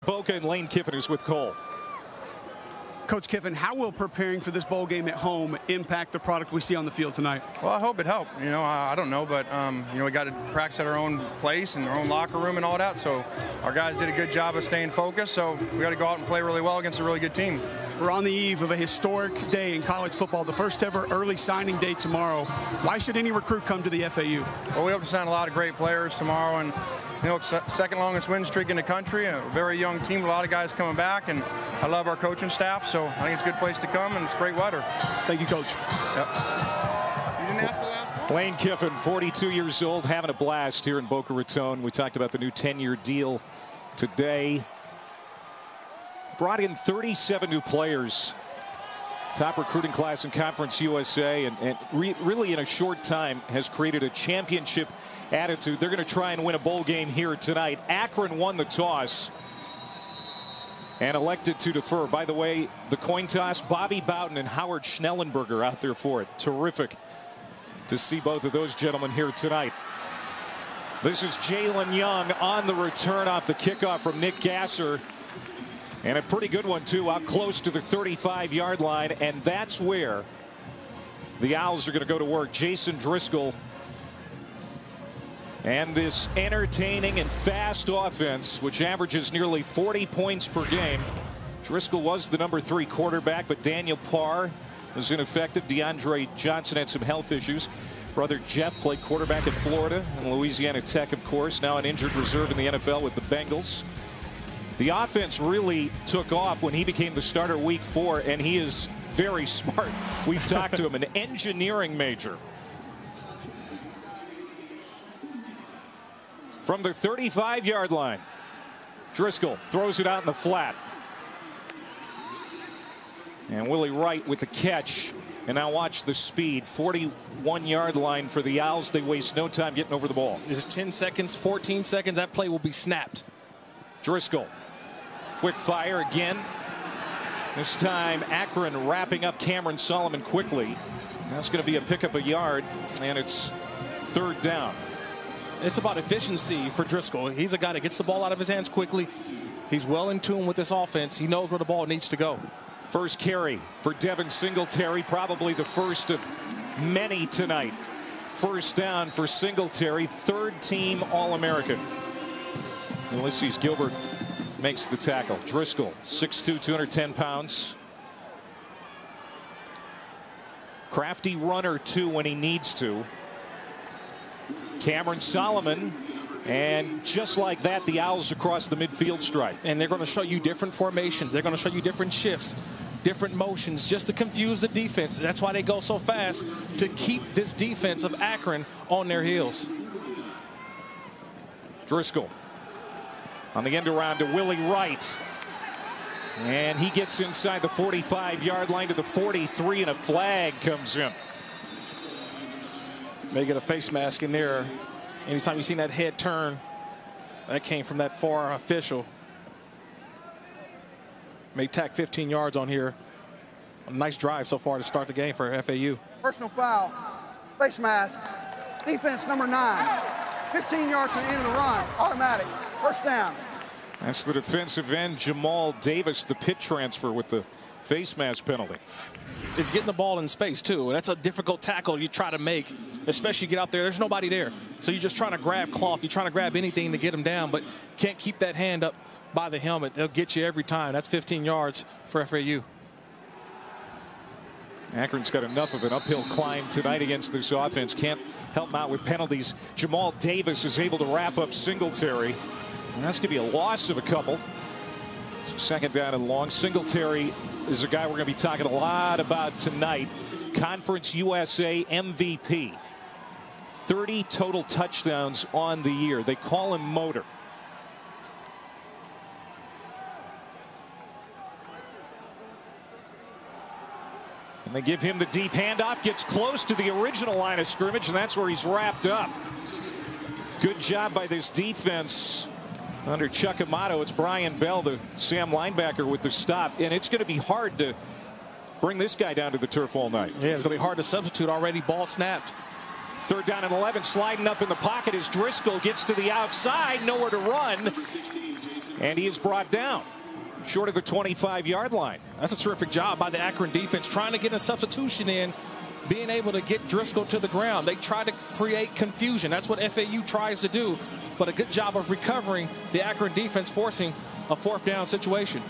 Boca and Lane Kiffin is with Cole. Coach Kiffin, how will preparing for this bowl game at home impact the product we see on the field tonight? Well, I hope it helped. I don't know, but we got to practice at our own place and our own locker room and all that. So our guys did a good job of staying focused. So we got to go out and play really well against a really good team. We're on the eve of a historic day in college football, the first ever early signing day tomorrow. Why should any recruit come to the FAU? Well, we hope to sign a lot of great players tomorrow, and it's second longest win streak in the country, a very young team, a lot of guys coming back, and I love our coaching staff, so I think it's a good place to come, and it's great weather. Thank you, Coach. Yep. You didn't ask the last one? Lane Kiffin, 42 years old, having a blast here in Boca Raton. We talked about the new 10-year deal today. Brought in 37 new players. Top recruiting class in Conference USA, and really in a short time has created a championship attitude. They're going to try and win a bowl game here tonight. Akron won the toss and elected to defer. By the way, the coin toss, Bobby Bowden and Howard Schnellenberger out there for it. Terrific to see both of those gentlemen here tonight. This is Jalen Young on the return off the kickoff from Nick Gasser. And a pretty good one, too, out close to the 35-yard line. And that's where the Owls are going to go to work. Jason Driscoll and this entertaining and fast offense, which averages nearly 40 points per game. Driscoll was the #3 quarterback, but Daniel Parr was ineffective. DeAndre Johnson had some health issues. Brother Jeff played quarterback at Florida and Louisiana Tech, of course, now an injured reserve in the NFL with the Bengals. The offense really took off when he became the starter week 4, and he is very smart. We've talked to him, an engineering major. From the 35-yard line, Driscoll throws it out in the flat. And Willie Wright with the catch. And now watch the speed. 41-yard line for the Owls. They waste no time getting over the ball. This is 10 seconds, 14 seconds. That play will be snapped. Driscoll. Quick fire again. This time Akron wrapping up Cameron Solomon quickly. That's going to be a pickup a yard, and it's 3rd down. It's about efficiency for Driscoll. He's a guy that gets the ball out of his hands quickly. He's well in tune with this offense. He knows where the ball needs to go. First carry for Devin Singletary, probably the first of many tonight. First down for Singletary, 3rd team All-American. Ulysses Gilbert makes the tackle. Driscoll, 6'2", 210 pounds. Crafty runner, too, when he needs to. Cameron Solomon, and just like that, the Owls across the midfield stripe. And they're going to show you different formations. They're going to show you different shifts, different motions, just to confuse the defense. That's why they go so fast, to keep this defense of Akron on their heels. Driscoll on the end around to Willie Wright. And he gets inside the 45-yard line to the 43, and a flag comes in. May get a face mask in there. Anytime you've seen that head turn, that came from that far official. May tack 15 yards on here. A nice drive so far to start the game for FAU. Personal foul, face mask, defense number 9. 15 yards from the end of the run, automatic, first down. That's the defensive end, Jamal Davis, the pit transfer with the face mask penalty. It's getting the ball in space, too. That's a difficult tackle you try to make, especially get out there. There's nobody there. So you're just trying to grab cloth. You're trying to grab anything to get him down, but can't keep that hand up by the helmet. They'll get you every time. That's 15 yards for FAU. Akron's got enough of an uphill climb tonight against this offense. Can't help them out with penalties. Jamal Davis is able to wrap up Singletary. And that's going to be a loss of a couple. So 2nd down and long. Singletary is a guy we're going to be talking a lot about tonight. Conference USA MVP. 30 total touchdowns on the year. They call him Motor. And they give him the deep handoff, gets close to the original line of scrimmage, and that's where he's wrapped up. Good job by this defense under Chuck Amato. It's Brian Bell, the Sam linebacker, with the stop, and it's going to be hard to bring this guy down to the turf all night. Yeah, it's going to be hard to substitute already. Ball snapped. 3rd down and 11, sliding up in the pocket as Driscoll gets to the outside, nowhere to run. And he is brought down short of the 25-yard line. That's a terrific job by the Akron defense, trying to get a substitution in, being able to get Driscoll to the ground. They try to create confusion. That's what FAU tries to do. But a good job of recovering the Akron defense, forcing a 4th down situation.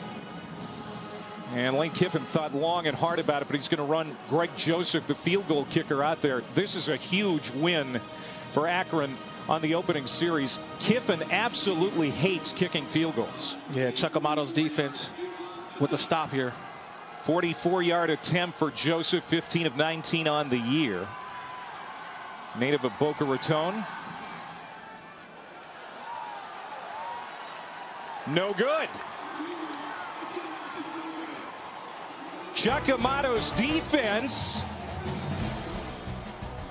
And Lane Kiffin thought long and hard about it, but he's going to run Greg Joseph, the field goal kicker, out there. This is a huge win for Akron on the opening series. Kiffin absolutely hates kicking field goals. Yeah, Chuck Amato's defense with a stop here. 44-yard attempt for Joseph, 15 of 19 on the year. Native of Boca Raton. No good. Chuck Amato's defense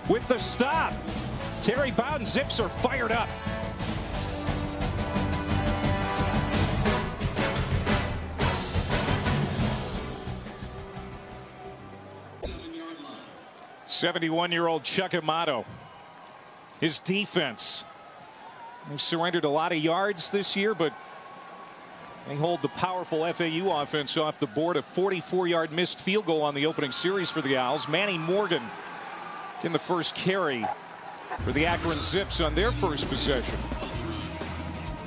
with the stop. Terry Bowden Zips are fired up. '71-year-old Chuck Amato. His defense. They've surrendered a lot of yards this year, but they hold the powerful FAU offense off the board. A 44-yard missed field goal on the opening series for the Owls. Manny Morgan in the first carry for the Akron Zips on their first possession.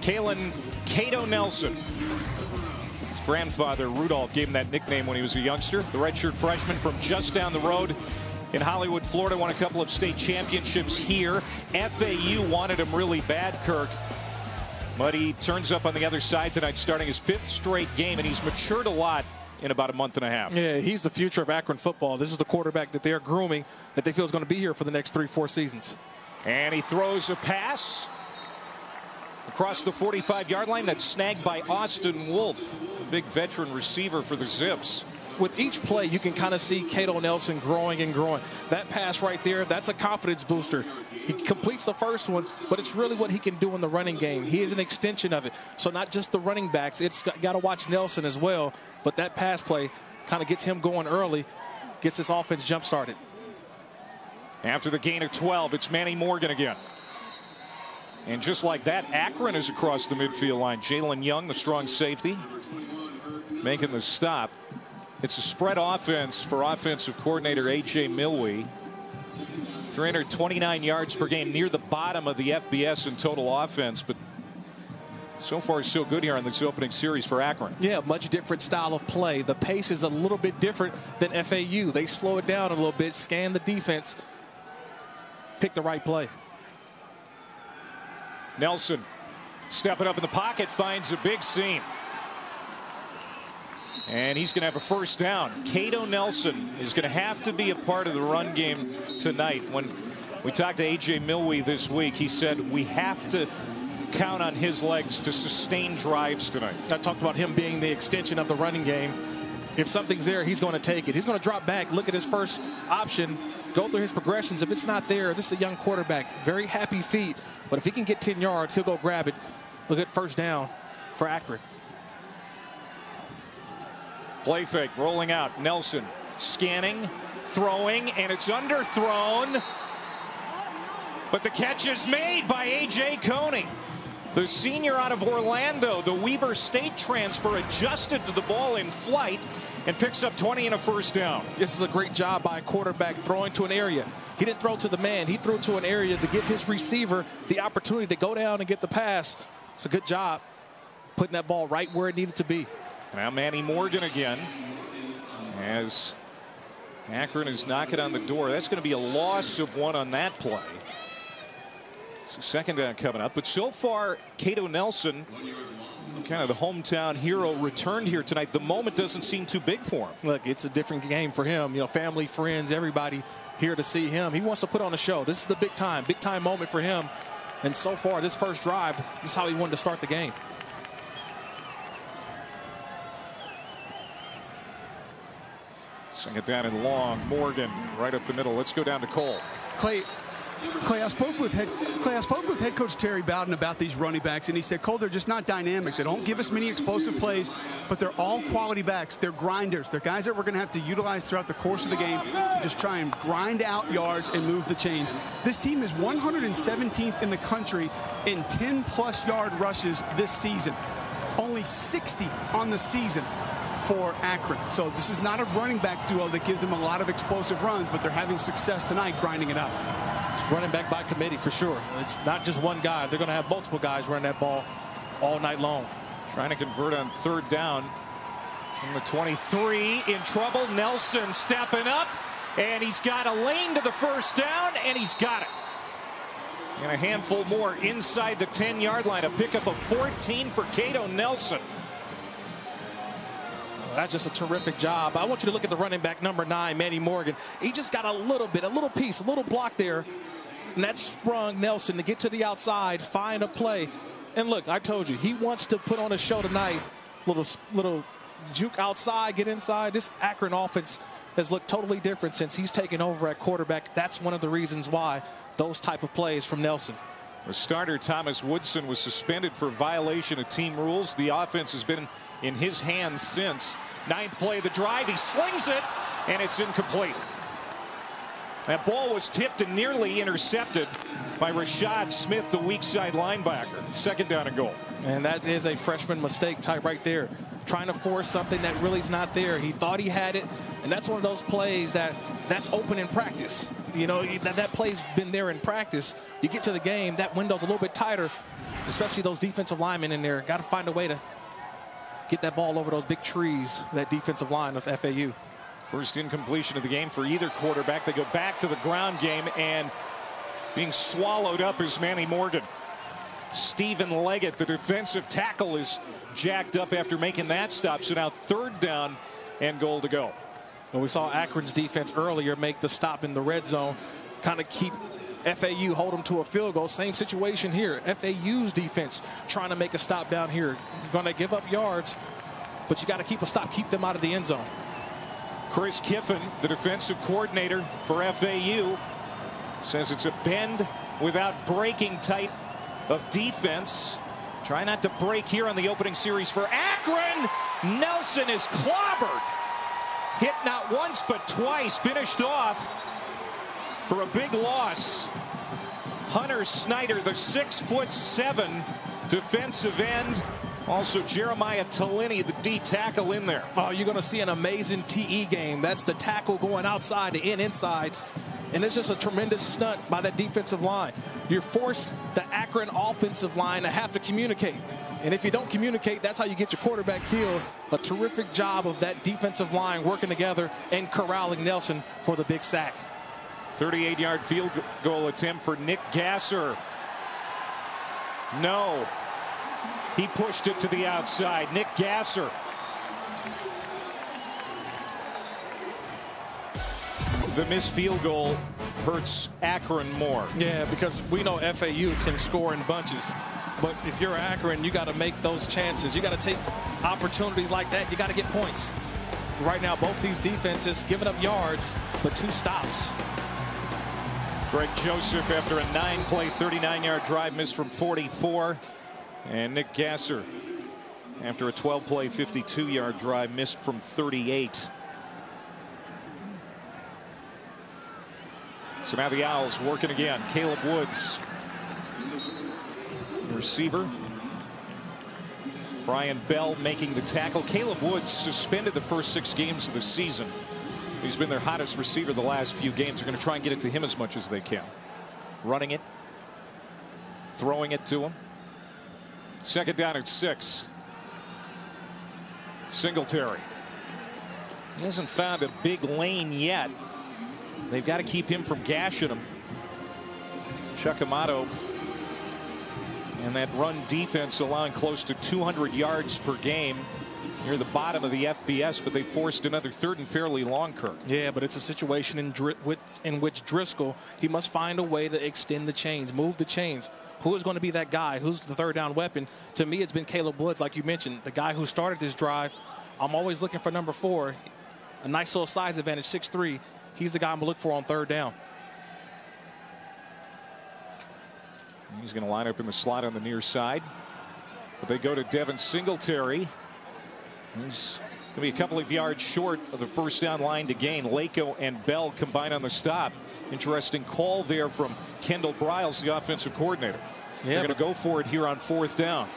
Cato Nelson. His grandfather Rudolph gave him that nickname when he was a youngster. The redshirt freshman from just down the road in Hollywood, Florida, won a couple of state championships here. FAU wanted him really bad, Kirk. But he turns up on the other side tonight, starting his 5th straight game, and he's matured a lot in about a month and a half. Yeah, he's the future of Akron football. This is the quarterback that they're grooming, that they feel is going to be here for the next 3-4 seasons. And he throws a pass across the 45-yard line that's snagged by Austin Wolf, a big veteran receiver for the Zips. With each play, you can kind of see Cato Nelson growing and growing. That pass right there, that's a confidence booster. He completes the first one, but it's really what he can do in the running game. He is an extension of it. So not just the running backs, it's got to watch Nelson as well. But that pass play kind of gets him going early, gets this offense jump started. After the gain of 12, it's Manny Morgan again. And just like that, Akron is across the midfield line. Jalen Young, the strong safety, making the stop. It's a spread offense for offensive coordinator A.J. Milwee. 329 yards per game, near the bottom of the FBS in total offense. But so far, so good here on this opening series for Akron. Yeah, much different style of play. The pace is a little bit different than FAU. They slow it down a little bit, scan the defense, pick the right play. Nelson stepping up in the pocket, finds a big seam. And he's going to have a first down. Cato Nelson is going to have to be a part of the run game tonight. When we talked to A.J. Milwee this week, he said we have to count on his legs to sustain drives tonight. I talked about him being the extension of the running game. If something's there, he's going to take it. He's going to drop back, look at his first option, go through his progressions. If it's not there, this is a young quarterback. Very happy feet. But if he can get 10 yards, he'll go grab it. Look at first down for Akron. Play fake, rolling out. Nelson scanning, throwing, and it's underthrown. But the catch is made by A.J. Coney. The senior out of Orlando, the Weber State transfer, adjusted to the ball in flight and picks up 20 and a first down. This is a great job by a quarterback throwing to an area. He didn't throw to the man. He threw to an area to give his receiver the opportunity to go down and get the pass. It's a good job putting that ball right where it needed to be. Now Manny Morgan again, as Akron is knocking on the door. That's going to be a loss of 1 on that play. So second down coming up. But so far, Cato Nelson, kind of the hometown hero, returned here tonight. The moment doesn't seem too big for him. Look, it's a different game for him. You know, family, friends, everybody here to see him. He wants to put on a show. This is the big time moment for him. And so far, this first drive, this is how he wanted to start the game. Second down and long. Morgan right up the middle. Let's go down to Cole. Clay, I spoke with head coach Terry Bowden about these running backs, and he said, Cole, they're just not dynamic. They don't give us many explosive plays, but they're all quality backs. They're grinders. They're guys that we're going to have to utilize throughout the course of the game to just try and grind out yards and move the chains. This team is 117th in the country in 10-plus yard rushes this season. only 60 on the season for Akron. So this is not a running back duo that gives them a lot of explosive runs, but they're having success tonight grinding it out. It's running back by committee for sure. It's not just one guy. They're going to have multiple guys running that ball all night long. Trying to convert on third down. From the 23, in trouble. Nelson stepping up, and he's got a lane to the first down, and he's got it. And a handful more inside the 10-yard line. A pickup of 14 for Cato Nelson. That's just a terrific job. I want you to look at the running back number 9, Manny Morgan. He just got a little bit, a little piece, a little block there. And that sprung Nelson to get to the outside, find a play. And look, I told you, he wants to put on a show tonight. Little juke outside, get inside. This Akron offense has looked totally different since he's taken over at quarterback. That's one of the reasons why those type of plays from Nelson. The starter, Thomas Woodson, was suspended for violation of team rules. The offense has been in his hands since. 9th play of the drive. He slings it, and it's incomplete. That ball was tipped and nearly intercepted by Rashad Smith, the weak side linebacker. 2nd down and goal. And that is a freshman mistake type right there. Trying to force something that really is not there. He thought he had it, and that's one of those plays that's open in practice. You know, that play's been there in practice. You get to the game, that window's a little bit tighter, especially those defensive linemen in there. Got to find a way to get that ball over those big trees, that defensive line of FAU. First incompletion of the game for either quarterback. They go back to the ground game, and being swallowed up is Manny Morgan. Stephen Leggett, the defensive tackle, is jacked up after making that stop. So now 3rd down and goal to go. And we saw Akron's defense earlier make the stop in the red zone, kind of keep FAU, hold them to a field goal. Same situation here. FAU's defense trying to make a stop down here. Going to give up yards, but you got to keep a stop, keep them out of the end zone. Chris Kiffin, the defensive coordinator for FAU, says it's a bend without breaking type of defense. Try not to break here on the opening series for Akron. Nelson is clobbered. Hit not once but twice. Finished off for a big loss. Hunter Snyder, the 6'7" defensive end. Also Jeremiah Tolini, the D tackle, in there. Oh, you're going to see an amazing TE game. That's the tackle going outside to inside. And it's just a tremendous stunt by that defensive line. You force the Akron offensive line to have to communicate. And if you don't communicate, that's how you get your quarterback killed. A terrific job of that defensive line working together and corralling Nelson for the big sack. 38-yard field goal attempt for Nick Gasser. No. He pushed it to the outside. Nick Gasser. The missed field goal hurts Akron more. Yeah, because we know FAU can score in bunches. But if you're Akron, you got to make those chances. You got to take opportunities like that. You got to get points. Right now, both these defenses giving up yards, but 2 stops. Greg Joseph, after a 9-play, 39-yard drive, missed from 44. And Nick Gasser, after a 12-play, 52-yard drive, missed from 38. So now the Owls working again. Caleb Woods, receiver. Brian Bell making the tackle. Caleb Woods suspended the first 6 games of the season. He's been their hottest receiver the last few games. They're going to try and get it to him as much as they can. Running it, throwing it to him. 2nd down at 6. Singletary. He hasn't found a big lane yet. They've got to keep him from gashing him. Chuck Amato and that run defense allowing close to 200 yards per game. Near the bottom of the FBS, but they forced another 3rd and fairly long, Kirk. Yeah, but it's a situation in which Driscoll, he must find a way to extend the chains, move the chains. Who is going to be that guy? Who's the 3rd down weapon? To me, it's been Caleb Woods, like you mentioned, the guy who started this drive. I'm always looking for number 4. A nice little size advantage, 6'3". He's the guy I'm going to look for on 3rd down. He's going to line up in the slot on the near side. But they go to Devin Singletary. He's going to be a couple of yards short of the 1st down line to gain. Lako and Bell combine on the stop. Interesting call there from Kendall Briles, the offensive coordinator. Yeah, they're going to go for it here on 4th down.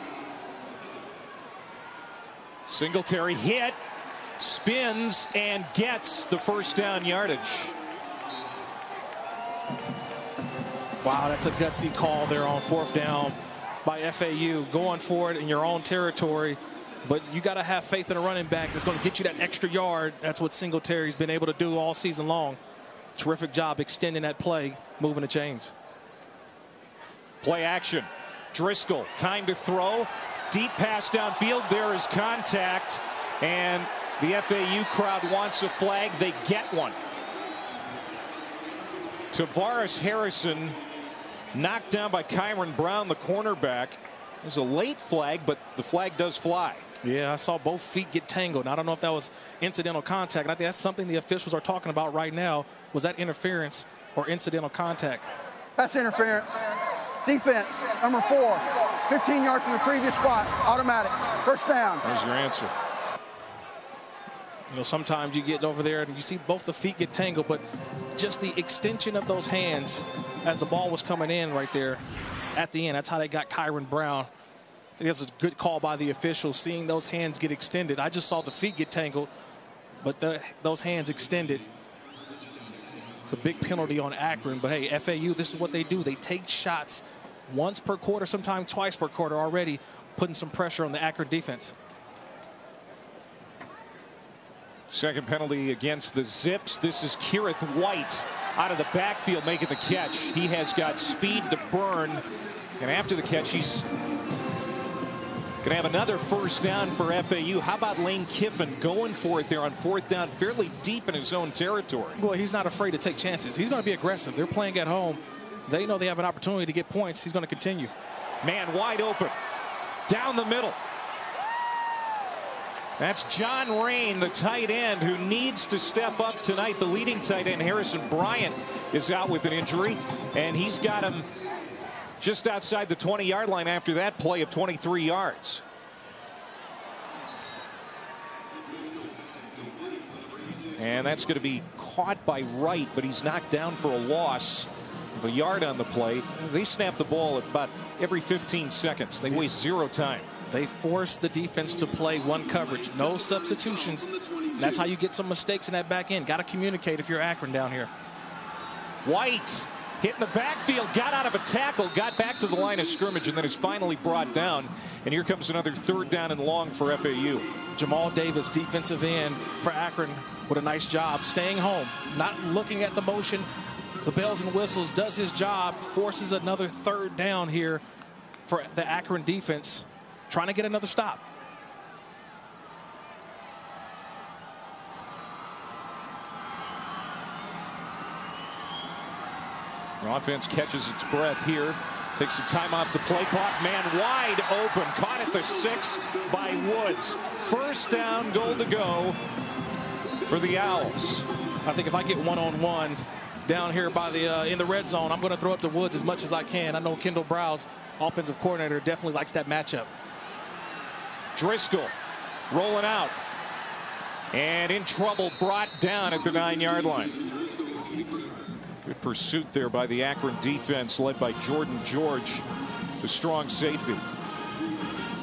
Singletary hit, spins, and gets the first down yardage. Wow, that's a gutsy call there on 4th down by FAU. Going for it in your own territory, but you got to have faith in a running back that's going to get you that extra yard. That's what Singletary's been able to do all season long. Terrific job extending that play, moving the chains. Play action. Driscoll, time to throw. Deep pass downfield. There is contact, and the FAU crowd wants a flag. They get one. Tavares Harrison knocked down by Kyron Brown, the cornerback. It was a late flag, but the flag does fly. Yeah, I saw both feet get tangled. I don't know if that was incidental contact. And I think that's something the officials are talking about right now. Was that interference or incidental contact? That's interference. Defense, number 4, 15 yards from the previous spot, automatic, first down. There's your answer. You know, sometimes you get over there and you see both the feet get tangled, but just the extension of those hands as the ball was coming in right there at the end. That's how they got Kyron Brown. I think that's a good call by the officials, seeing those hands get extended. I just saw the feet get tangled, but those hands extended. It's a big penalty on Akron, but hey, FAU, this is what they do. They take shots once per quarter, sometimes twice per quarter already, putting some pressure on the Akron defense. Second penalty against the Zips. This is Kerith White out of the backfield making the catch. He has got speed to burn, and after the catch, he's going to have another first down for FAU. How about Lane Kiffin going for it there on 4th down, fairly deep in his own territory? Well, he's not afraid to take chances. He's going to be aggressive. They're playing at home. They know they have an opportunity to get points. He's going to continue. Man wide open. Down the middle. That's John Rain, the tight end, who needs to step up tonight. The leading tight end, Harrison Bryant, is out with an injury, and he's got him just outside the 20-yard line after that play of 23 yards. And that's going to be caught by Wright, but he's knocked down for a loss of a yard on the play. They snap the ball at about every 15 seconds. They waste 0 time. They force the defense to play one coverage, no substitutions. That's how you get some mistakes in that back end. Got to communicate if you're Akron down here. White hit in the backfield, got out of a tackle, got back to the line of scrimmage, and then is finally brought down. And here comes another 3rd down and long for FAU. Jamal Davis, defensive end for Akron, with a nice job staying home, not looking at the motion, the bells and whistles, does his job, forces another 3rd down here for the Akron defense, trying to get another stop. The offense catches its breath here. Takes some time off the play clock. Man wide open. Caught at the 6 by Woods. First down, goal to go for the Owls. I think if I get one-on-one down here by the in the red zone, I'm going to throw up to Woods as much as I can. I know Kendall Browse, offensive coordinator, definitely likes that matchup. Driscoll rolling out. And in trouble, brought down at the 9-yard line. Good pursuit there by the Akron defense, led by Jordan George, the strong safety.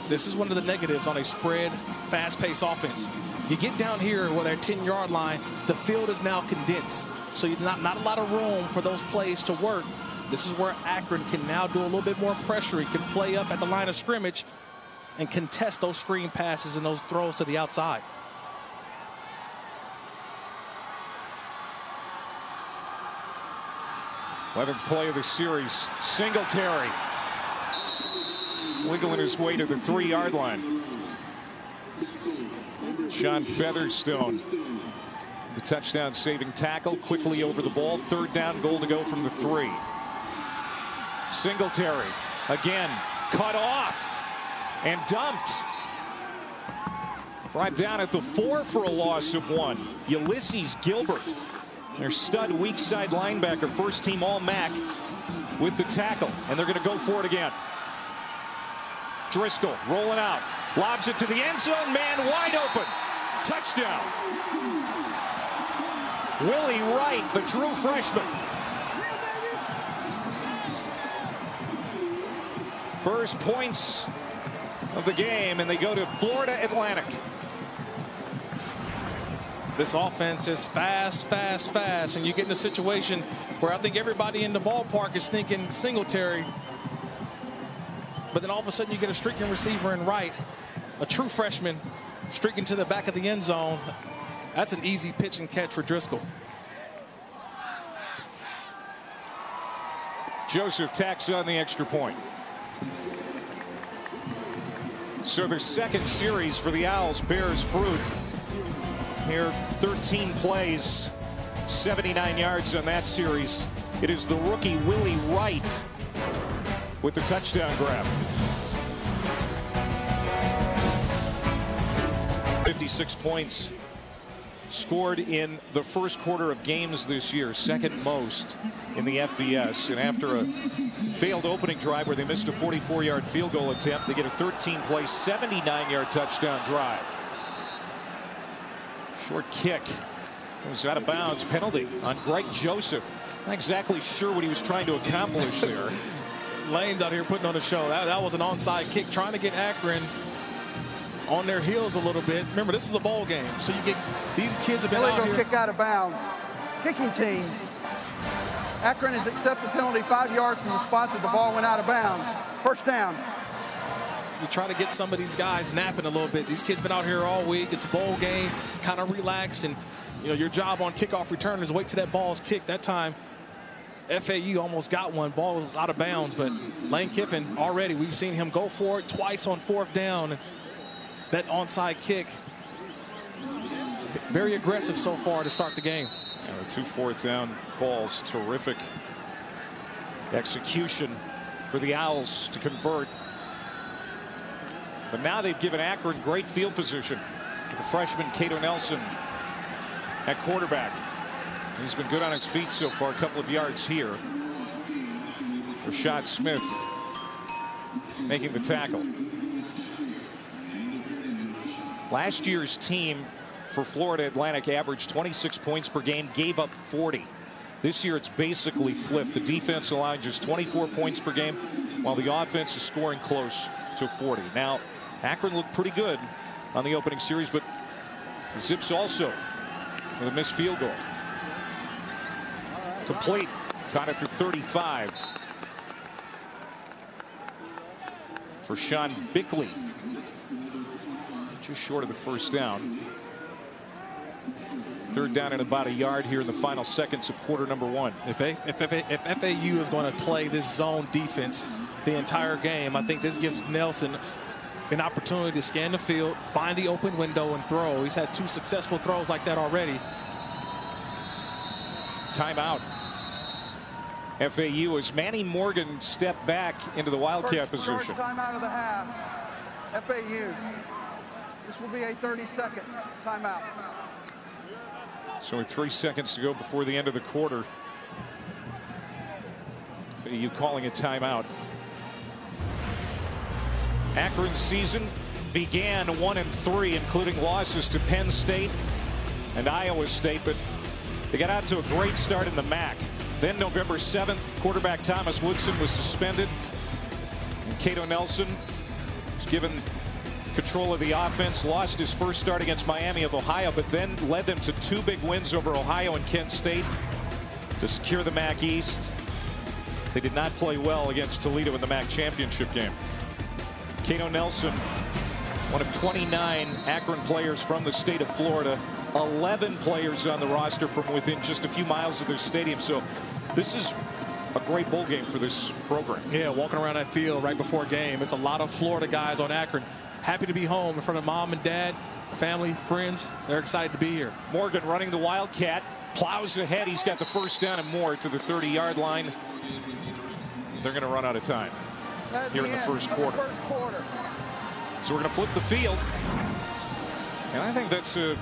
This is one of the negatives on a spread, fast-paced offense. You get down here where their 10-yard line, the field is now condensed. So you're not a lot of room for those plays to work. This is where Akron can now do a little bit more pressure. He can play up at the line of scrimmage and contest those screen passes and those throws to the outside. Eleventh play of the series. Singletary wiggling his way to the 3-yard line. Sean Featherstone, the touchdown saving tackle, quickly over the ball. 3rd down, goal to go from the 3. Singletary again cut off and dumped. Brought down at the 4 for a loss of 1. Ulysses Gilbert, their stud weak side linebacker, first team All-MAC, with the tackle, and they're going to go for it again. Driscoll rolling out, lobs it to the end zone, man wide open. Touchdown. Willie Wright, the true freshman. First points of the game, and they go to Florida Atlantic. This offense is fast, fast, fast, and you get in a situation where I think everybody in the ballpark is thinking Singletary, but then all of a sudden you get a streaking receiver in right, a true freshman streaking to the back of the end zone. That's an easy pitch and catch for Driscoll. Joseph tacks on the extra point. So their second series for the Owls bears fruit. Here, 13 plays, 79 yards on that series. It is the rookie Willie Wright with the touchdown grab. 56 points scored in the first quarter of games this year, second most in the FBS. And after a failed opening drive where they missed a 44-yard field goal attempt, they get a 13-play, 79-yard touchdown drive. Short kick. It was out of bounds. Penalty on Greg Joseph. Not exactly sure what he was trying to accomplish there. Lane's out here putting on a show. That was an onside kick, trying to get Akron on their heels a little bit. Remember, this is a bowl game, so you get these kids have been out here. Kick out of bounds. Kicking team. Akron has accepted penalty 5 yards from the spot that the ball went out of bounds. First down. You try to get some of these guys napping a little bit. These kids been out here all week. It's a bowl game, kind of relaxed, and you know your job on kickoff return is wait till that ball's kicked. That time, FAU almost got one. Ball was out of bounds, but Lane Kiffin already, we've seen him go for it twice on fourth down. That onside kick, very aggressive so far to start the game. Yeah, the 2 fourth down calls, terrific execution for the Owls to convert. But now they've given Akron great field position with the freshman Cato Nelson at quarterback. He's been good on his feet so far, a couple of yards here. Rashad Smith making the tackle. Last year's team for Florida Atlantic averaged 26 points per game, gave up 40. This year it's basically flipped. The defense allowing just 24 points per game, while the offense is scoring close to 40. Now, Akron looked pretty good on the opening series, but the Zips also with a missed field goal. Complete. Got it for 35. For Sean Bickley. Just short of the first down. Third down and about a yard here in the final seconds of quarter number 1. If FAU is going to play this zone defense the entire game, I think this gives Nelson an opportunity to scan the field, find the open window, and throw. He's had 2 successful throws like that already. Timeout. FAU as Manny Morgan stepped back into the Wildcat position. First timeout of the half. FAU. This will be a 30-second timeout. So with 3 seconds to go before the end of the quarter, FAU calling a timeout. Akron's season began 1-3, including losses to Penn State and Iowa State, but they got out to a great start in the MAC. Then November 7th, quarterback Thomas Woodson was suspended, and Cato Nelson was given control of the offense, lost his first start against Miami of Ohio, but then led them to 2 big wins over Ohio and Kent State to secure the MAC East. They did not play well against Toledo in the MAC championship game. Cato Nelson, one of 29 Akron players from the state of Florida, 11 players on the roster from within just a few miles of their stadium. So this is a great bowl game for this program. Yeah, walking around that field right before a game. It's a lot of Florida guys on Akron. Happy to be home in front of mom and dad, family, friends. They're excited to be here. Morgan running the Wildcat, plows ahead. He's got the first down and more to the 30-yard line. They're going to run out of time here in the first quarter. So we're going to flip the field. And I think that's a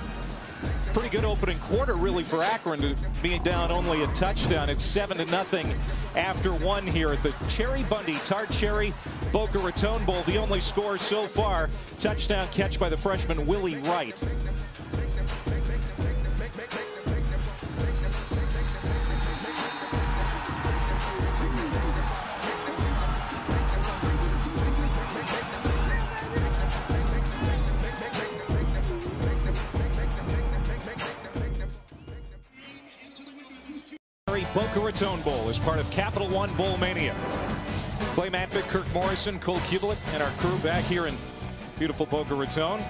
pretty good opening quarter, really, for Akron to be down only a touchdown. It's 7-0 after 1 here at the Cherry Bundy Tart Cherry Boca Raton Bowl. The only score so far, touchdown catch by the freshman Willie Wright. Boca Raton Bowl is part of Capital One Bowl Mania. Clay Matvick, Kirk Morrison, Cole Kubelik, and our crew back here in beautiful Boca Raton.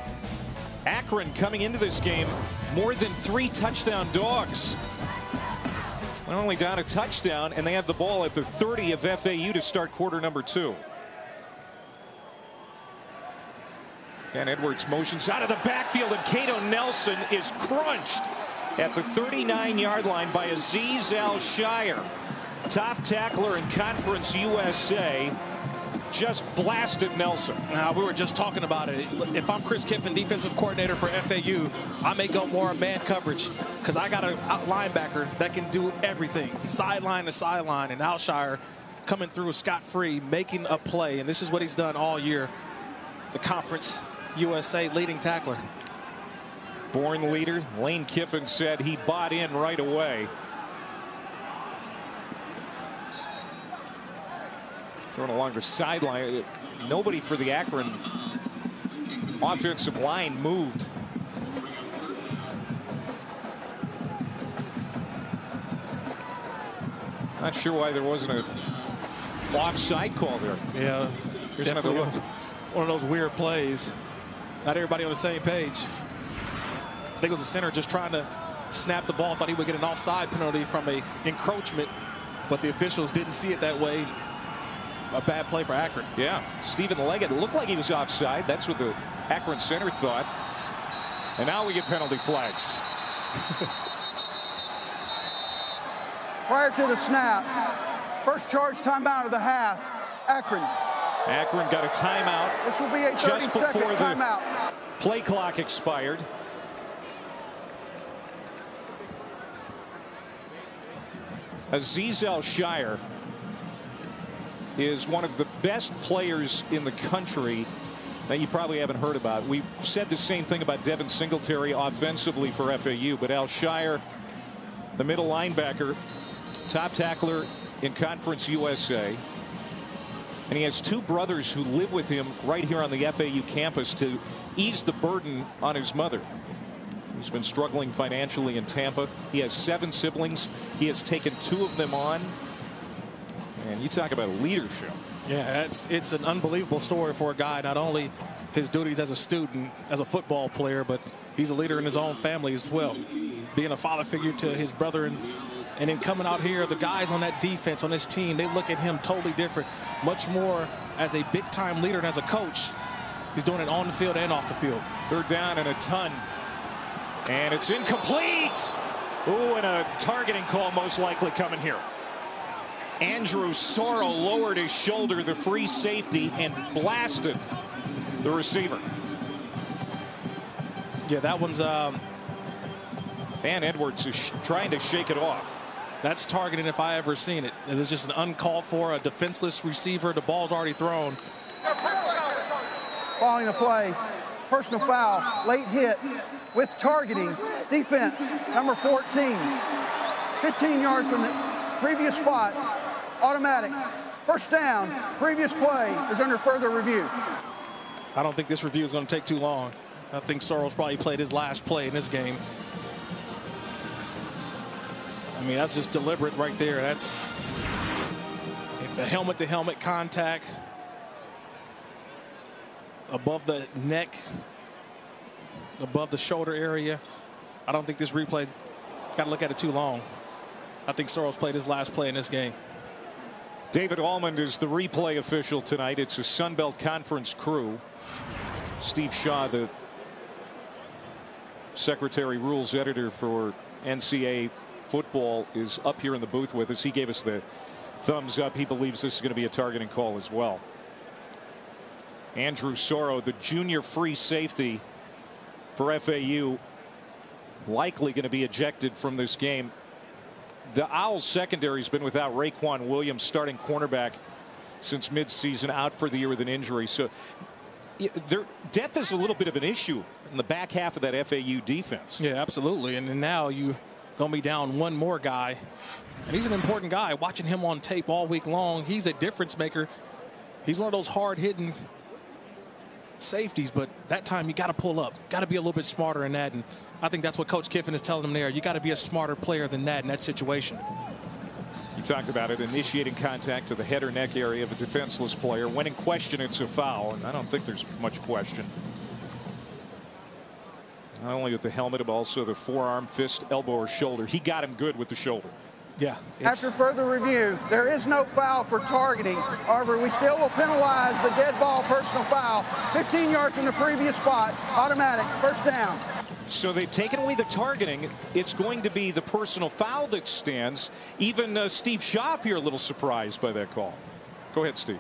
Akron coming into this game more than 3 touchdown dogs. They're only down a touchdown, and they have the ball at the 30 of FAU to start quarter number 2. Ken Edwards motions out of the backfield, and Cato Nelson is crunched at the 39-yard line by Aziz Al-Shire. Top tackler in Conference USA. Just blasted Nelson. Now, we were just talking about it. If I'm Chris Kiffin, defensive coordinator for FAU, I may go more man coverage because I got a linebacker that can do everything. Sideline to sideline, and Alshire coming through scot-free, making a play, and this is what he's done all year. The Conference USA leading tackler. Born leader. Lane Kiffin said he bought in right away. Thrown along the sideline. Nobody for the Akron offensive line moved. Not sure why there wasn't a offside call there. Yeah, here's another look. One of those weird plays. Not everybody on the same page. I think it was the center just trying to snap the ball. Thought he would get an offside penalty from a encroachment, but the officials didn't see it that way. A bad play for Akron. Yeah, Stephen Leggett looked like he was offside. That's what the Akron center thought. And now we get penalty flags. Prior to the snap, first charge timeout of the half, Akron. Akron got a timeout. This will be a 30-second timeout. Play clock expired. Aziz Al-Shire is one of the best players in the country that you probably haven't heard about. We said the same thing about Devin Singletary offensively for FAU, but Al-Shire, the middle linebacker, top tackler in Conference USA. And he has 2 brothers who live with him right here on the FAU campus to ease the burden on his mother. He's been struggling financially in Tampa. He has 7 siblings. He has taken 2 of them on. And you talk about leadership. Yeah, it's an unbelievable story for a guy. Not only his duties as a student, as a football player, but he's a leader in his own family as well. Being a father figure to his brother, and then coming out here, the guys on that defense, on this team, they look at him totally different, much more as a big-time leader and as a coach. He's doing it on the field and off the field. 3rd down and a ton. And it's incomplete. Ooh, and a targeting call most likely coming here. Andrew Sorrell lowered his shoulder, the free safety, and blasted the receiver. Yeah, that one's Van Edwards is trying to shake it off. That's targeting if I ever seen it. It's just an uncalled for, a defenseless receiver. The ball's already thrown. Following the play, personal foul, late hit with targeting, defense, number 14. 15 yards from the previous spot, automatic. First down, previous play is under further review. I don't think this review is going to take too long. I think Sorrell's probably played his last play in this game. I mean, that's just deliberate right there. That's the helmet-to-helmet contact above the neck, above the shoulder area. I don't think this replay's got to look at it too long. I think Sorrell's played his last play in this game. David Almond is the replay official tonight. It's a Sun Belt Conference crew. Steve Shaw, the secretary rules editor for NCAA football, is up here in the booth with us. He gave us the thumbs up. He believes this is going to be a targeting call as well. Andrew Sorrell, the junior free safety for FAU, likely going to be ejected from this game. The Owls secondary has been without Raquan Williams, starting cornerback, since midseason, out for the year with an injury. So their depth is a little bit of an issue in the back half of that FAU defense. Yeah, absolutely. And then now you going to be down one more guy, and he's an important guy. Watching him on tape all week long, he's a difference maker. He's one of those hard-hitting safeties, but that time you got to pull up, got to be a little bit smarter in that. And I think that's what Coach Kiffin is telling them there. You got to be a smarter player than that in that situation. You talked about it, initiating contact to the head or neck area of a defenseless player. When in question, it's a foul, and I don't think there's much question. Not only with the helmet, but also the forearm, fist, elbow, or shoulder. He got him good with the shoulder. Yeah. After further review, there is no foul for targeting. However, we still will penalize the dead ball personal foul. 15 yards from the previous spot, automatic, first down. So they've taken away the targeting. It's going to be the personal foul that stands. Even Steve Shaw here a little surprised by that call. Go ahead, Steve.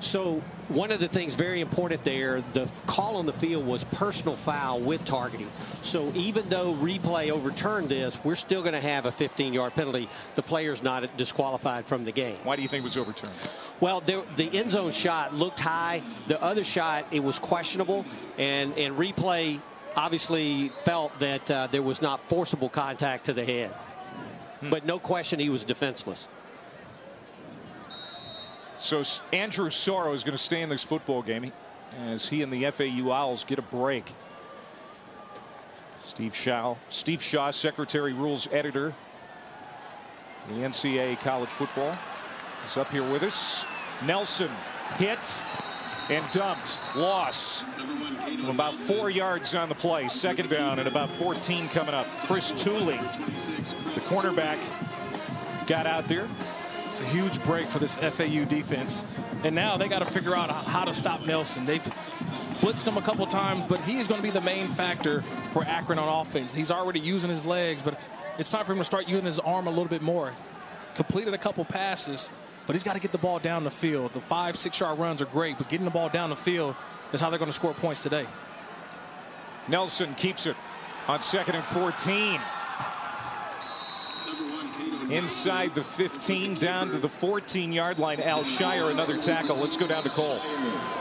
So one of the things very important there, the call on the field was personal foul with targeting. So even though replay overturned this, we're still going to have a 15-yard penalty. The player's not disqualified from the game. Why do you think it was overturned? Well, the end zone shot looked high. The other shot, it was questionable. And replay obviously felt that there was not forcible contact to the head. But no question he was defenseless. So Andrew Sorrow is going to stay in this football game as he and the FAU Owls get a break. Steve Shaw, Secretary Rules Editor in the NCAA college football, is up here with us. Nelson hit and dumped. Loss. About 4 yards on the play. Second down and about 14 coming up. Chris Tooley, the cornerback, got out there. It's a huge break for this FAU defense. And now they got to figure out how to stop Nelson. They've blitzed him a couple times, but he's going to be the main factor for Akron on offense. He's already using his legs, but it's time for him to start using his arm a little bit more. Completed a couple passes, but he's got to get the ball down the field. The 5-6 yard runs are great, but getting the ball down the field is how they're going to score points today. Nelson keeps it on 2nd and 14. Inside the 15, down to the 14-yard line. Al Shire, another tackle. Let's go down to Cole.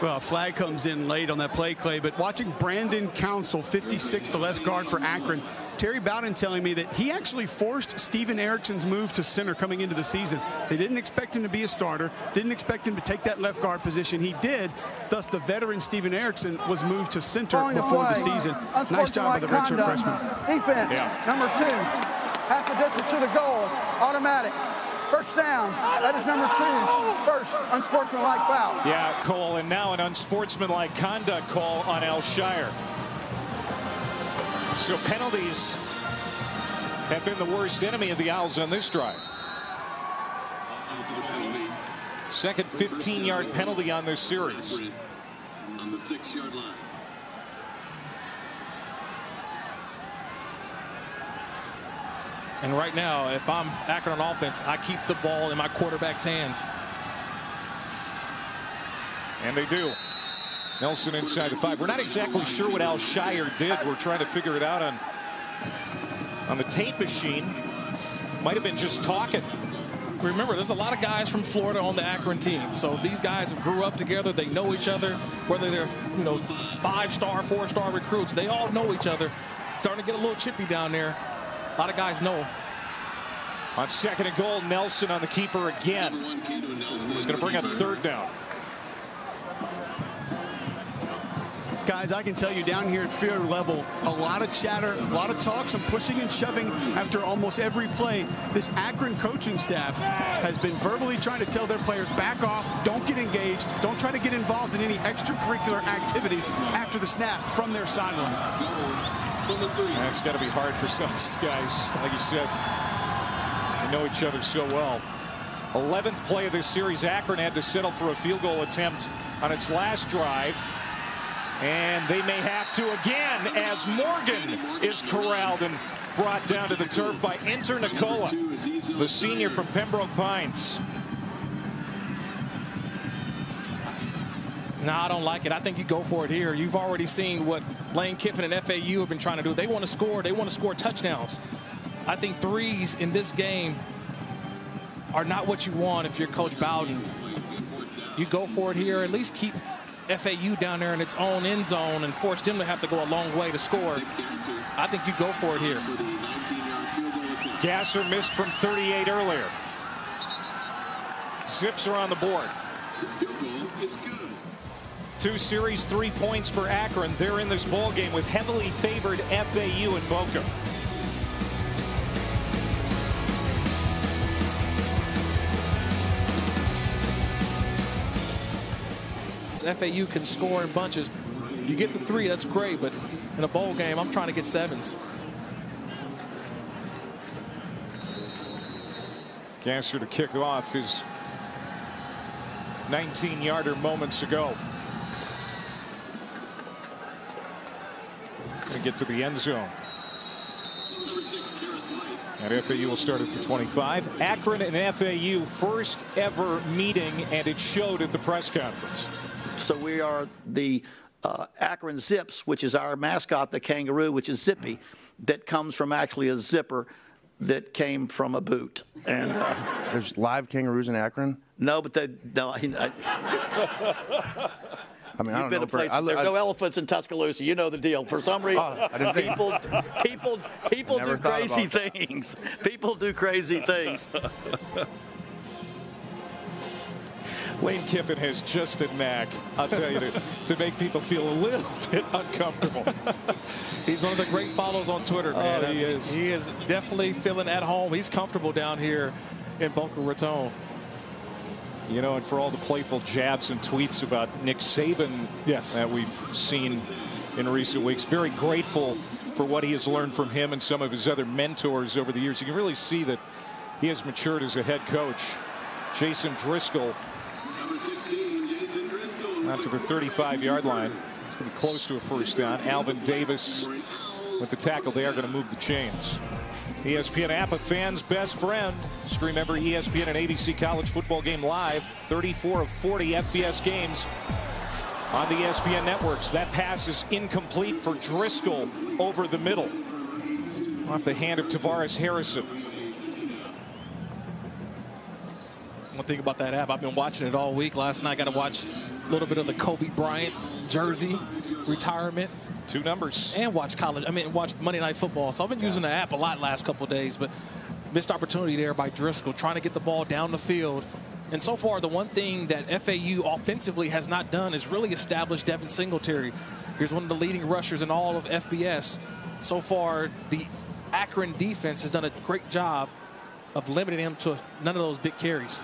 Well, a flag comes in late on that play, Clay, but watching Brandon Council, 56, the left guard for Akron, Terry Bowden telling me that he actually forced Steven Erickson's move to center coming into the season. They didn't expect him to be a starter, didn't expect him to take that left guard position. He did. Thus, the veteran Steven Erickson was moved to center before the season. Nice job by the redshirt freshman. Defense, number 2. Half the distance to the goal, automatic. First down, that is number 2. First unsportsmanlike foul. Yeah, Cole, and now an unsportsmanlike conduct call on Al Shire. So penalties have been the worst enemy of the Owls on this drive. Second 15-yard penalty on this series. On the 6-yard line. And right now, if I'm Akron on offense, I keep the ball in my quarterback's hands. And they do. Nelson inside the 5. We're not exactly sure what Al Shire did. We're trying to figure it out on the tape machine. Might have been just talking. Remember, there's a lot of guys from Florida on the Akron team. So these guys have grew up together. They know each other. Whether they're, 5-star, 4-star recruits, they all know each other. Starting to get a little chippy down there. A lot of guys know. On 2nd and goal, Nelson on the keeper again. He's going to bring up 3rd down. Guys, I can tell you down here at field level, a lot of chatter, a lot of talk, some pushing and shoving after almost every play. This Akron coaching staff has been verbally trying to tell their players, back off, don't get engaged, don't try to get involved in any extracurricular activities after the snap from their sideline. That's got to be hard for some of these guys. Like you said, they know each other so well. 11th play of this series, Akron had to settle for a field goal attempt on its last drive. And they may have to again as Morgan is corralled and brought down to the turf by Inter Nicola, the senior from Pembroke Pines. No, I don't like it. I think you go for it here. You've already seen what Lane Kiffin and FAU have been trying to do. They want to score. They want to score touchdowns. I think threes in this game are not what you want if you're Coach Bowden. You go for it here. At least keep FAU down there in its own end zone and force them to have to go a long way to score. I think you go for it here. Gasser missed from 38 earlier. Zips are on the board. 2 series, 3 points for Akron. They're in this ball game with heavily favored FAU and Boca. times FAU can score in bunches. You get the 3, that's great, but in a bowl game, I'm trying to get 7s. Gasser to kick off his 19-yarder moments ago. Going to get to the end zone. And FAU will start at the 25. Akron and FAU first ever meeting, and it showed at the press conference. So we are the Akron Zips, which is our mascot, the kangaroo, which is zippy, that comes from actually a zipper that came from a boot. And there's live kangaroos in Akron? No, but I mean, I don't know. There's no elephants in Tuscaloosa. You know the deal. For some reason, people do crazy things. People do crazy things. Lane Kiffin has just a knack, I'll tell you, to make people feel a little bit uncomfortable. He's one of the great follows on Twitter, man. Oh, he is. He is definitely feeling at home. He's comfortable down here in Boca Raton. You know, and for all the playful jabs and tweets about Nick Saban that we've seen in recent weeks, very grateful for what he has learned from him and some of his other mentors over the years. You can really see that he has matured as a head coach. Jason Driscoll out to the 35-yard line. It's going to be close to a first down. Alvin Davis with the tackle. They are going to move the chains. ESPN app, a fan's best friend. Stream every ESPN and ABC college football game live. 34 of 40 FBS games on the ESPN networks. That pass is incomplete for Driscoll over the middle. Off the hand of Tavares Harrison. One thing about that app, I've been watching it all week. Last night, got to watch a little bit of the Kobe Bryant jersey retirement. 2 numbers. And watch Monday Night Football. So I've been using the app a lot last couple of days, but missed opportunity there by Driscoll trying to get the ball down the field. And so far, the one thing that FAU offensively has not done is really establish Devin Singletary. Here's one of the leading rushers in all of FBS. So far, the Akron defense has done a great job of limiting him to none of those big carries.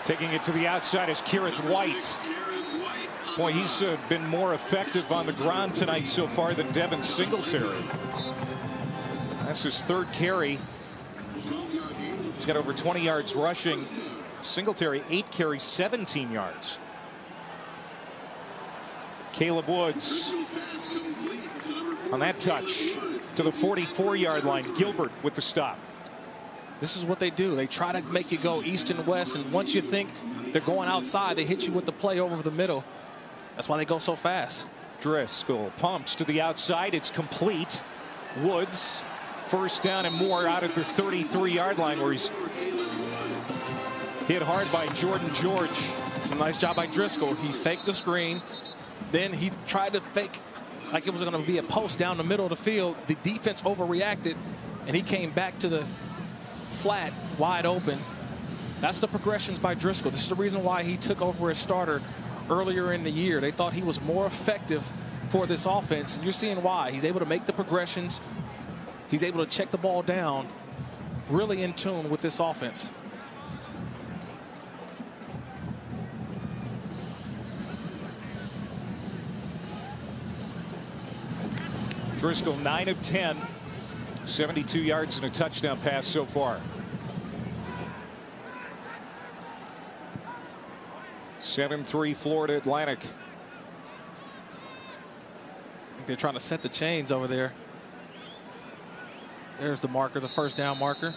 Taking it to the outside is Kerith White. Boy, he's been more effective on the ground tonight so far than Devin Singletary. That's his 3rd carry. He's got over 20 yards rushing. Singletary 8 carries, 17 yards. Caleb Woods on that touch to the 44-yard line. Gilbert with the stop. This is what they do. They try to make you go east and west, and once you think they're going outside, they hit you with the play over the middle. That's why they go so fast. Driscoll pumps to the outside. It's complete. Woods, first down and more out at the 33-yard line, where he's hit hard by Jordan George. It's a nice job by Driscoll. He faked the screen. Then he tried to fake like it was going to be a post down the middle of the field. The defense overreacted, and he came back to the flat, wide open. That's the progressions by Driscoll. This is the reason why he took over as starter earlier in the year. They thought he was more effective for this offense, and you're seeing why. He's able to make the progressions. He's able to check the ball down, really in tune with this offense. Driscoll 9 of 10, 72 yards and a touchdown pass so far. 7-3 Florida Atlantic. I think they're trying to set the chains over there. There's the marker, the first down marker.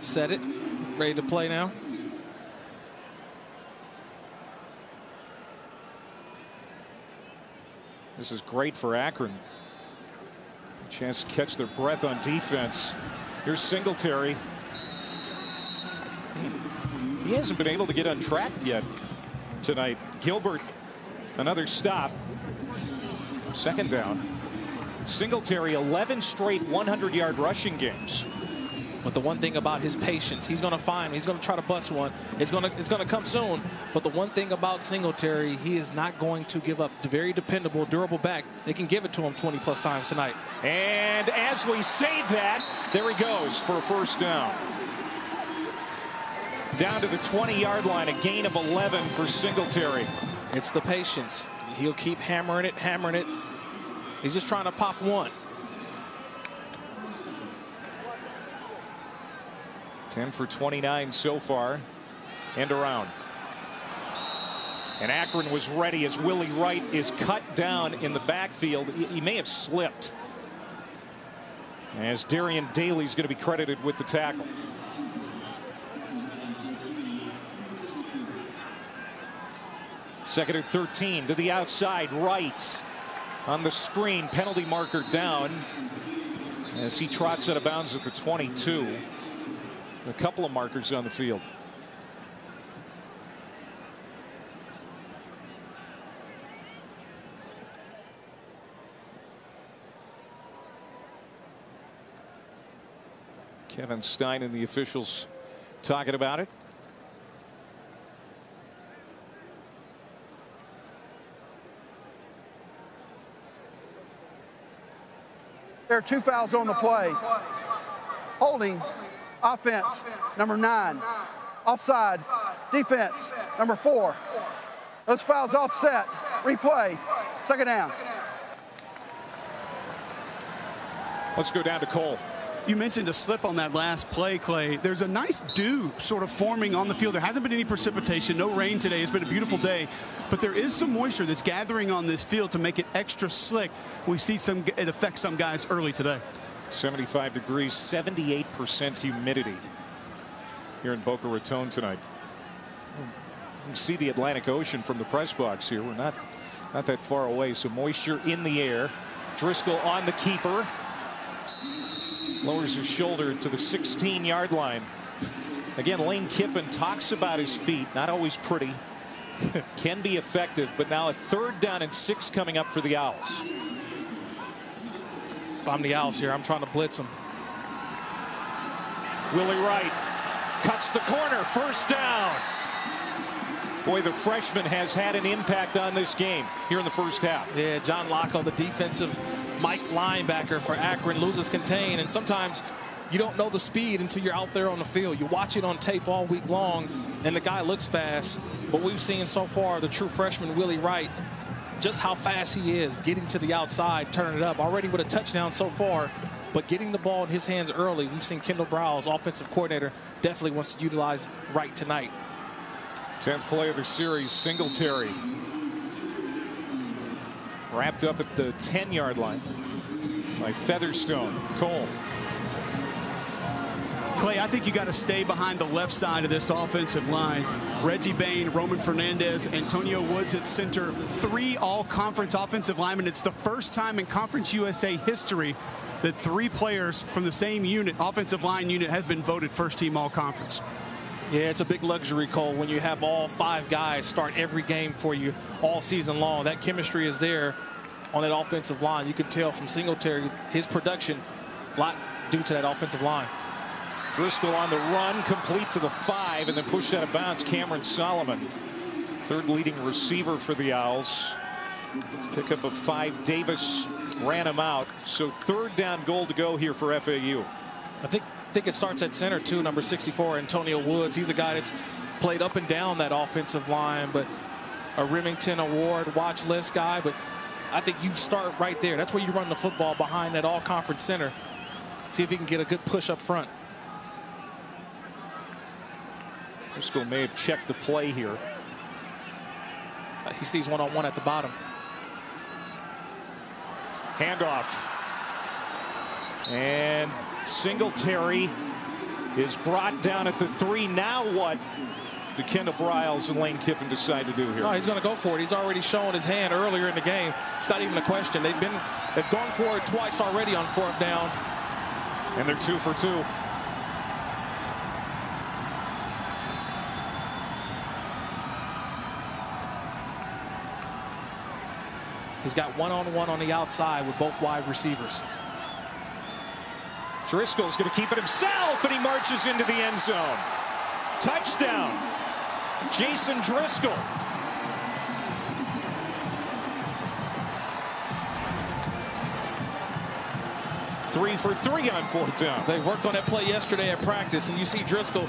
Set it. Ready to play now. This is great for Akron. A chance to catch their breath on defense. Here's Singletary. He hasn't been able to get untracked yet tonight. Gilbert, another stop. 2nd down. Singletary, 11 straight 100-yard rushing games. But the one thing about his patience, he's going to try to bust one. It's going to come soon. But the one thing about Singletary, he is not going to give up. Very dependable, durable back. They can give it to him 20+ times tonight. And as we say that, there he goes for a first down. down to the 20-yard line, a gain of 11 for Singletary. It's the patience. He'll keep hammering it, hammering it. He's just trying to pop one. 10 for 29 so far. And around. And Akron was ready as Willie Wright is cut down in the backfield. He may have slipped, as Darian Daly's going to be credited with the tackle. Second and 13 to the outside. Wright on the screen. Penalty marker down as he trots out of bounds at the 22. A couple of markers on the field. Kevin Stein and the officials talking about it. There are 2 fouls on the play. Holding, offense, number 9. Offside, defense, number 4. Those fouls offset. Replay. Second down. Let's go down to Cole. You mentioned a slip on that last play, Clay. There's a nice dew sort of forming on the field. There hasn't been any precipitation, no rain today. It's been a beautiful day, but there is some moisture that's gathering on this field to make it extra slick. We see it affects some guys early today. 75 degrees, 78% humidity here in Boca Raton tonight. You can see the Atlantic Ocean from the press box here. We're not that far away, so moisture in the air. Driscoll on the keeper. Lowers his shoulder to the 16-yard line. Again, Lane Kiffin talks about his feet. Not always pretty. Can be effective, but now a 3rd down and 6 coming up for the Owls. If I'm the Owls here, I'm trying to blitz them. Willie Wright cuts the corner. 1st down. Boy, the freshman has had an impact on this game here in the first half. Yeah, John Locko, the defensive Mike linebacker for Akron, loses contain, and sometimes you don't know the speed until you're out there on the field. You watch it on tape all week long, and the guy looks fast, but we've seen so far the true freshman Willie Wright, just how fast he is getting to the outside, turning it up, already with a touchdown so far, but getting the ball in his hands early. We've seen Kendall Browse, offensive coordinator, definitely wants to utilize Wright tonight. 10th play of the series, Singletary. Wrapped up at the 10-yard line by Featherstone. Cole. Clay, I think you got to stay behind the left side of this offensive line. Reggie Bain, Roman Fernandez, Antonio Woods at center. 3 all-conference offensive linemen. It's the first time in Conference USA history that 3 players from the same unit, offensive line unit, have been voted first-team all-conference. Yeah, it's a big luxury, Cole, when you have all 5 guys start every game for you all season long. That chemistry is there on that offensive line. You can tell from Singletary, his production, a lot due to that offensive line. Driscoll on the run, complete to the 5, and then pushed out of bounds. Cameron Solomon, 3rd leading receiver for the Owls. Pickup of 5. Davis ran him out. So 3rd down goal to go here for FAU. I think it starts at center, too, number 64, Antonio Woods. He's a guy that's played up and down that offensive line, but a Remington Award watch list guy. But I think you start right there. That's where you run the football, behind that all-conference center. See if he can get a good push up front. Driscoll may have checked the play here. He sees one-on-one at the bottom. Handoff. And Singletary is brought down at the 3. Now what do Kendall Browse and Lane Kiffin decide to do here? No, he's going to go for it. He's already shown his hand earlier in the game. It's not even a question. They've gone for it twice already on 4th down. And they're 2 for 2. He's got one-on-one on the outside with both wide receivers. Driscoll's going to keep it himself, and he marches into the end zone. Touchdown, Jason Driscoll. Three for 3 on 4th down. They worked on that play yesterday at practice, and you see Driscoll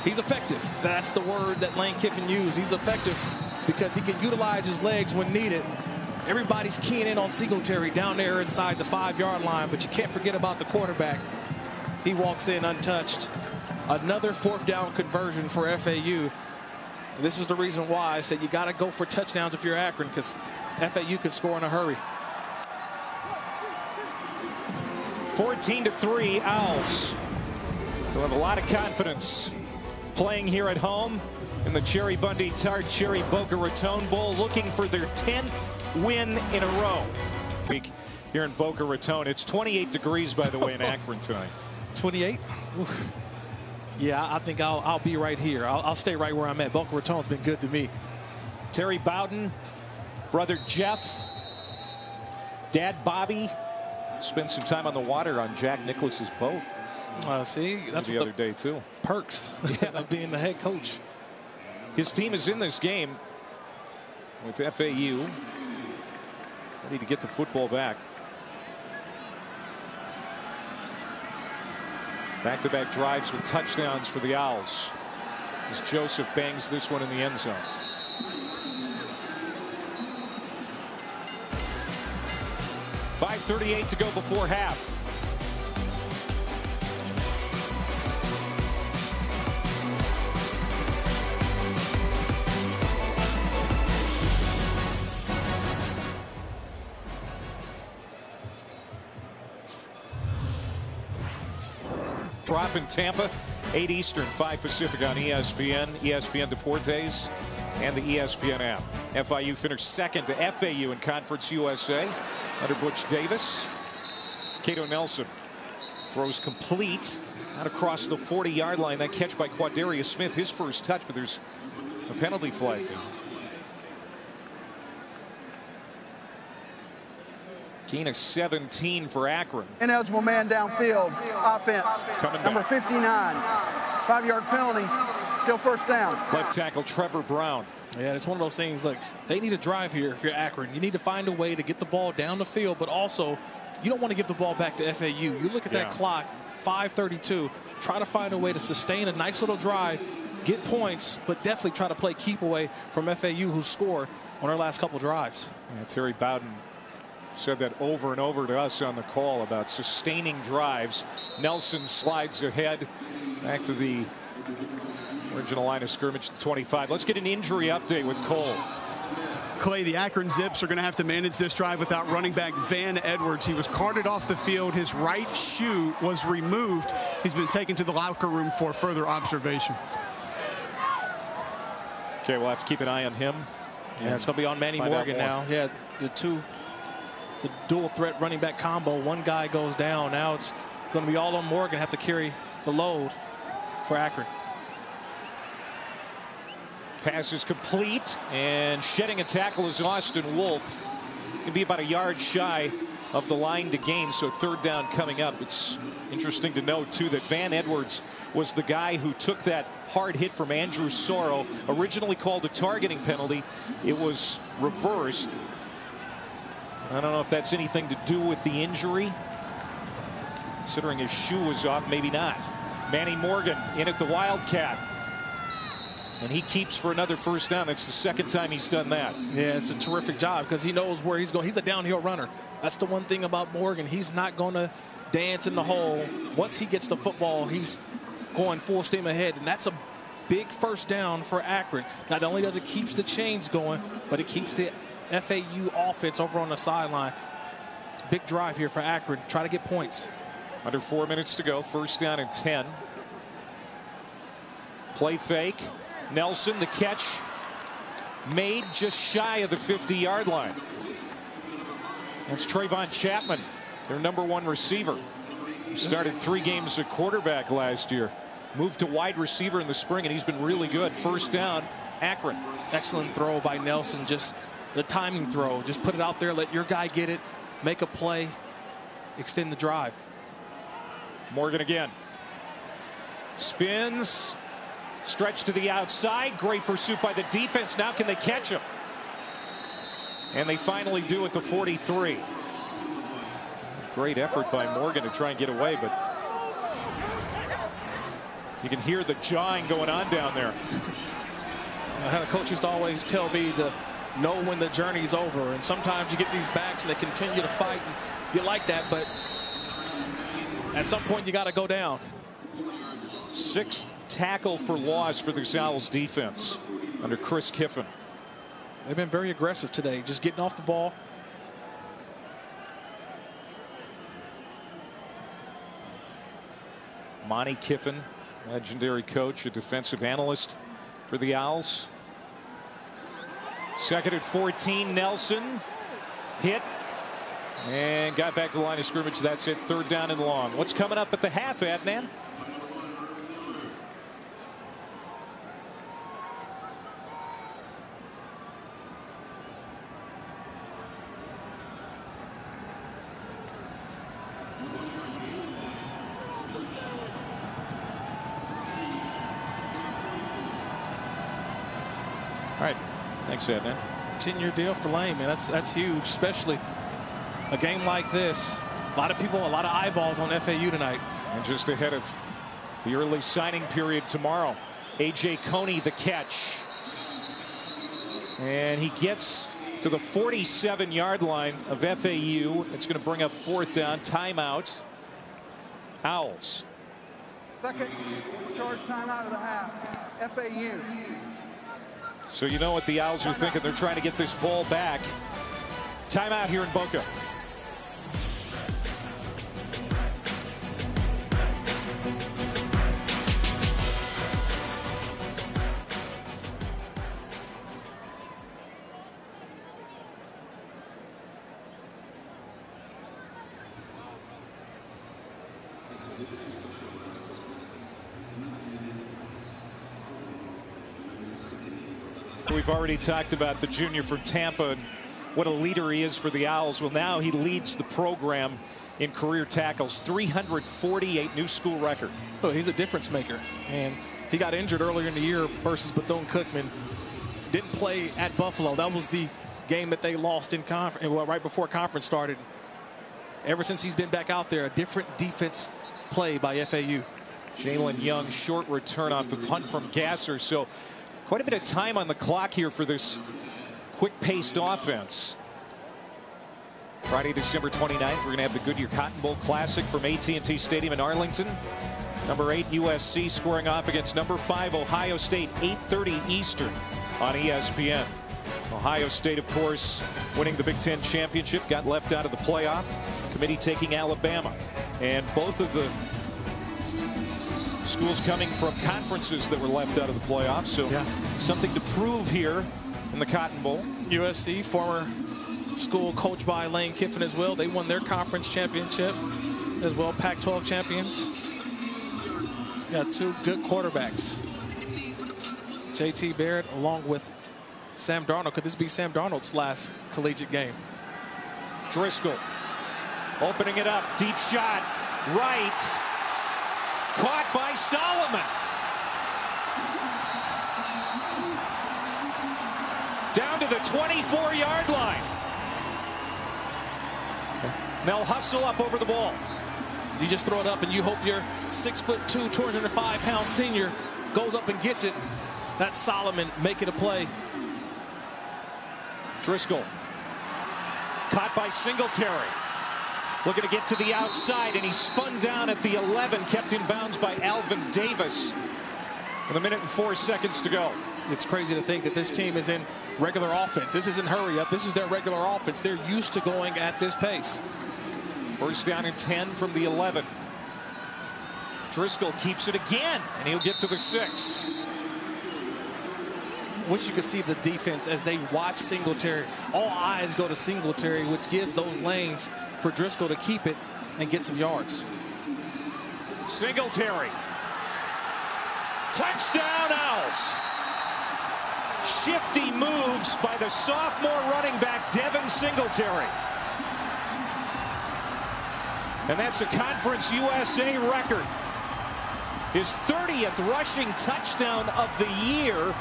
He's effective. That's the word that Lane Kiffin used. He's effective because he can utilize his legs when needed. Everybody's keying in on Singletary down there inside the 5-yard line, but you can't forget about the quarterback. He walks in untouched. Another 4th down conversion for FAU. This is the reason why I said you got to go for touchdowns if you're Akron, because FAU can score in a hurry. 14-3 Owls. They'll have a lot of confidence playing here at home in the Cherry Bundy Tart Cherry Boca Raton Bowl, looking for their 10th win in a row. Here in Boca Raton, it's 28 degrees, by the way, in Akron tonight. 28? Oof. Yeah, I think I'll be right here. I'll stay right where I'm at. Boca Raton's been good to me. Terry Bowden, brother Jeff, dad Bobby, spent some time on the water on Jack Nicklaus's boat. See, that's the other day too. Perks of being the head coach. His team is in this game with FAU. Ready to get the football back. Back-to-back drives with touchdowns for the Owls as Joseph bangs this one in the end zone. .538 to go before half. Drop in Tampa, 8 Eastern, 5 Pacific on ESPN, ESPN Deportes, and the ESPN app. FIU finished second to FAU in Conference USA under Butch Davis. Cato Nelson throws complete out across the 40-yard line. That catch by Quadarius Smith, his first touch, but there's a penalty flag. Gain of 17 for Akron. Ineligible man downfield. Offense. Number 59. 5-yard penalty. Still first down. Left tackle Trevor Brown. Yeah, it's one of those things, like, they need to drive here if you're Akron. You need to find a way to get the ball down the field, but also you don't want to give the ball back to FAU. You look at that clock, 5:32. Try to find a way to sustain a nice little drive, get points, but definitely try to play keep away from FAU, who scored on their last couple drives. Yeah, Terry Bowden said that over and over to us on the call about sustaining drives. Nelson slides ahead back to the original line of scrimmage, to 25. Let's get an injury update with Cole. Clay, the Akron Zips are going to have to manage this drive without running back Van Edwards. He was carted off the field. His right shoe was removed. He's been taken to the locker room for further observation. Okay, we'll have to keep an eye on him. Yeah, it's going to be on Manny Morgan now. Yeah, the dual threat running back combo. One guy goes down. Now it's going to be all on Morgan. Have to carry the load for Akron. Pass is complete, and shedding a tackle is Austin Wolf. He'll be about a yard shy of the line to gain, so 3rd down coming up. It's interesting to note too that Van Edwards was the guy who took that hard hit from Andrew Sorrow, originally called a targeting penalty. It was reversed. I don't know if that's anything to do with the injury. Considering his shoe was off, maybe not. Manny Morgan in at the Wildcat. And he keeps for another 1st down. That's the 2nd time he's done that. Yeah, it's a terrific job because he knows where he's going. He's a downhill runner. That's the one thing about Morgan. He's not going to dance in the hole. Once he gets the football, he's going full steam ahead. And that's a big 1st down for Akron. Not only does it keep the chains going, but it keeps the FAU offense over on the sideline. It's a big drive here for Akron. Try to get points. Under 4 minutes to go. 1st down and 10. Play fake. Nelson, the catch made just shy of the 50-yard line. That's Trayvon Chapman, their #1 receiver. He started 3 games at quarterback last year. Moved to wide receiver in the spring, and he's been really good. 1st down, Akron. Excellent throw by Nelson. Just the timing throw. Just put it out there. Let your guy get it. Make a play. Extend the drive. Morgan again. Spins. Stretch to the outside. Great pursuit by the defense. Now can they catch him? And they finally do at the 43. Great effort by Morgan to try and get away, but You can hear the jawing going on down there. I had a coach used to always tell me to know when the journey's over. And sometimes you get these backs and they continue to fight. And you like that, but at some point you got to go down. 6th tackle for loss for the Owls defense under Chris Kiffin. They've been very aggressive today, just getting off the ball. Monty Kiffin, legendary coach, a defensive analyst for the Owls. 2nd and 14, Nelson hit and got back to the line of scrimmage. That's it, 3rd down and long. What's coming up at the half, Adnan? All right, thanks, Adnan. 10-year deal for Lane, man. That's huge, especially a game like this. A lot of people, a lot of eyeballs on FAU tonight. And just ahead of the early signing period tomorrow, A.J. Coney the catch. And he gets to the 47-yard line of FAU. It's going to bring up 4th down. Timeout. Owls. 2nd charge timeout of the half. FAU. So you know what the Owls are thinking. They're trying to get this ball back. Timeout here in Boca. We've already talked about the junior from Tampa and what a leader he is for the Owls. Well, now he leads the program in career tackles, 348, new school record. Oh, he's a difference maker, and he got injured earlier in the year versus Bethune-Cookman. Didn't play at Buffalo. That was the game that they lost in conference, well, right before conference started. Ever since he's been back out there, a different defense play by FAU. Jalen Young, short return off the punt from Gasser. So quite a bit of time on the clock here for this quick-paced offense. Friday, December 29th, we're going to have the Goodyear Cotton Bowl Classic from AT&T Stadium in Arlington. Number 8 USC squaring off against number 5 Ohio State, 8:30 Eastern on ESPN. Ohio State, of course, winning the Big Ten championship, got left out of the playoff. Committee taking Alabama. And both of the schools coming from conferences that were left out of the playoffs. So something to prove here in the Cotton Bowl. USC, former school coached by Lane Kiffin as well. They won their conference championship as well, Pac-12 champions. Got 2 good quarterbacks. J.T. Barrett along with Sam Darnold. Could this be Sam Darnold's last collegiate game? Driscoll opening it up. Deep shot. Right. Caught by Solomon. Down to the 24-yard line. They'll hustle up over the ball. You just throw it up and you hope your 6'2", 205-pound senior goes up and gets it. That's Solomon making a play. Driscoll caught by Singletary. Looking to get to the outside, and he spun down at the 11, kept in bounds by Alvin Davis. With 1 minute and 4 seconds to go. It's crazy to think that this team is in regular offense. This isn't hurry up. This is their regular offense. They're used to going at this pace. 1st down and 10 from the 11. Driscoll keeps it again, and he'll get to the 6. Wish you could see the defense as they watch Singletary. All eyes go to Singletary, which gives those lanes for Driscoll to keep it and get some yards. Singletary. Touchdown, Owls. Shifty moves by the sophomore running back, Devin Singletary. And that's a Conference USA record. His 30th rushing touchdown of the year,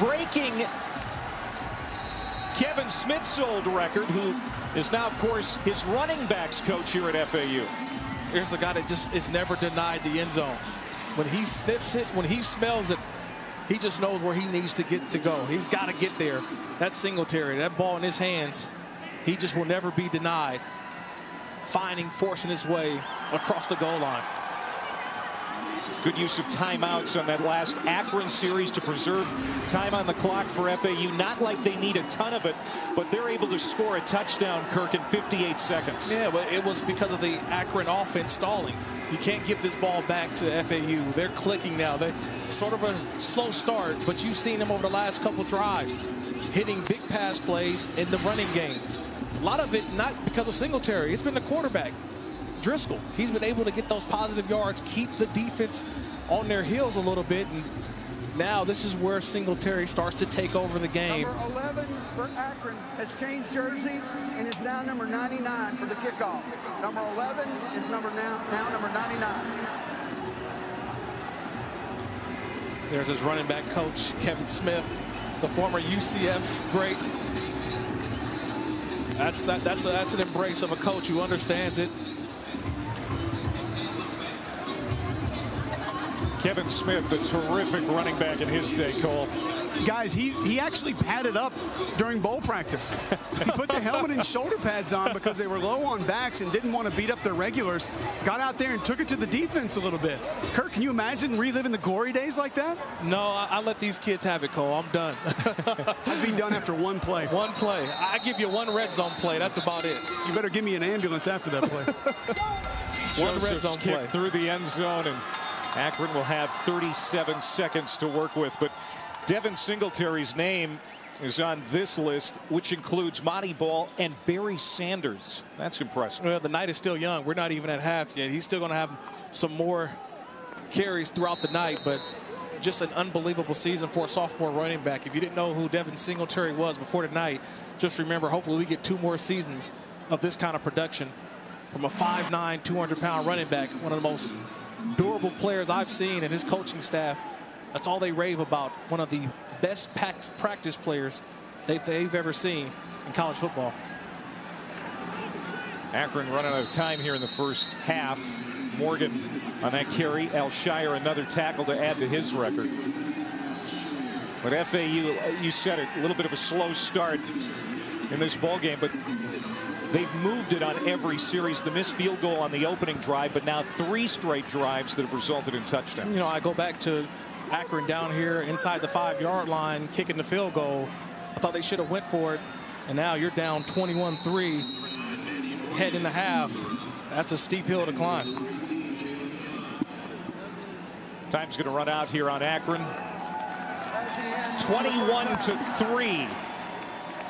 breaking Kevin Smith's old record, who is now, of course, his running backs coach here at FAU. Here's the guy that just is never denied the end zone. When he sniffs it, when he smells it, he just knows where he needs to go. He's got to get there. That's Singletary. That ball in his hands, he just will never be denied. Forcing his way across the goal line. Good use of timeouts on that last Akron series to preserve time on the clock for FAU. Not like they need a ton of it, but they're able to score a touchdown, Kirk, in 58 seconds. Yeah, but it was because of the Akron offense stalling. You can't give this ball back to FAU. They're clicking now. They're sort of a slow start, but you've seen them over the last couple drives hitting big pass plays in the running game. A lot of it not because of Singletary. It's been the quarterback. Driscoll, he's been able to get those positive yards, keep the defense on their heels a little bit, and now this is where Singletary starts to take over the game. Number 11 for Akron has changed jerseys and is now number 99 for the kickoff. Number 11 is now number 99. There's his running back coach, Kevin Smith, the former UCF great. That's an embrace of a coach who understands it. Kevin Smith, a terrific running back in his day, Cole. Guys, he actually padded up during bowl practice. He put the helmet and shoulder pads on because they were low on backs and didn't want to beat up their regulars. Got out there and took it to the defense a little bit. Kirk, can you imagine reliving the glory days like that? No, I let these kids have it, Cole. I'm done. I'd be done after one play. One play. I give you one red zone play. That's about it. You better give me an ambulance after that play. One red zone kick play. Through the end zone, and Akron will have 37 seconds to work with. But Devin Singletary's name is on this list, which includes Monty Ball and Barry Sanders. That's impressive. Well, the night is still young. We're not even at half yet. He's still going to have some more carries throughout the night, but just an unbelievable season for a sophomore running back. If you didn't know who Devin Singletary was before tonight, just remember, hopefully we get 2 more seasons of this kind of production from a 5'9", 200-pound running back, one of the most durable players I've seen, and his coaching staff, that's all they rave about. One of the best practice players they've ever seen in college football. Akron running out of time here in the first half. Morgan on that carry. Al Shire another tackle to add to his record. But FAU, you said it, a little bit of a slow start in this ball game, but they've moved it on every series. The missed field goal on the opening drive, but now 3 straight drives that have resulted in touchdowns. You know, I go back to Akron down here inside the 5-yard line, kicking the field goal. I thought they should have went for it, and now you're down 21-3, head into half. That's a steep hill to climb. Time's going to run out here on Akron. 21-3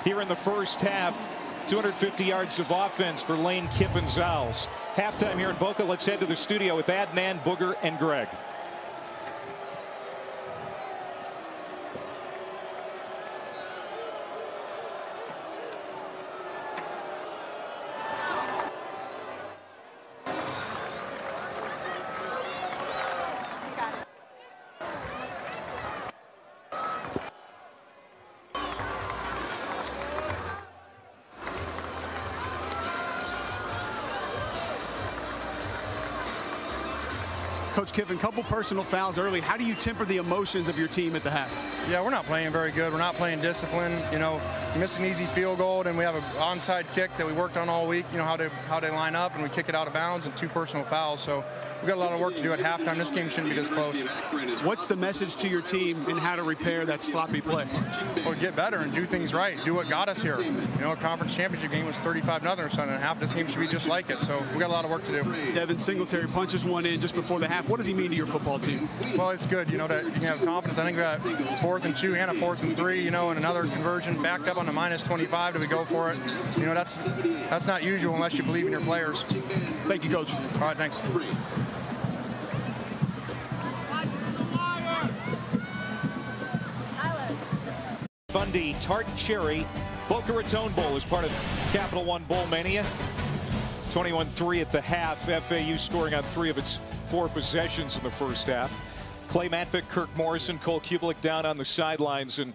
here in the first half. 250 yards of offense for Lane Kiffin's Owls. Halftime here in Boca. Let's head to the studio with Adnan, Booger, and Greg. Coach Kiffin, couple personal fouls early. How do you temper the emotions of your team at the half? Yeah, we're not playing very good. We're not playing discipline. You know, we missed an easy field goal, and we have an onside kick that we worked on all week. You know, how they line up, and we kick it out of bounds, and 2 personal fouls. So we've got a lot of work to do at halftime. This game shouldn't be this close. What's the message to your team in how to repair that sloppy play? Well, get better and do things right. Do what got us here. You know, a conference championship game was 35-0 or something. Half this game should be just like it. So we got a lot of work to do. Devin Singletary punches one in just before the half. What does he mean to your football team? Well, it's good, you know, that you can have confidence. I think we got 4th and 2 and a 4th and 3, you know, and another conversion backed up on the -25. Do we go for it? You know, that's not usual unless you believe in your players. Thank you, Coach. All right, thanks. Bundy Tart Cherry Boca Raton Bowl is part of Capital One Bowl Mania. 21-3 at the half. FAU scoring on 3 of its 4 possessions in the first half. Clay Matvick, Kirk Morrison, Cole Kubelik down on the sidelines and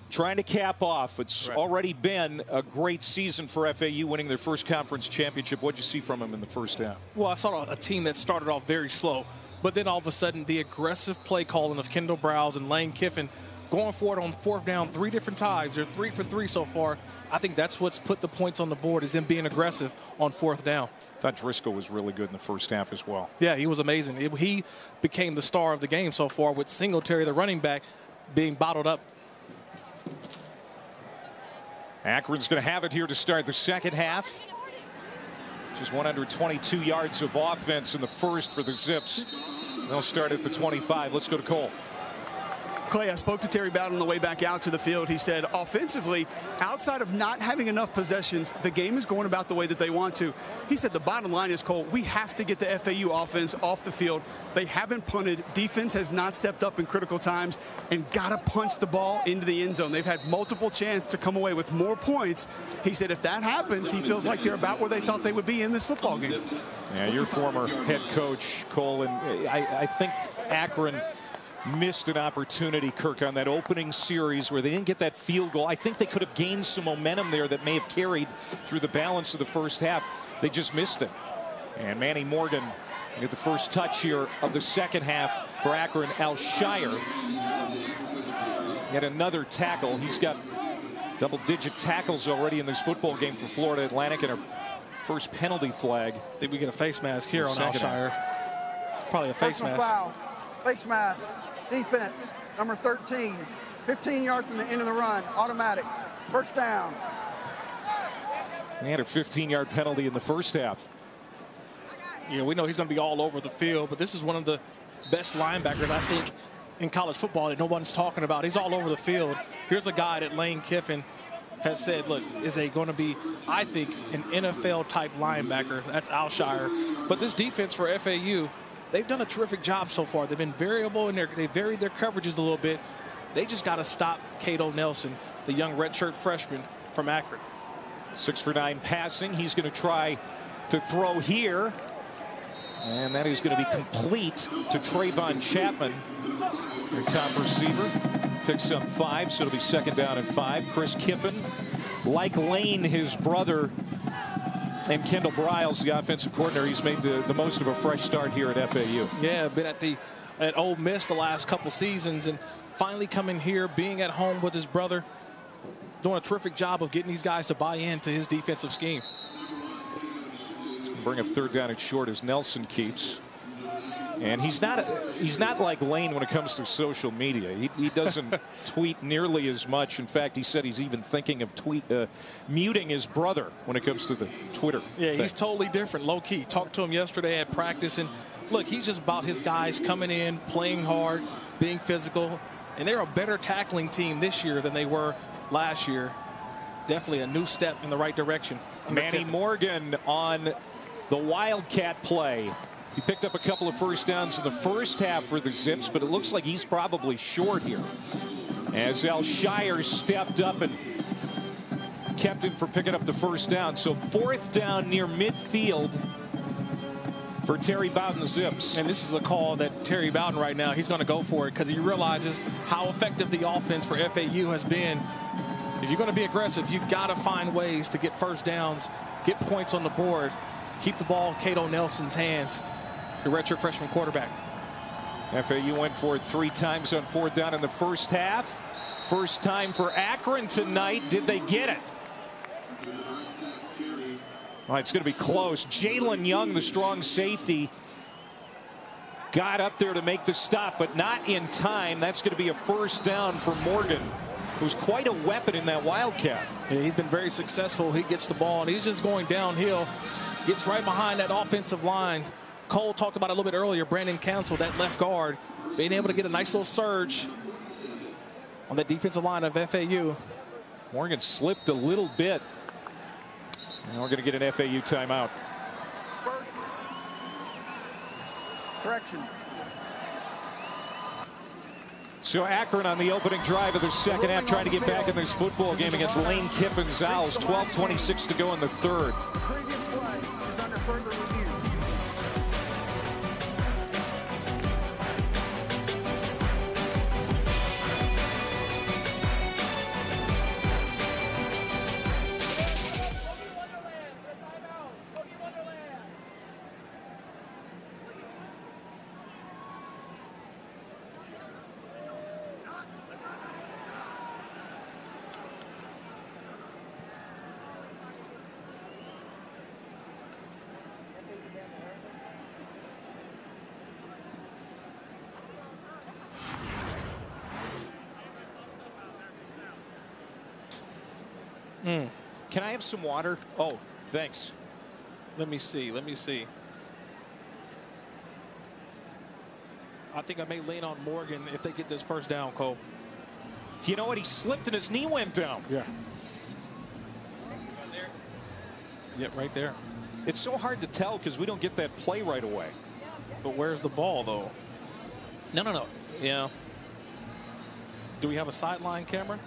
trying to cap off. It's already been a great season for FAU, winning their first conference championship. What did you see from them in the first half? Well, I saw a team that started off very slow. But then all of a sudden, the aggressive play calling of Kendall Browse and Lane Kiffin going for it on 4th down 3 different times. They're 3 for 3 so far. I think that's what's put the points on the board, is them being aggressive on 4th down. I thought Driscoll was really good in the first half as well. Yeah, he was amazing. He became the star of the game so far, with Singletary, the running back, being bottled up. Akron's going to have it here to start the second half. Just 122 yards of offense in the first for the Zips. They'll start at the 25. Let's go to Cole. Clay, I spoke to Terry Bowden on the way back out to the field. He said offensively, outside of not having enough possessions, the game is going about the way that they want to. He said the bottom line is, Cole, we have to get the FAU offense off the field. They haven't punted. Defense has not stepped up in critical times, and got to punch the ball into the end zone. They've had multiple chances to come away with more points. He said if that happens, he feels like they're about where they thought they would be in this football game. Yeah, your former head coach, Cole, and I think Akron missed an opportunity, Kirk, on that opening series where they didn't get that field goal. I think they could have gained some momentum there that may have carried through the balance of the first half. They just missed it. And Manny Morgan get the first touch here of the second half for Akron. Alshire, yet another tackle. He's got double-digit tackles already in this football game for Florida Atlantic, and a first penalty flag. I think we get a face mask here on Alshire. Probably a face mask. Foul. Face mask. Defense, number 13, 15 yards from the end of the run, automatic, 1st down. He had a 15-yard penalty in the first half. Yeah, we know he's going to be all over the field, but this is one of the best linebackers, I think, in college football that no one's talking about. He's all over the field. Here's a guy that Lane Kiffin has said, look, is going to be, I think, an NFL-type linebacker. That's Alshire. But this defense for FAU, they've done a terrific job so far. They've been variable, and they varied their coverages a little bit. They just got to stop Cato Nelson, the young redshirt freshman from Akron. 6 for 9 passing. He's going to try to throw here. And that is going to be complete to Trayvon Chapman, their top receiver. Picks up 5, so it'll be 2nd down and 5. Chris Kiffin, like Lane, his brother, and Kendall Briles, the offensive coordinator, he's made the most of a fresh start here at FAU. Yeah, been at Ole Miss the last couple seasons, and finally coming here, being at home with his brother, doing a terrific job of getting these guys to buy into his defensive scheme. He's going to bring up 3rd down and short as Nelson keeps. And he's not like Lane when it comes to social media. He doesn't tweet nearly as much. In fact, he said he's even thinking of muting his brother when it comes to the Twitter Yeah, thing. He's totally different, low-key. Talked to him yesterday at practice, and look, he's just about his guys coming in, playing hard, being physical, and they're a better tackling team this year than they were last year. Definitely a new step in the right direction. Manny Morgan on the Wildcat play. He picked up a couple of first downs in the first half for the Zips, but it looks like he's probably short here, as Alshire stepped up and kept him from picking up the first down. So 4th down near midfield for Terry Bowden Zips. And this is a call that Terry Bowden right now, he's going to go for it because he realizes how effective the offense for FAU has been. If you're going to be aggressive, you've got to find ways to get first downs, get points on the board, keep the ball in Cato Nelson's hands, the redshirt freshman quarterback. FAU went for it 3 times on 4th down in the first half. First time for Akron tonight. Did they get it? Well, it's going to be close. Jalen Young, the strong safety, got up there to make the stop, but not in time. That's going to be a first down for Morgan, who's quite a weapon in that Wildcat. Yeah, he's been very successful. He gets the ball, and he's just going downhill, gets right behind that offensive line. Cole talked about it a little bit earlier, Brandon Council, that left guard, being able to get a nice little surge on that defensive line of FAU. Morgan slipped a little bit. And we're going to get an FAU timeout. Correction. So Akron on the opening drive of the second half, trying to get back in this football game against Lane Kiffin's Owls. 12:26 to go in the third. Previous play is under further review. Can I have some water? Oh, thanks. Let me see. Let me see. I think I may lean on Morgan if they get this first down, Cole. You know what? He slipped and his knee went down. Yeah. Yep, right there. It's so hard to tell because we don't get that play right away. But where's the ball, though? No. Yeah. Do we have a sideline camera?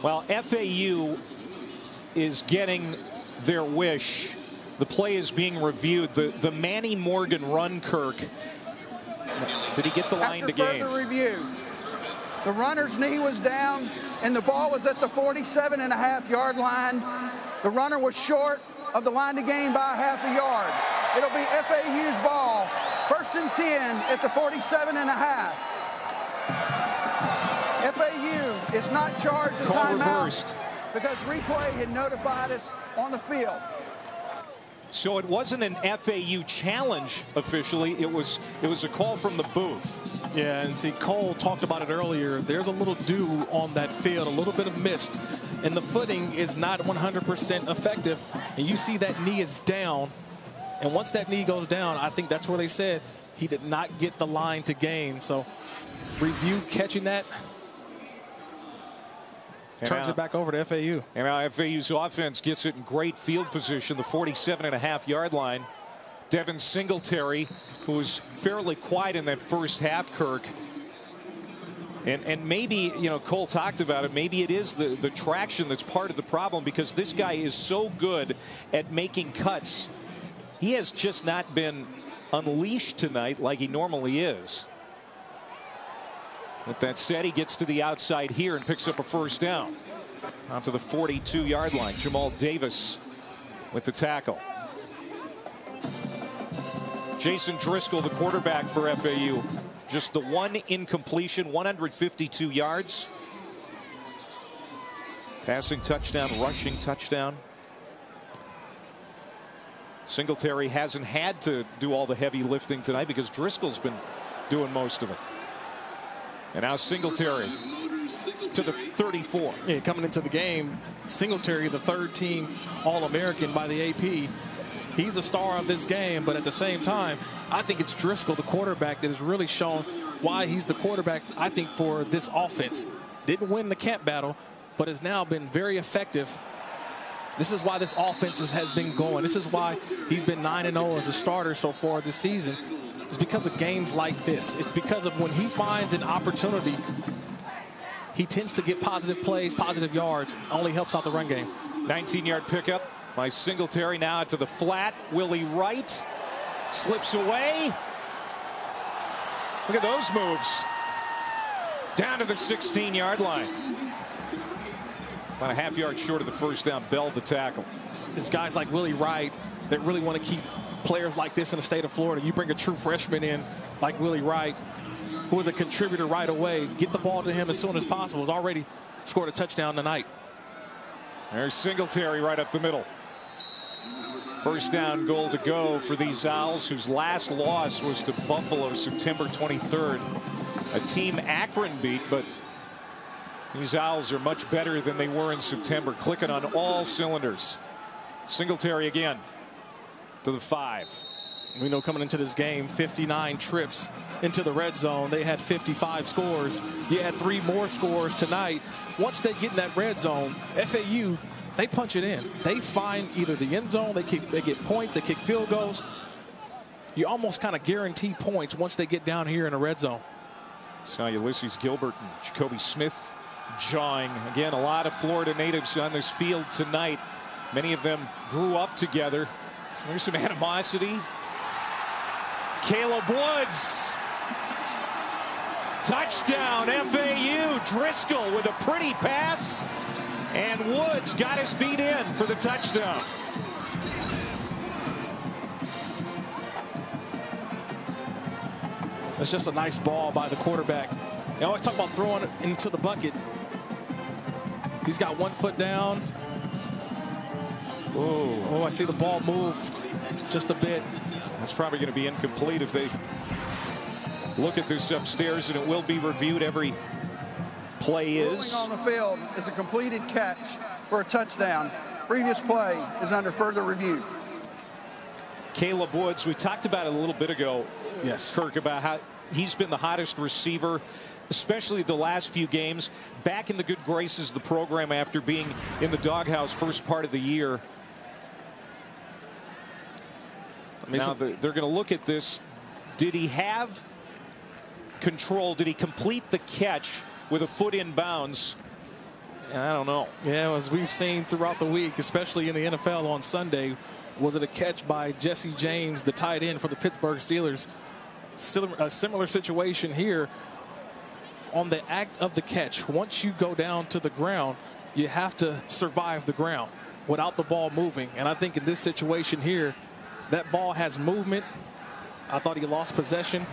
Well, FAU is getting their wish. The play is being reviewed. The Manny Morgan run, Kirk. Did he get the line to gain? After further review, the runner's knee was down and the ball was at the 47.5-yard line. The runner was short of the line to gain by ½ a yard. It'll be FAU's ball, 1st and 10 at the 47.5. FAU is not charged a timeout because replay had notified us on the field. So it wasn't an FAU challenge officially. It was a call from the booth. Yeah, and see, Cole talked about it earlier. There's a little dew on that field, a little bit of mist, and the footing is not 100% effective. And you see that knee is down, and once that knee goes down, I think that's where they said he did not get the line to gain. So review catching that. Turns it back over to FAU. And now FAU's offense gets it in great field position, the 47.5-yard line. Devin Singletary, who was fairly quiet in that first half, Kirk. And maybe, you know, Cole talked about it, maybe it is the traction that's part of the problem because this guy is so good at making cuts. He has just not been unleashed tonight like he normally is. With that said, he gets to the outside here and picks up a first down. Out to the 42-yard line. Jamal Davis with the tackle. Jason Driscoll, the quarterback for FAU. Just the one incompletion, 152 yards. Passing touchdown, rushing touchdown. Singletary hasn't had to do all the heavy lifting tonight because Driscoll's been doing most of it. And now Singletary to the 34. Yeah, coming into the game, Singletary, the third-team All-American by the AP. He's a star of this game, but at the same time, I think it's Driscoll, the quarterback, that has really shown why he's the quarterback, I think, for this offense. Didn't win the camp battle, but has now been very effective. This is why this offense has been going. This is why he's been 9-0 as a starter so far this season. It's because of games like this. It's because of when he finds an opportunity, he tends to get positive plays, positive yards, only helps out the run game. 19-yard pickup by Singletary. Now to the flat. Willie Wright slips away. Look at those moves. Down to the 16-yard line. About a half-yard short of the first down. Bell the tackle. It's guys like Willie Wright that really want to keep players like this in the state of Florida. You bring a true freshman in like Willie Wright, who was a contributor right away. Get the ball to him as soon as possible. Has already scored a touchdown tonight. There's Singletary right up the middle. First down goal to go for these Owls, whose last loss was to Buffalo September 23rd. A team Akron beat, but these Owls are much better than they were in September, clicking on all cylinders. Singletary again to the 5. We know coming into this game, 59 trips into the red zone. They had 55 scores. You had 3 more scores tonight. Once they get in that red zone, FAU, they punch it in. They find either the end zone, they get points, they kick field goals. You almost kind of guarantee points once they get down here in the red zone. Saw Ulysses Gilbert and Jacoby Smith jawing. Again, a lot of Florida natives on this field tonight. Many of them grew up together. So there's some animosity. Caleb Woods. Touchdown, FAU. Driscoll with a pretty pass. And Woods got his feet in for the touchdown. It's just a nice ball by the quarterback. They always talk about throwing it into the bucket. He's got 1 foot down. Oh, I see the ball move just a bit. That's probably going to be incomplete if they look at this upstairs, and it will be reviewed. Every play is. Rolling on the field is a completed catch for a touchdown. Previous play is under further review. Caleb Woods, we talked about it a little bit ago, yes, Kirk, about how he's been the hottest receiver, especially the last few games. Back in the good graces of the program after being in the doghouse first part of the year. Now they're going to look at this. Did he have control? Did he complete the catch with a foot in bounds? I don't know. Yeah, as we've seen throughout the week, especially in the NFL on Sunday, was it a catch by Jesse James, the tight end for the Pittsburgh Steelers? Still a similar situation here on the act of the catch. Once you go down to the ground, you have to survive the ground without the ball moving. And I think in this situation here, that ball has movement. I thought he lost possession,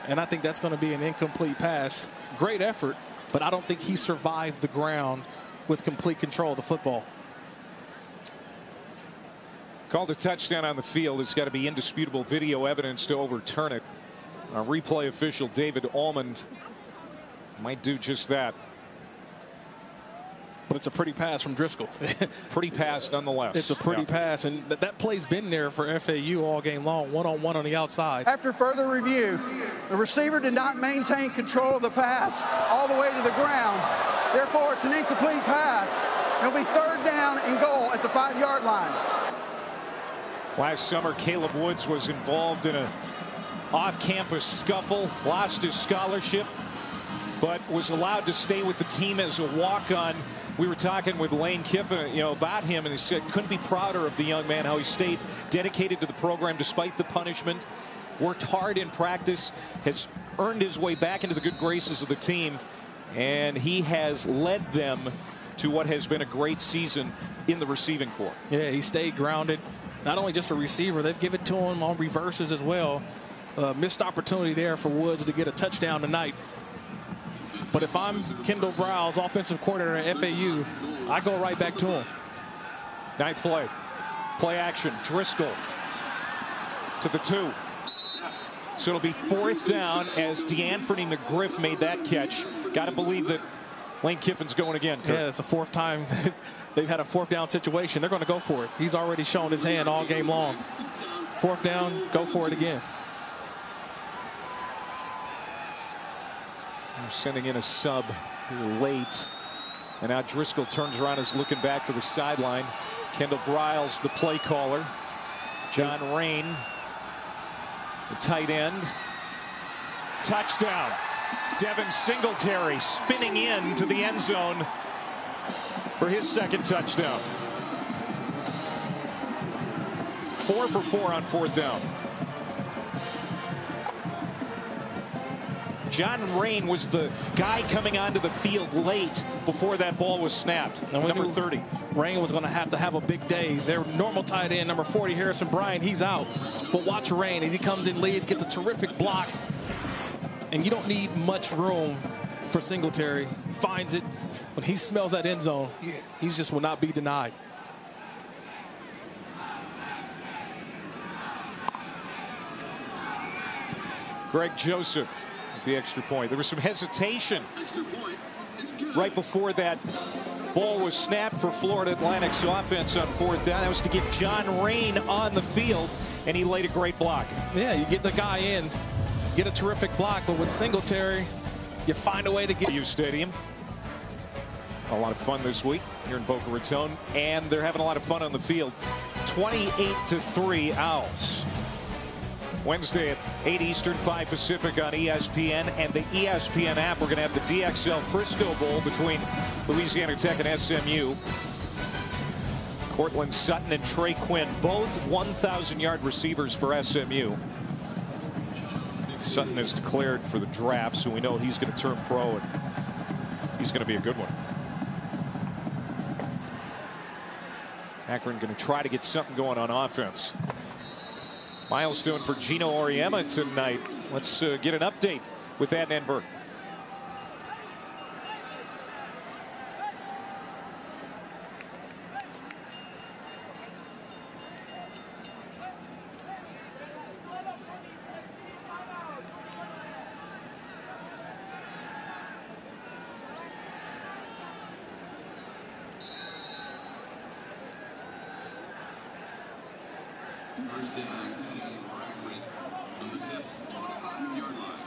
and I think that's going to be an incomplete pass. Great effort, but I don't think he survived the ground with complete control of the football. Called a touchdown on the field. It's got to be indisputable video evidence to overturn it. Our replay official David Almond might do just that. But it's a pretty pass from Driscoll. Pretty pass nonetheless. It's a pretty pass, and that play's been there for FAU all game long, one-on-one on the outside. After further review, the receiver did not maintain control of the pass all the way to the ground. Therefore, it's an incomplete pass. It'll be 3rd down and goal at the 5-yard line. Last summer, Caleb Woods was involved in a off-campus scuffle, lost his scholarship, but was allowed to stay with the team as a walk-on. We were talking with Lane Kiffin, about him, and he said couldn't be prouder of the young man, how he stayed dedicated to the program despite the punishment, worked hard in practice, has earned his way back into the good graces of the team, and he has led them to what has been a great season in the receiving corps. Yeah, he stayed grounded. Not only just a receiver, they've given it to him on reverses as well. Missed opportunity there for Woods to get a touchdown tonight. But if I'm Kendall Briles, offensive coordinator at FAU, I go right back to him. 9th play. Play action. Driscoll to the 2. So it'll be 4th down as DeAnthony McGriff made that catch. Got to believe that Lane Kiffin's going again. Yeah, it's the 4th time they've had a 4th down situation. They're going to go for it. He's already shown his hand all game long. 4th down, go for it again. They're sending in a sub late. And now Driscoll turns around and is looking back to the sideline. Kendall Briles, the play caller. John Rain, the tight end. Touchdown. Devin Singletary spinning in to the end zone for his 2nd touchdown. 4 for 4 on 4th down. John Rain was the guy coming onto the field late before that ball was snapped. And number 30. Rain was going to have a big day. Their normal tight end, number 40, Harrison Bryant, he's out. But watch Rain as he comes in, leads, gets a terrific block. And you don't need much room for Singletary. He finds it. When he smells that end zone, he just will not be denied. Greg Joseph with the extra point. There was some hesitation right before that Ball was snapped for Florida Atlantic's offense on 4th down. That was to get John Rain on the field, and he laid a great block. Yeah, you get the guy in, get a terrific block, but with Singletary, you find a way to get FAU Stadium. A lot of fun this week here in Boca Raton, and they're having a lot of fun on the field. 28-3 Owls. Wednesday at 8 Eastern, 5 Pacific on ESPN and the ESPN app. We're going to have the DXL Frisco Bowl between Louisiana Tech and SMU. Cortland Sutton and Trey Quinn, both 1,000-yard receivers for SMU. Sutton is declared for the draft, so we know he's going to turn pro, and he's going to be a good one. Akron going to try to get something going on offense. Milestone for Gino Auriemma tonight. Let's get an update with that in Enver.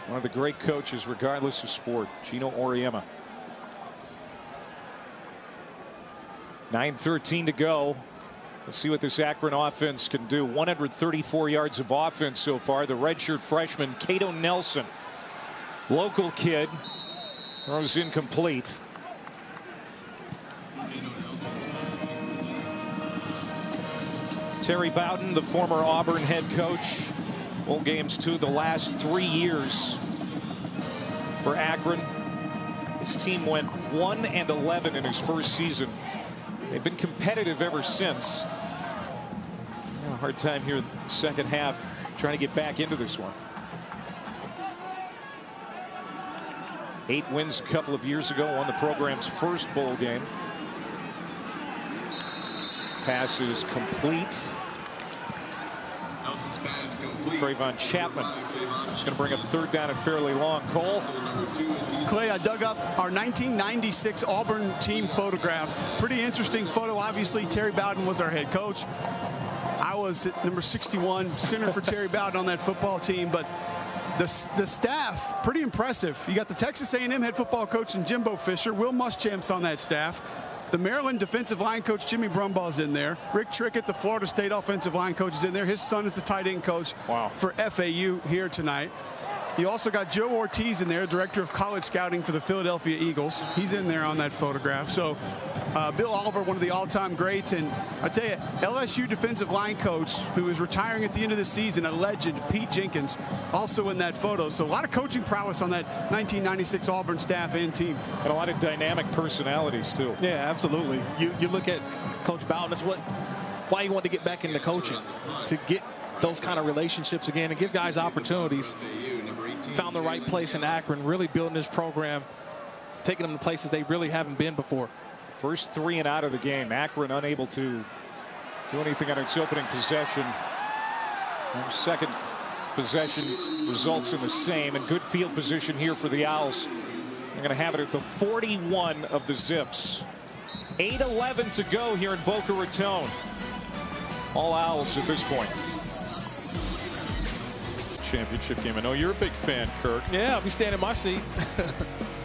One of the great coaches, regardless of sport, Gino Auriemma. 9:13 to go. Let's see what this Akron offense can do. 134 yards of offense so far. The redshirt freshman, Cato Nelson, local kid, throws incomplete. Terry Bowden, the former Auburn head coach. Bowl games 2 the last 3 years for Akron. His team went 1-11 in his first season. They've been competitive ever since. A hard time here in the second half trying to get back into this one. 8 wins a couple of years ago, won the program's first bowl game. Pass is complete. Trayvon Chapman is going to bring up 3rd down and fairly long. Cole. Clay, I dug up our 1996 Auburn team photograph. Pretty interesting photo. Obviously, Terry Bowden was our head coach. I was at number 61, center for Terry Bowden on that football team. But the staff, pretty impressive. You got the Texas A&M head football coach and Jimbo Fisher. Will Muschamp's on that staff. The Maryland defensive line coach Jimmy Brumbaugh's in there. Rick Trickett, the Florida State offensive line coach, is in there. His son is the tight end coach for FAU here tonight. You also got Joe Ortiz in there, director of college scouting for the Philadelphia Eagles. He's in there on that photograph. So Bill Oliver, one of the all-time greats. And I tell you, LSU defensive line coach who is retiring at the end of the season, a legend, Pete Jenkins, also in that photo. So a lot of coaching prowess on that 1996 Auburn staff and team. And a lot of dynamic personalities, too. Yeah, absolutely. You look at Coach Bowden, that's why he wanted to get back into coaching, to get those kind of relationships again and give guys opportunities. Found the right place in Akron, really building this program, taking them to places they really haven't been before. First 3 and out of the game. Akron unable to do anything on its opening possession. Their second possession results in the same, and good field position here for the Owls. They're going to have it at the 41 of the Zips. 8:11 to go here in Boca Raton. All Owls at this point. Championship game. I know you're a big fan, Kirk. Yeah, I'll be standing in my seat.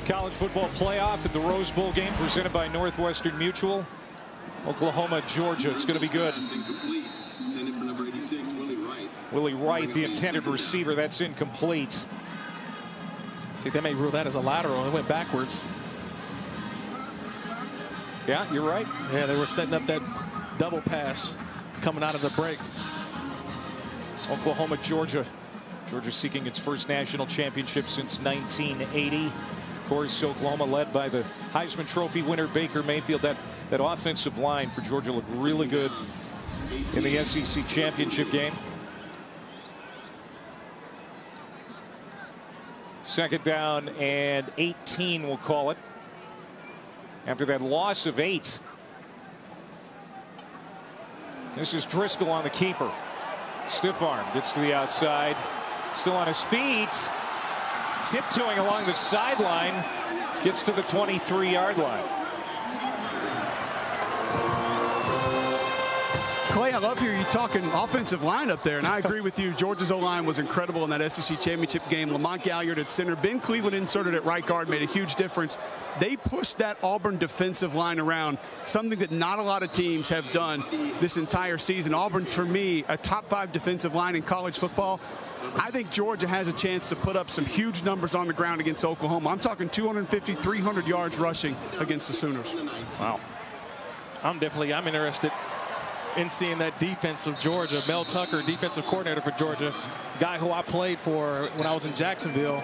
College football playoff at the Rose Bowl game presented by Northwestern Mutual. Oklahoma, Georgia. It's going to be good. Willie Wright, the intended receiver. That's incomplete. I think they may rule that as a lateral. It went backwards. Yeah, you're right. Yeah, they were setting up that double pass coming out of the break. Oklahoma, Georgia. Georgia seeking its first national championship since 1980. Of course, Oklahoma led by the Heisman Trophy winner Baker Mayfield. That offensive line for Georgia looked really good in the SEC championship game. Second down and 18, we'll call it. After that loss of 8. This is Driscoll on the keeper. Stiff arm, gets to the outside. Still on his feet. Tiptoeing along the sideline. Gets to the 23-yard line. love hearing you talking offensive line up there, and I agree with you. Georgia's O-line was incredible in that SEC championship game. Lamont Galliard at center. Ben Cleveland inserted at right guard made a huge difference. They pushed that Auburn defensive line around, something that not a lot of teams have done this entire season. Auburn, for me, a top 5 defensive line in college football. I think Georgia has a chance to put up some huge numbers on the ground against Oklahoma. I'm talking 250, 300 yards rushing against the Sooners. Wow. I'm interested in seeing that defense of Georgia. Mel Tucker, defensive coordinator for Georgia, guy who I played for when I was in Jacksonville.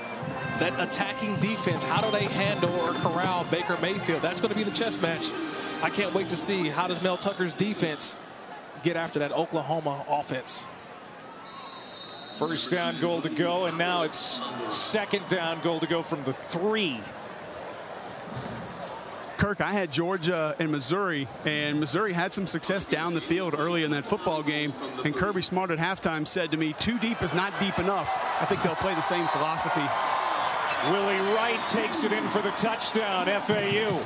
That attacking defense, how do they handle or corral Baker Mayfield? That's going to be the chess match. I can't wait to see how does Mel Tucker's defense get after that Oklahoma offense. First down, goal to go, and now it's second down, goal to go from the 3. Kirk, I had Georgia and Missouri had some success down the field early in that football game, and Kirby Smart at halftime said to me, 2 deep is not deep enough. I think they'll play the same philosophy. Willie Wright takes it in for the touchdown, FAU.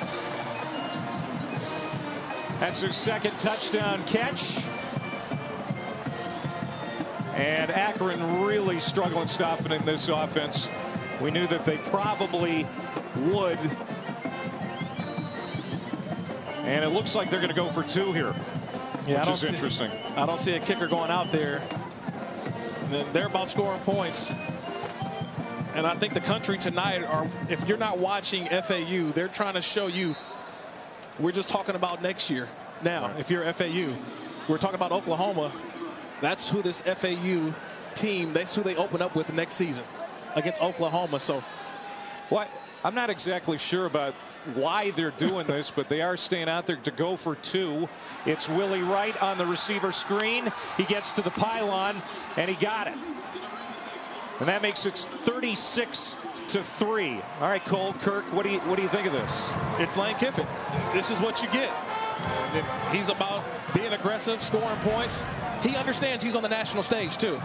That's his second touchdown catch. And Akron really struggling stopping this offense. We knew that they probably would. And it looks like they're going to go for 2 here, which is interesting. I don't see a kicker going out there. They're about scoring points. And I think the country tonight, if you're not watching FAU, they're trying to show you we're just talking about next year. Now, if you're FAU, we're talking about Oklahoma. That's who this FAU team, that's who they open up with next season against Oklahoma. So what? I'm not exactly sure about why they're doing this, but they are staying out there to go for 2. It's Willie Wright on the receiver screen. He gets to the pylon, and he got it. And that makes it 36-3. All right, Cole, Kirk, what do you think of this? It's Lane Kiffin. This is what you get. He's about being aggressive, scoring points. He understands he's on the national stage, too.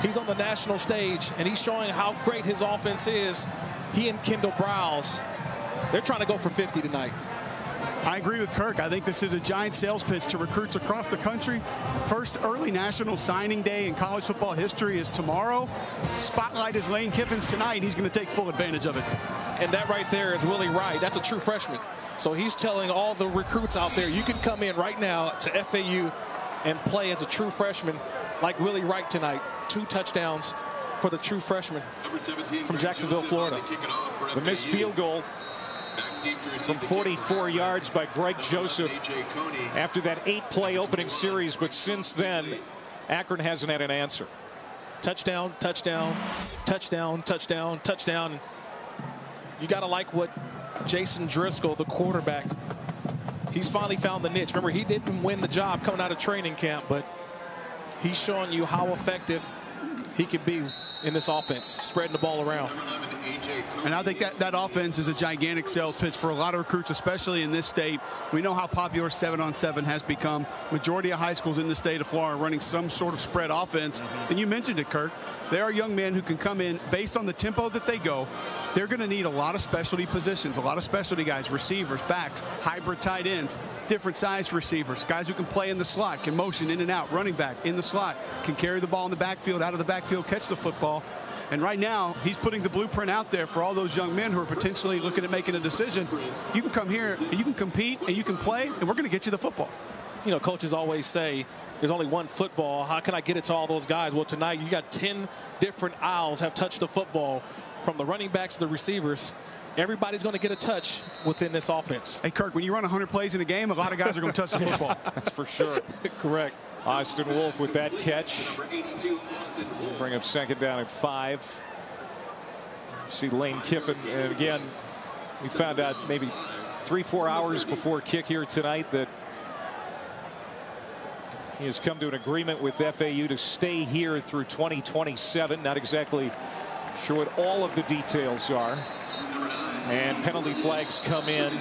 He's on the national stage, and he's showing how great his offense is. He and Kendall Browse, they're trying to go for 50 tonight. I agree with Kirk. I think this is a giant sales pitch to recruits across the country. First early national signing day in college football history is tomorrow. Spotlight is Lane Kiffin's tonight. He's going to take full advantage of it. And that right there is Willie Wright. That's a true freshman. So he's telling all the recruits out there, you can come in right now to FAU and play as a true freshman like Willie Wright tonight. 2 touchdowns for the true freshman from Jacksonville, Florida. The missed field goal from 44 yards by Greg Joseph after that 8-play opening series, but since then Akron hasn't had an answer. Touchdown, touchdown, touchdown, touchdown, touchdown. You got to like what Jason Driscoll, the quarterback, he's finally found the niche. Remember, he didn't win the job coming out of training camp, but he's showing you how effective he could be in this offense, spreading the ball around. And I think that offense is a gigantic sales pitch for a lot of recruits, especially in this state. We know how popular 7-on-7 has become. Majority of high schools in the state of Florida running some sort of spread offense. And you mentioned it, Kirk. There are young men who can come in based on the tempo that they go. They're going to need a lot of specialty positions, a lot of specialty guys, receivers, backs, hybrid tight ends, different size receivers, guys who can play in the slot, can motion in and out, running back in the slot, can carry the ball in the backfield, out of the backfield, catch the football. And right now, he's putting the blueprint out there for all those young men who are potentially looking at making a decision. You can come here, and you can compete, and you can play, and we're going to get you the football. You know, coaches always say, there's only one football. How can I get it to all those guys? Well, tonight, you got 10 different owls have touched the football, from the running backs to the receivers. Everybody's going to get a touch within this offense. Hey, Kirk, when you run 100 plays in a game, a lot of guys are going to touch the football. That's for sure. Correct. Austin Wolf with that catch. Bring up second down at 5. See Lane Kiffin, and again, we found out maybe 3-4 hours before kick here tonight that he has come to an agreement with FAU to stay here through 2027. Not exactly sure what all of the details are. And penalty flags come in.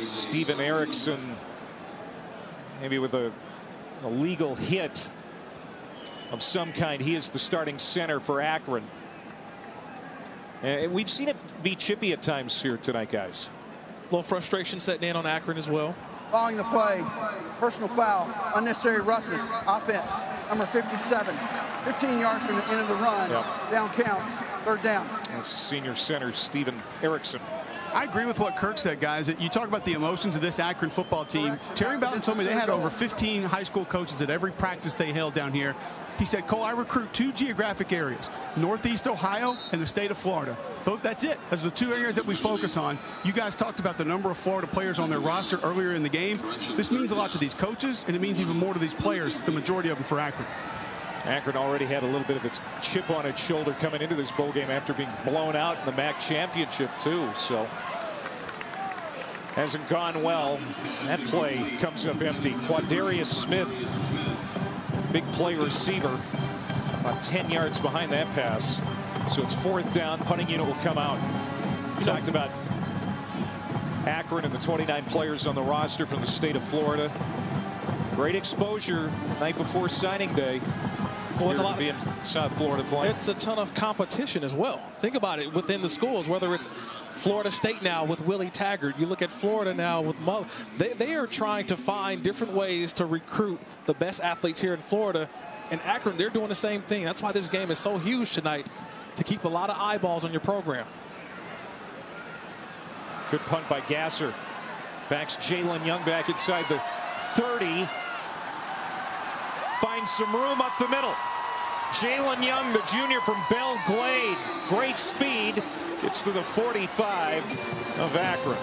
Steven Erickson maybe with a legal hit of some kind. He is the starting center for Akron. And we've seen it be chippy at times here tonight, guys. A little frustration setting in on Akron as well. Following the play, personal foul, unnecessary roughness, offense, number 57. 15 yards from the end of the run, down counts, third down. That's senior center Steven Erickson. I agree with what Kirk said, guys. You talk about the emotions of this Akron football team. Terry Bowden told me they had over 15 high school coaches at every practice they held down here. He said, Cole, I recruit 2 geographic areas, Northeast Ohio and the state of Florida. That's it. Those are the 2 areas that we focus on. You guys talked about the number of Florida players on their roster earlier in the game. This means a lot to these coaches, and it means even more to these players, the majority of them for Akron. Akron already had a little bit of its chip on its shoulder coming into this bowl game after being blown out in the MAC championship, too. So hasn't gone well. That play comes up empty. Quadarius Smith, big play receiver, about 10 yards behind that pass. So it's 4th down. Punting unit will come out. We talked about Akron and the 29 players on the roster from the state of Florida. Great exposure night before signing day. Well, it's a lot in South Florida playing. It's a ton of competition as well. Think about it within the schools, whether it's Florida State now with Willie Taggart. You look at Florida now with Mull. They are trying to find different ways to recruit the best athletes here in Florida. And Akron, they're doing the same thing. That's why this game is so huge tonight, to keep a lot of eyeballs on your program. Good punt by Gasser. Backs Jalen Young back inside the 30. Finds some room up the middle. Jalen Young, the junior from Belle Glade. Great speed. Gets to the 45 of Akron.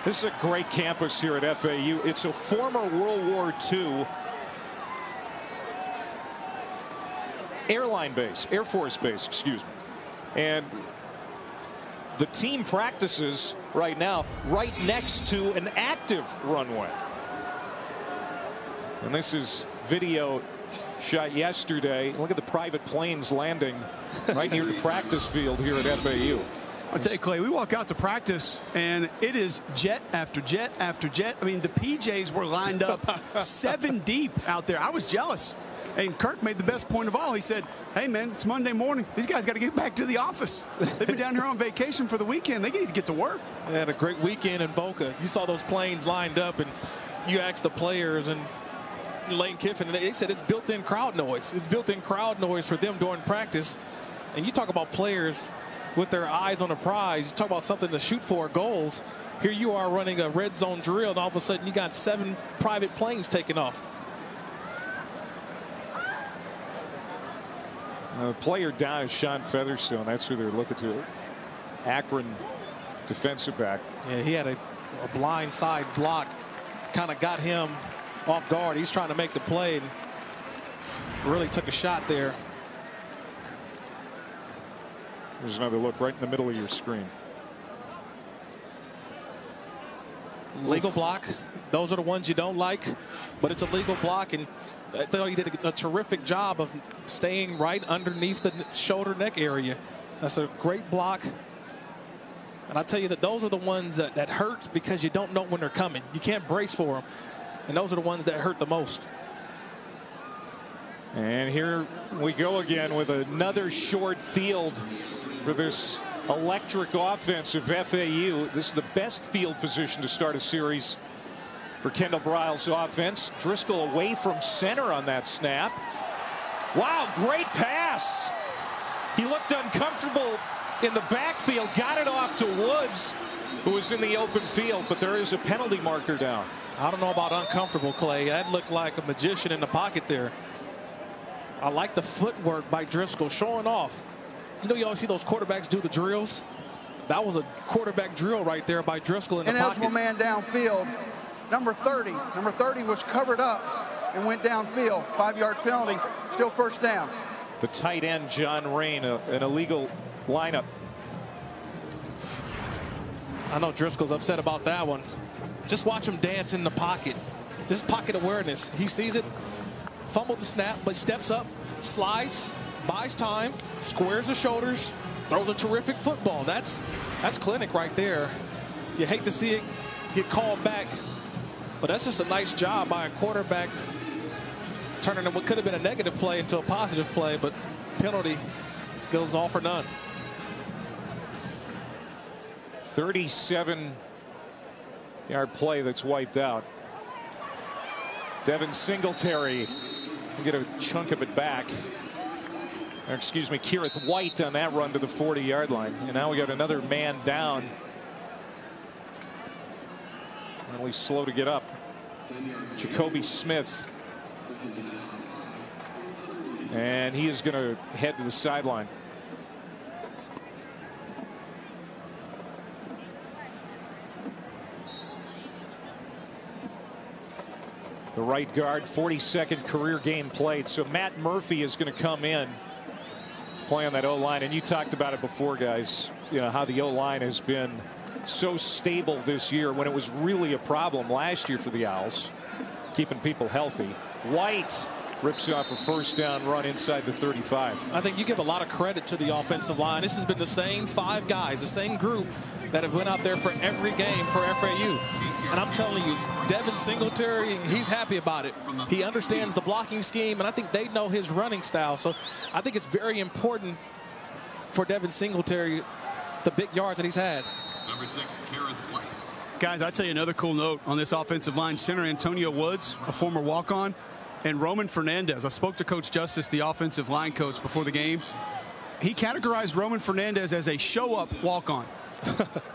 This is a great campus here at FAU. It's a former World War II airline base, Air Force base, excuse me. And the team practices right now right next to an active runway. And this is video shot yesterday. Look at the private planes landing right near the practice field here at FAU. I'll tell you, Clay, we walk out to practice, and it is jet after jet after jet. I mean, the PJs were lined up 7 deep out there. I was jealous. And Kirk made the best point of all. He said, hey, man, it's Monday morning. These guys got to get back to the office. They've been down here on vacation for the weekend. They need to get to work. They had a great weekend in Boca. You saw those planes lined up, and you asked the players, and Lane Kiffin, and they said it's built-in crowd noise. It's built-in crowd noise for them during practice. And you talk about players with their eyes on the prize. You talk about something to shoot for, goals. Here you are running a red zone drill, and all of a sudden you got 7 private planes taking off. Player down is Sean Featherstone. That's who they're looking to. Akron defensive back. Yeah, he had a blind side block. Kind of got him off guard. He's trying to make the play and really took a shot there. There's another look right in the middle of your screen. Legal block. Those are the ones you don't like, but it's a legal block, and I thought he did a terrific job of staying right underneath the shoulder neck area. That's a great block. And I tell you that those are the ones that hurt because you don't know when they're coming. You can't brace for them. And those are the ones that hurt the most. And here we go again with another short field for this electric offense of FAU. This is the best field position to start a series for Kendall Briles' offense. Driscoll away from center on that snap. Wow, great pass. He looked uncomfortable in the backfield, got it off to Woods, who was in the open field, but there is a penalty marker down. I don't know about uncomfortable, Clay. That looked like a magician in the pocket there. I like the footwork by Driscoll, showing off. You know, you always see those quarterbacks do the drills. That was a quarterback drill right there by Driscoll in the pocket. Ineligible man downfield. Number 30. Number 30 was covered up and went downfield. 5-yard penalty. Still first down. The tight end, John Rain, an illegal lineup. I know Driscoll's upset about that one. Just watch him dance in the pocket. Just pocket awareness. He sees it, fumbled the snap, but steps up, slides, buys time, squares the shoulders, throws a terrific football. That's clinic right there. You hate to see it get called back, but that's just a nice job by a quarterback turning what could have been a negative play into a positive play, but penalty goes all for none. 37 yard play that's wiped out. Devin Singletary will get a chunk of it back. Or excuse me, Kerith White on that run to the 40-yard line. And now we got another man down. Really slow to get up. Jacoby Smith. And he is going to head to the sideline. The right guard, 42nd career game played. So Matt Murphy is going to come in to play on that O-line. And you talked about it before, guys, you know, how the O-line has been so stable this year when it was really a problem last year for the Owls, keeping people healthy. White rips off a first down run inside the 35. I think you give a lot of credit to the offensive line. This has been the same 5 guys, the same group that have went out there for every game for FAU. And I'm telling you, Devin Singletary, he's happy about it. He understands the blocking scheme, and I think they know his running style. So I think it's very important for Devin Singletary, the big yards that he's had. Number 6, Kerith White. Guys, I'll tell you another cool note on this offensive line. Center Antonio Woods, a former walk-on, and Roman Fernandez. I spoke to Coach Justice, the offensive line coach, before the game. He categorized Roman Fernandez as a show-up walk-on.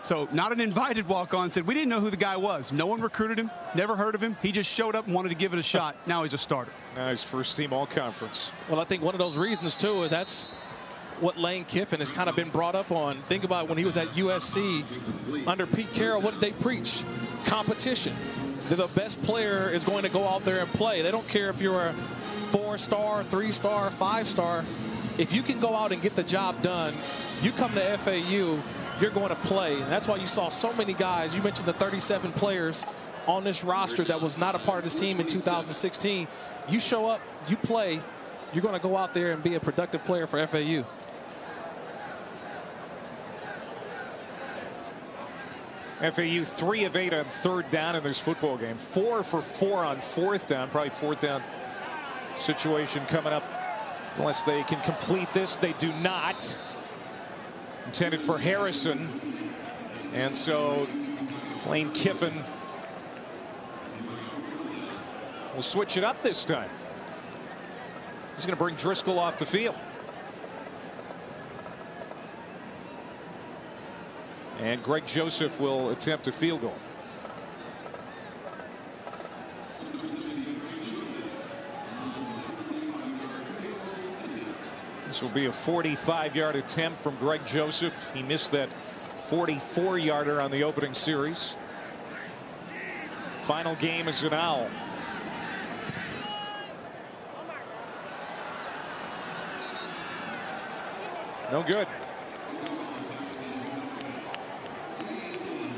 So not an invited walk-on. Said we didn't know who the guy was. No one recruited him, never heard of him. He just showed up and wanted to give it a shot. Now he's a starter. Now he's first team all-conference. Well, I think one of those reasons too is that's what Lane Kiffin has kind of been brought up on. Think about when he was at USC under Pete Carroll. What did they preach? Competition. The best player is going to go out there and play. They don't care if you're a 4-star, 3-star, 5-star. If you can go out and get the job done, you come to FAU, you're going to play. And that's why you saw so many guys. You mentioned the 37 players on this roster that was not a part of this team in 2016. You show up, you play, you're going to go out there and be a productive player for FAU. FAU 3 of 8 on 3rd down in this football game. 4 for 4 on 4th down. Probably 4th down situation coming up. Unless they can complete this, they do not. Intended for Harrison. And so Lane Kiffin will switch it up this time. He's going to bring Driscoll off the field. And Greg Joseph will attempt a field goal. This will be a 45-yard attempt from Greg Joseph. He missed that 44-yarder on the opening series. Final game is an Owl. No good.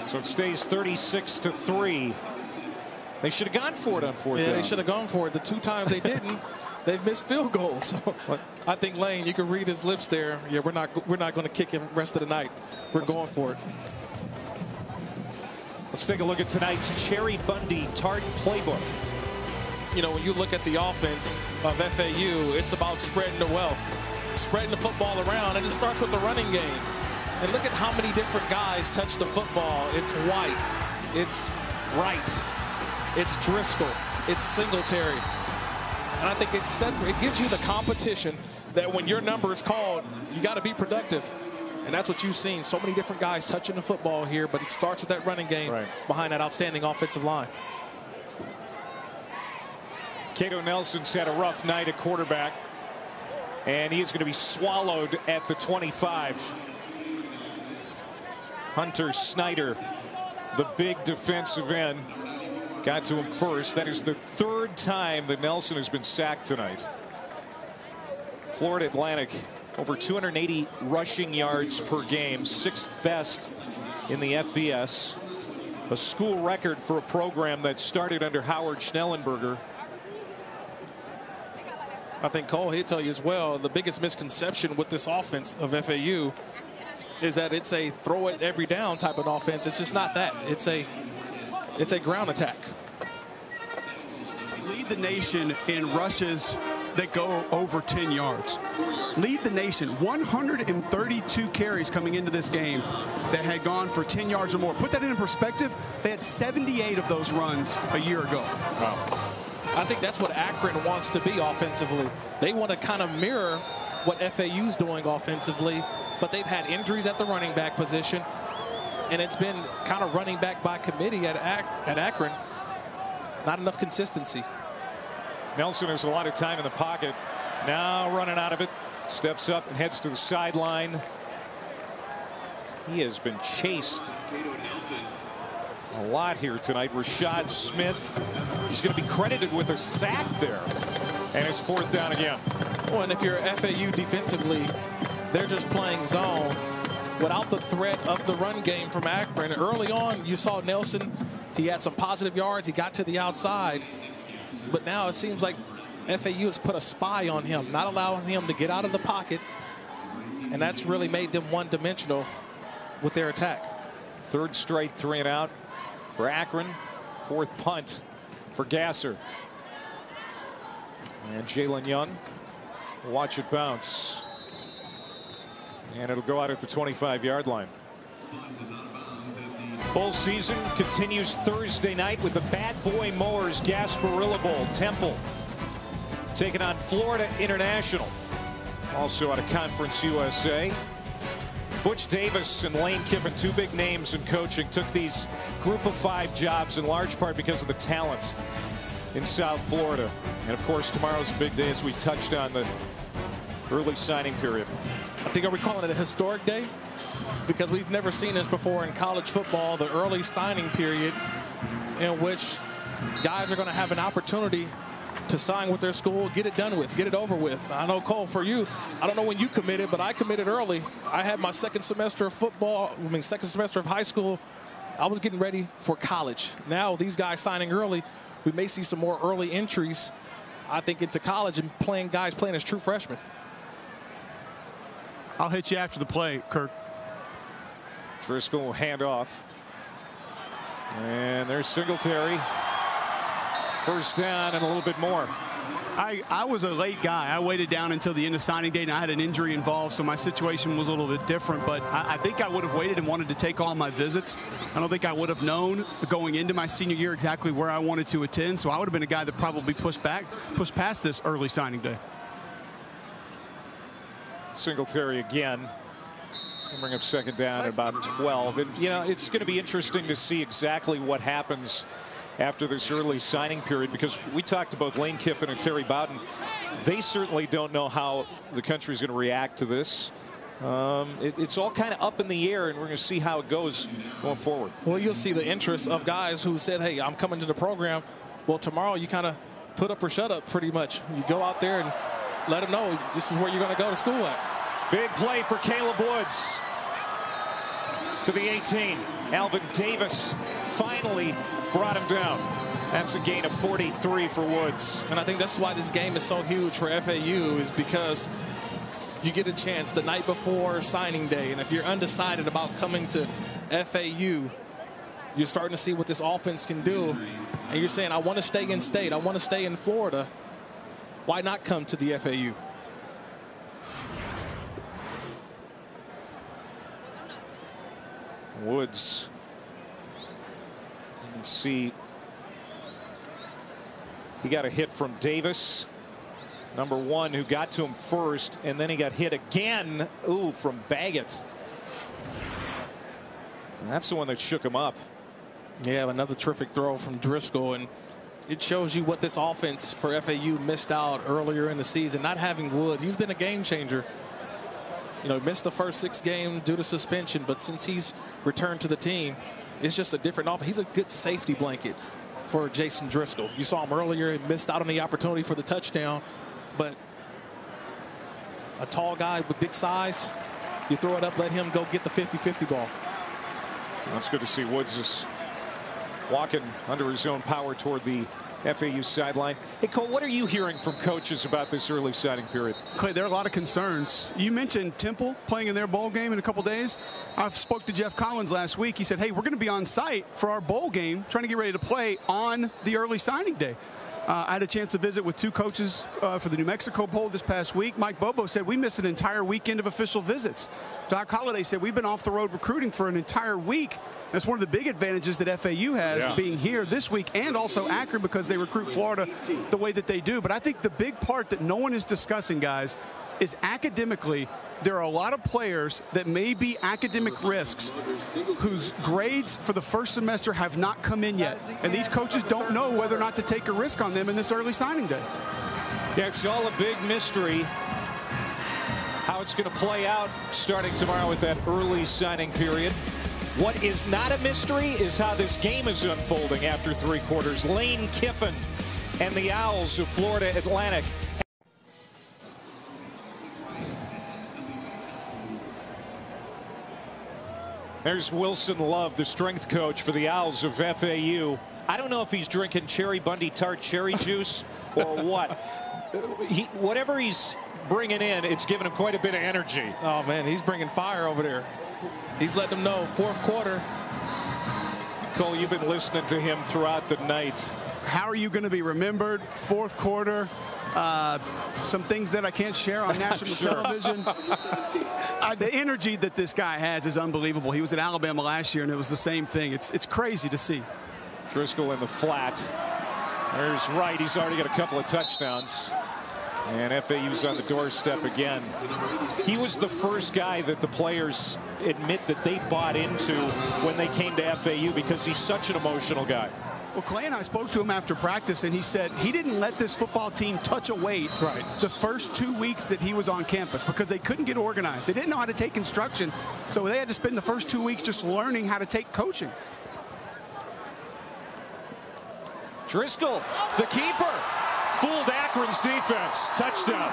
So it stays 36-3. They should have gone for it on 4th down. They should have gone for it. The 2 times they didn't, they've missed field goals. So I think Lane, you can read his lips there. Yeah, we're not going to kick him the rest of the night. We're going for it. Let's take a look at tonight's Cherry Bundy Tartan playbook. You know, when you look at the offense of FAU, it's about spreading the wealth, spreading the football around, and it starts with the running game. And look at how many different guys touch the football. It's White, it's Wright, it's Driscoll, it's Singletary. And I think it gives you the competition that when your number is called, you got to be productive. And that's what you've seen. So many different guys touching the football here, but it starts with that running game behind that outstanding offensive line. Cato Nelson's had a rough night at quarterback, and he is going to be swallowed at the 25. Hunter Snyder, the big defensive end, got to him first. That is the 3rd time that Nelson has been sacked tonight. Florida Atlantic, over 280 rushing yards per game, 6th best in the FBS. A school record for a program that started under Howard Schnellenberger. I think Cole, he'll tell you as well, the biggest misconception with this offense of FAU is that it's a throw it every down type of offense. It's just not that. It's a ground attack. Lead the nation in rushes that go over 10 yards. lead the nation. 132 carries coming into this game that had gone for 10 yards or more. Put that in perspective. They had 78 of those runs a year ago. Wow. I think that's what Akron wants to be offensively. They want to kind of mirror what FAU's doing offensively, but they've had injuries at the running back position, and it's been kind of running back by committee at Akron. Not enough consistency. Nelson has a lot of time in the pocket. Now running out of it. Steps up and heads to the sideline. He has been chased a lot here tonight. Rashad Smith, he's going to be credited with a sack there. And it's 4th down again. Well, and if you're FAU defensively, they're just playing zone without the threat of the run game from Akron. Early on, you saw Nelson. He had some positive yards. He got to the outside. But now it seems like FAU has put a spy on him, not allowing him to get out of the pocket. And that's really made them one-dimensional with their attack. 3rd straight 3 and out for Akron. 4th punt for Gasser. And Jalen Young will watch it bounce. And it'll go out at the 25-yard line. Bowl season continues Thursday night with the Bad Boy Mowers Gasparilla Bowl. Temple taking on Florida International. Also out of Conference USA. Butch Davis and Lane Kiffin, 2 big names in coaching, took these group of 5 jobs in large part because of the talent in South Florida. And of course, tomorrow's a big day as we touched on the early signing period. I think, are we calling it a historic day? Because we've never seen this before in college football, the early signing period in which guys are going to have an opportunity to sign with their school, get it done with, get it over with. I know, Cole, for you, I don't know when you committed, but I committed early. I had my 2nd semester of football, 2nd semester of high school. I was getting ready for college. Now these guys signing early, we may see some more early entries, I think, into college and guys playing as true freshmen. I'll hit you after the play, Kirk. Driscoll handoff. And there's Singletary. 1st down and a little bit more. I was a late guy. I waited down until the end of signing day, and I had an injury involved, so my situation was a little bit different. But I think I would have waited and wanted to take all my visits. I don't think I would have known going into my senior year exactly where I wanted to attend, so I would have been a guy that probably pushed past this early signing day. Singletary again. It's going to bring up 2nd down at about 12. And, you know, it's going to be interesting to see exactly what happens after this early signing period, because we talked to both Lane Kiffin and Terry Bowden. They certainly don't know how the country is going to react to this. It's all kind of up in the air, and we're going to see how it goes going forward. Well, you'll see the interest of guys who said, hey, I'm coming to the program. Well, tomorrow you kind of put up or shut up pretty much. You go out there and let them know this is where you're going to go to school at. Big play for Caleb Woods. To the 18. Alvin Davis finally brought him down. That's a gain of 43 for Woods. And I think that's why this game is so huge for FAU, is because you get a chance the night before signing day. And if you're undecided about coming to FAU, you're starting to see what this offense can do. And you're saying, I want to stay in state. I want to stay in Florida. Why not come to the FAU? Woods. You can see he got a hit from Davis, number 1, who got to him first, and then he got hit again, from Baggett. And that's the one that shook him up. Yeah, another terrific throw from Driscoll, and it shows you what this offense for FAU missed out earlier in the season. Not having Woods, he's been a game changer. You know, missed the first 6 games due to suspension, but since he's returned to the team, it's just a different offense. He's a good safety blanket for Jason Driscoll. You saw him earlier, he missed out on the opportunity for the touchdown, but a tall guy with big size, you throw it up, let him go get the 50-50 ball. That's good to see. Woods is walking under his own power toward the FAU sideline. Hey, Cole, what are you hearing from coaches about this early signing period? Clay, there are a lot of concerns. You mentioned Temple playing in their bowl game in a couple days. I spoke to Jeff Collins last week. He said, hey, we're going to be on site for our bowl game, trying to get ready to play on the early signing day. I had a chance to visit with 2 coaches for the New Mexico Bowl this past week. Mike Bobo said we missed an entire weekend of official visits. Doc Holliday said we've been off the road recruiting for an entire week. That's one of the big advantages that FAU has, being here this week, and also Akron, because they recruit Florida the way that they do. But I think the big part that no one is discussing, guys, is academically, there are a lot of players that may be academic risks whose grades for the first semester have not come in yet. And these coaches don't know whether or not to take a risk on them in this early signing day. Yeah, it's all a big mystery how it's going to play out starting tomorrow with that early signing period. What is not a mystery is how this game is unfolding after 3 quarters. Lane Kiffin and the Owls of Florida Atlantic. There's Wilson Love, the strength coach for the Owls of FAU. I don't know if he's drinking Cherry Bundy Tart cherry juice or what. Whatever he's bringing in, it's giving him quite a bit of energy. Oh, man, he's bringing fire over there. He's letting them know, 4th quarter. Cole, you've been listening to him throughout the night. How are you going to be remembered? 4th quarter. Some things that I can't share on national television. The energy that this guy has is unbelievable. He was at Alabama last year, and it was the same thing. It's crazy to see. Driscoll in the flat. There's Wright. He's already got a couple of touchdowns. And FAU's on the doorstep again. He was the first guy that the players admit that they bought into when they came to FAU, because he's such an emotional guy. Well, Clay and I spoke to him after practice, and he said he didn't let this football team touch a weight the first 2 weeks that he was on campus, because they couldn't get organized. They didn't know how to take instruction, so they had to spend the first 2 weeks just learning how to take coaching. Driscoll, the keeper, fooled Akron's defense. Touchdown.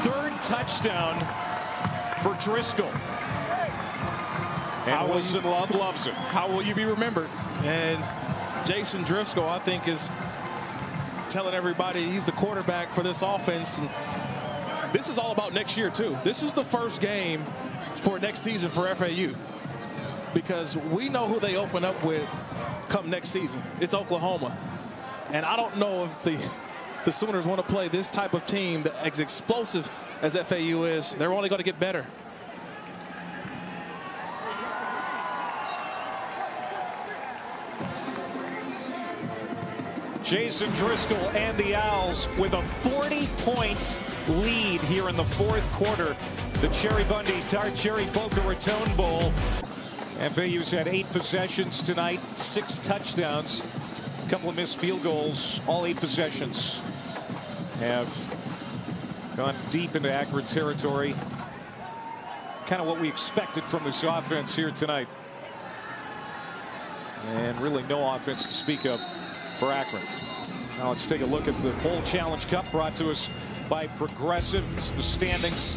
3rd touchdown for Driscoll. And Wilson Love loves him. How will you be remembered? And Jason Driscoll, I think, is telling everybody he's the quarterback for this offense. And this is all about next year, too. This is the first game for next season for FAU, because we know who they open up with come next season. It's Oklahoma. And I don't know if the Sooners want to play this type of team that, as explosive as FAU is, they're only going to get better. Jason Driscoll and the Owls with a 40-point lead here in the 4th quarter. The Cherry Bundy Tart Cherry Boca Raton Bowl. FAU's had 8 possessions tonight, 6 touchdowns, a couple of missed field goals. All 8 possessions have gone deep into Akron territory. Kind of what we expected from this offense here tonight. And really no offense to speak of for Akron. Now let's take a look at the Bowl Challenge Cup, brought to us by Progressive. It's the standings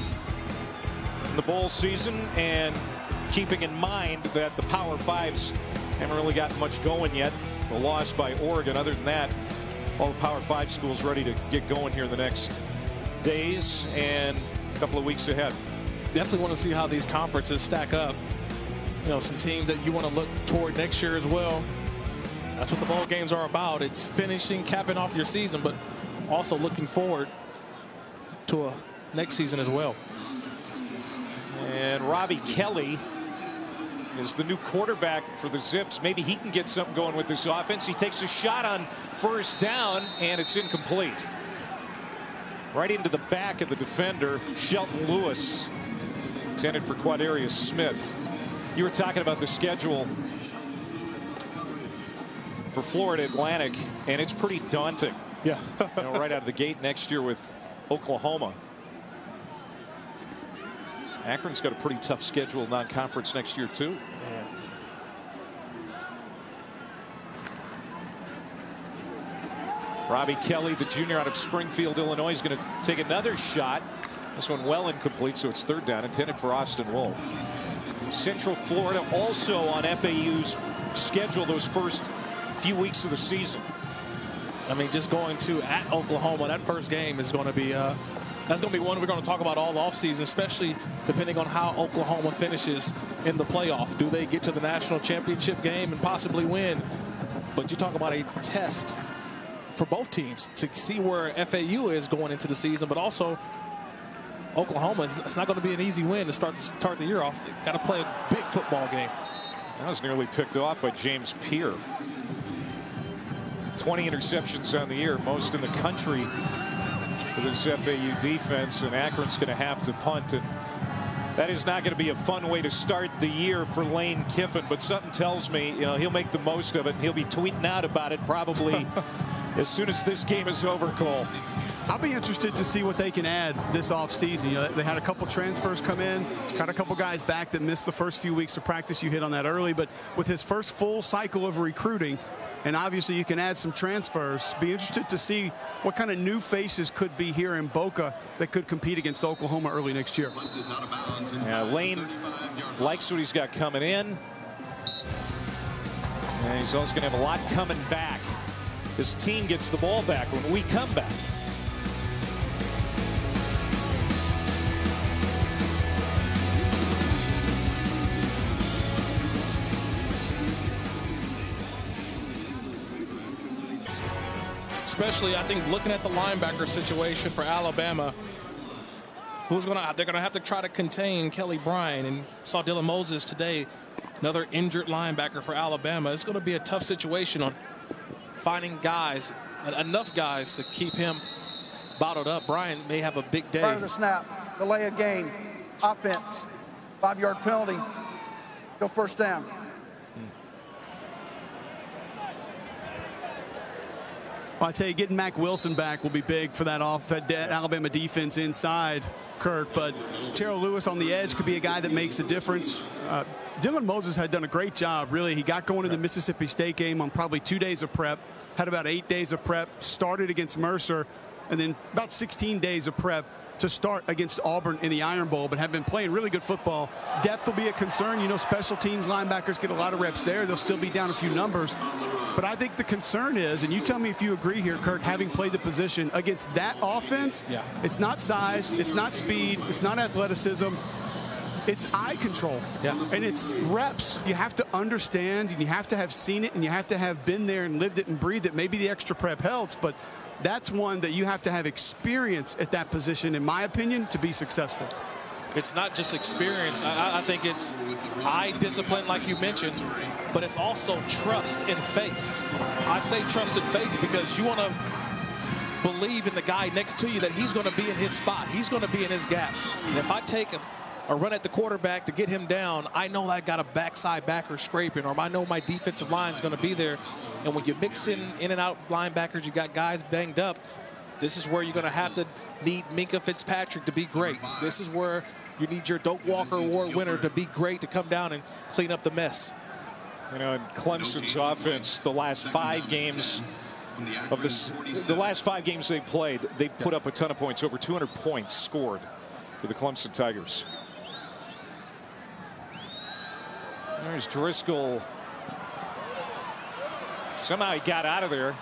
in the bowl season, and keeping in mind that the Power Fives haven't really gotten much going yet. The loss by Oregon. Other than that, all the Power 5 schools ready to get going here in the next days and a couple of weeks ahead. Definitely want to see how these conferences stack up. You know, some teams that you want to look toward next year as well. That's what the bowl games are about. It's finishing, capping off your season, but also looking forward to a next season as well. And Robbie Kelly is the new quarterback for the Zips. Maybe he can get something going with this offense. He takes a shot on 1st down, and it's incomplete. Right into the back of the defender, Shelton Lewis, intended for Quadarius Smith. You were talking about the schedule for Florida Atlantic, and it's pretty daunting. Yeah. You know, right out of the gate next year with Oklahoma. Akron's got a pretty tough schedule, non-conference next year too. Yeah. Robbie Kelly, the junior out of Springfield, Illinois, is going to take another shot. This one well incomplete, so it's 3rd down, intended for Austin Wolf. Central Florida also on FAU's schedule those first few weeks of the season. I mean, just going to at Oklahoma, that first game is going to be that's going to be one we're going to talk about all offseason, especially depending on how Oklahoma finishes in the playoff? Do they get to the national championship game and possibly win? But you talk about a test for both teams to see where FAU is going into the season, but also Oklahoma. It's not going to be an easy win to start the year off. They've got to play a big football game. That was nearly picked off by James Peer. 20 interceptions on the year, most in the country for this FAU defense, and Akron's going to have to punt. And that is not going to be a fun way to start the year for Lane Kiffin, but something tells me, you know, he'll make the most of it, and he'll be tweeting out about it probably as soon as this game is over, Cole. I'll be interested to see what they can add this offseason. You know, they had a couple transfers come in, got a couple guys back that missed the first few weeks of practice. You hit on that early, but with his first full cycle of recruiting, and obviously you can add some transfers, be interested to see what kind of new faces could be here in Boca that could compete against Oklahoma early next year. Yeah, Lane likes what he's got coming in, and he's also going to have a lot coming back. His team gets the ball back when we come back. Especially, I think, looking at the linebacker situation for Alabama, they're gonna have to try to contain Kelly Bryant, and saw Dylan Moses today, another injured linebacker for Alabama. It's going to be a tough situation on finding guys, enough guys to keep him bottled up. Bryant may have a big day. Prior to the snap, delay of game, offense, 5-yard penalty, go first down. Well, I tell you, getting Mac Wilson back will be big for that Alabama defense inside, Kirk. But Terrell Lewis on the edge could be a guy that makes a difference. Dylan Moses had done a great job, really. He got going in the Mississippi State game on probably 2 days of prep, had about 8 days of prep, started against Mercer, and then about 16 days of prep to start against Auburn in the Iron Bowl, but have been playing really good football. Depth will be a concern. You know, special teams linebackers get a lot of reps there. They'll still be down a few numbers. But I think the concern is, and you tell me if you agree here, Kirk, having played the position against that offense, it's not size, it's not speed, it's not athleticism, it's eye control. And it's reps. You have to understand, and you have to have seen it, and you have to have been there and lived it and breathed it. Maybe the extra prep helps, but that's one that you have to have experience at that position, in my opinion, to be successful. It's not just experience. I think it's eye discipline, like you mentioned, but it's also trust and faith. I say trust and faith because you want to believe in the guy next to you that he's going to be in his spot. He's going to be in his gap. And if I take a run at the quarterback to get him down, I know I got a backside backer scraping, or I know my defensive line is going to be there. And when you mix in and out linebackers, you got guys banged up. This is where you're going to have to need Minka Fitzpatrick to be great. This is where you need your Doak Walker Award winner to be great, to come down and clean up the mess. You know, in Clemson's offense, the last 5 games of this, the last 5 games they played, they put up a ton of points, over 200 points scored for the Clemson Tigers. There's Driscoll. Somehow he got out of there,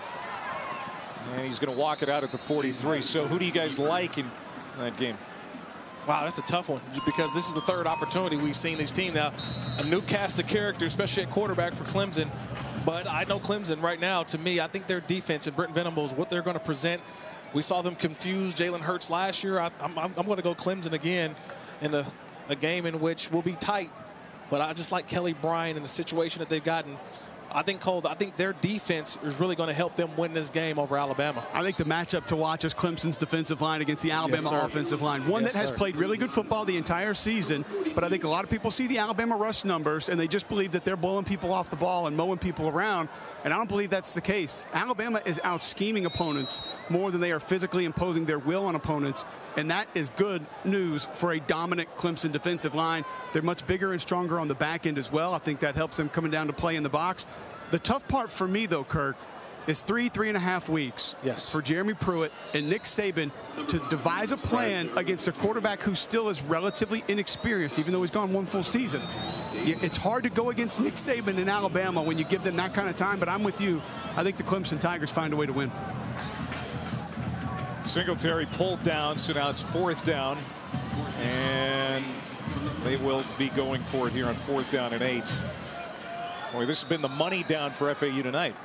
and he's going to walk it out at the 43. So who do you guys like in that game? Wow, that's a tough one, because this is the 3rd opportunity we've seen this team. Now, a new cast of characters, especially at quarterback for Clemson. But I know Clemson right now, to me, I think their defense and Brent Venables, what they're going to present. We saw them confuse Jalen Hurts last year. I'm going to go Clemson again in a game in which will be tight. But I just like Kelly Bryant and the situation that they've gotten. I think, Cole, I think their defense is really going to help them win this game over Alabama. I think the matchup to watch is Clemson's defensive line against the Alabama offensive line. One that has played really good football the entire season, but I think a lot of people see the Alabama rush numbers and they just believe that they're blowing people off the ball and mowing people around, and I don't believe that's the case. Alabama is out-scheming opponents more than they are physically imposing their will on opponents, and that is good news for a dominant Clemson defensive line. They're much bigger and stronger on the back end as well. I think that helps them coming down to play in the box. The tough part for me, though, Kirk, is 3.5 weeks for Jeremy Pruitt and Nick Saban to devise a plan against a quarterback who still is relatively inexperienced, even though he's gone 1 full season. It's hard to go against Nick Saban in Alabama when you give them that kind of time, but I'm with you. I think the Clemson Tigers find a way to win. Singletary pulled down, so now it's 4th down. And They will be going for it here on 4th down and 8. Boy, this has been the money down for FAU tonight.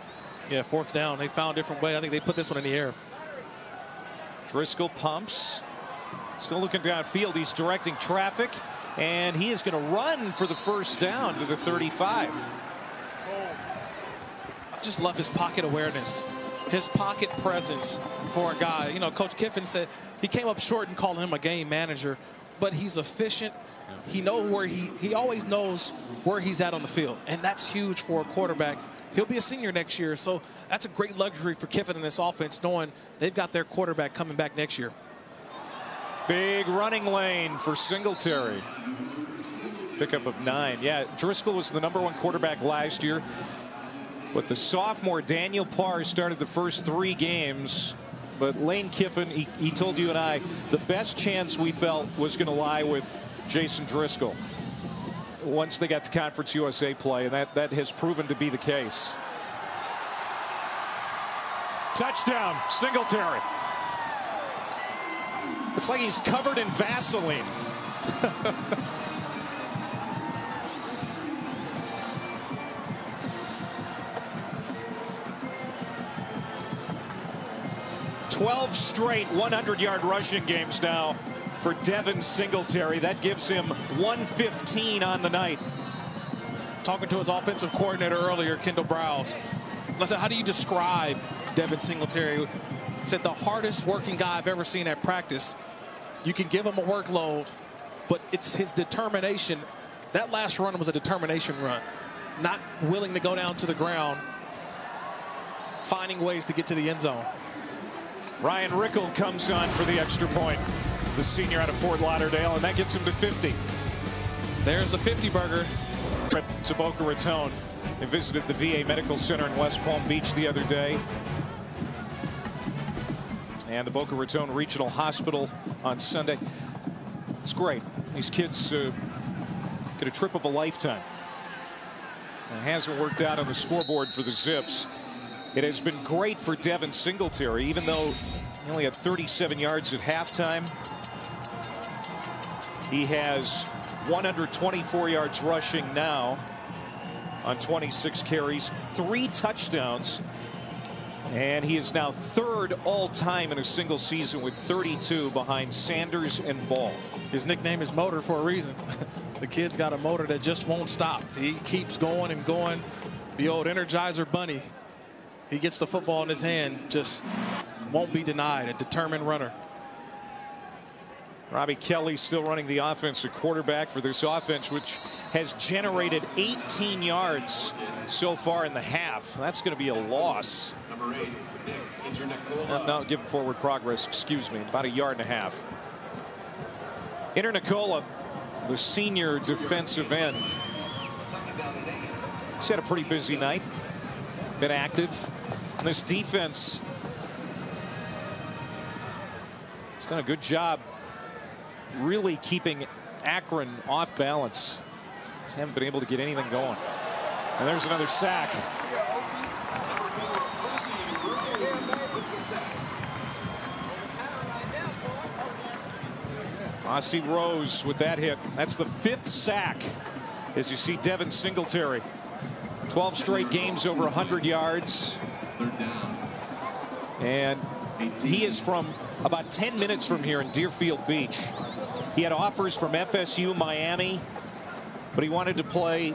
Yeah, 4th down. They found a different way. I think they put this one in the air. Driscoll pumps. Still looking downfield. He's directing traffic. And he is going to run for the 1st down to the 35. I just love his pocket awareness. His pocket presence for a guy. You know, Coach Kiffin said he came up short and called him a game manager. But he's efficient. He knows where he always knows where he's at on the field. And that's huge for a quarterback. He'll be a senior next year. So that's a great luxury for Kiffin and this offense, knowing they've got their quarterback coming back next year. Big running lane for Singletary. Pickup of 9. Yeah, Driscoll was the #1 quarterback last year. But the sophomore Daniel Parr started the first 3 games. But Lane Kiffin, he told you and I, the best chance we felt was going to lie with Jason Driscoll once they got to Conference USA play, and that has proven to be the case. Touchdown, Singletary. It's like he's covered in Vaseline. "12 straight 100-yard rushing games now for Devin Singletary. That gives him 115 on the night." Talking to his offensive coordinator earlier, Kendall Browse. Listen, how do you describe Devin Singletary? Said the hardest working guy I've ever seen at practice. You can give him a workload, but it's his determination. That last run was a determination run. Not willing to go down to the ground, finding ways to get to the end zone. Ryan Rickle comes on for the extra point, the senior out of Fort Lauderdale, and that gets him to 50. There's a 50-burger. Trip to Boca Raton. They visited the VA Medical Center in West Palm Beach the other day. And the Boca Raton Regional Hospital on Sunday. It's great. These kids get a trip of a lifetime. It hasn't worked out on the scoreboard for the Zips. It has been great for Devin Singletary, even though he only had 37 yards at halftime. He has 124 yards rushing now on 26 carries, 3 touchdowns, and he is now 3rd all-time in a single season with 32 behind Sanders and Ball. His nickname is Motor for a reason. The kid's got a motor that just won't stop. He keeps going and going. The old Energizer Bunny. He gets the football in his hand, just won't be denied. A determined runner. Robbie Kelly still running the offense at quarterback for this offense, which has generated 18 yards so far in the half. That's going to be a loss. Number 8, No, give him forward progress, excuse me, about 1.5 yards. Inter Nicola, the senior defensive end. He's had a pretty busy night. Been active. And this defense has done a good job really keeping Akron off balance. Just haven't been able to get anything going. And there's another sack. Rossi Rose with that hit. That's the 5th sack as you see Devin Singletary. 12 straight games over 100 yards. And he is from about 10 minutes from here in Deerfield Beach. He had offers from FSU, Miami, but he wanted to play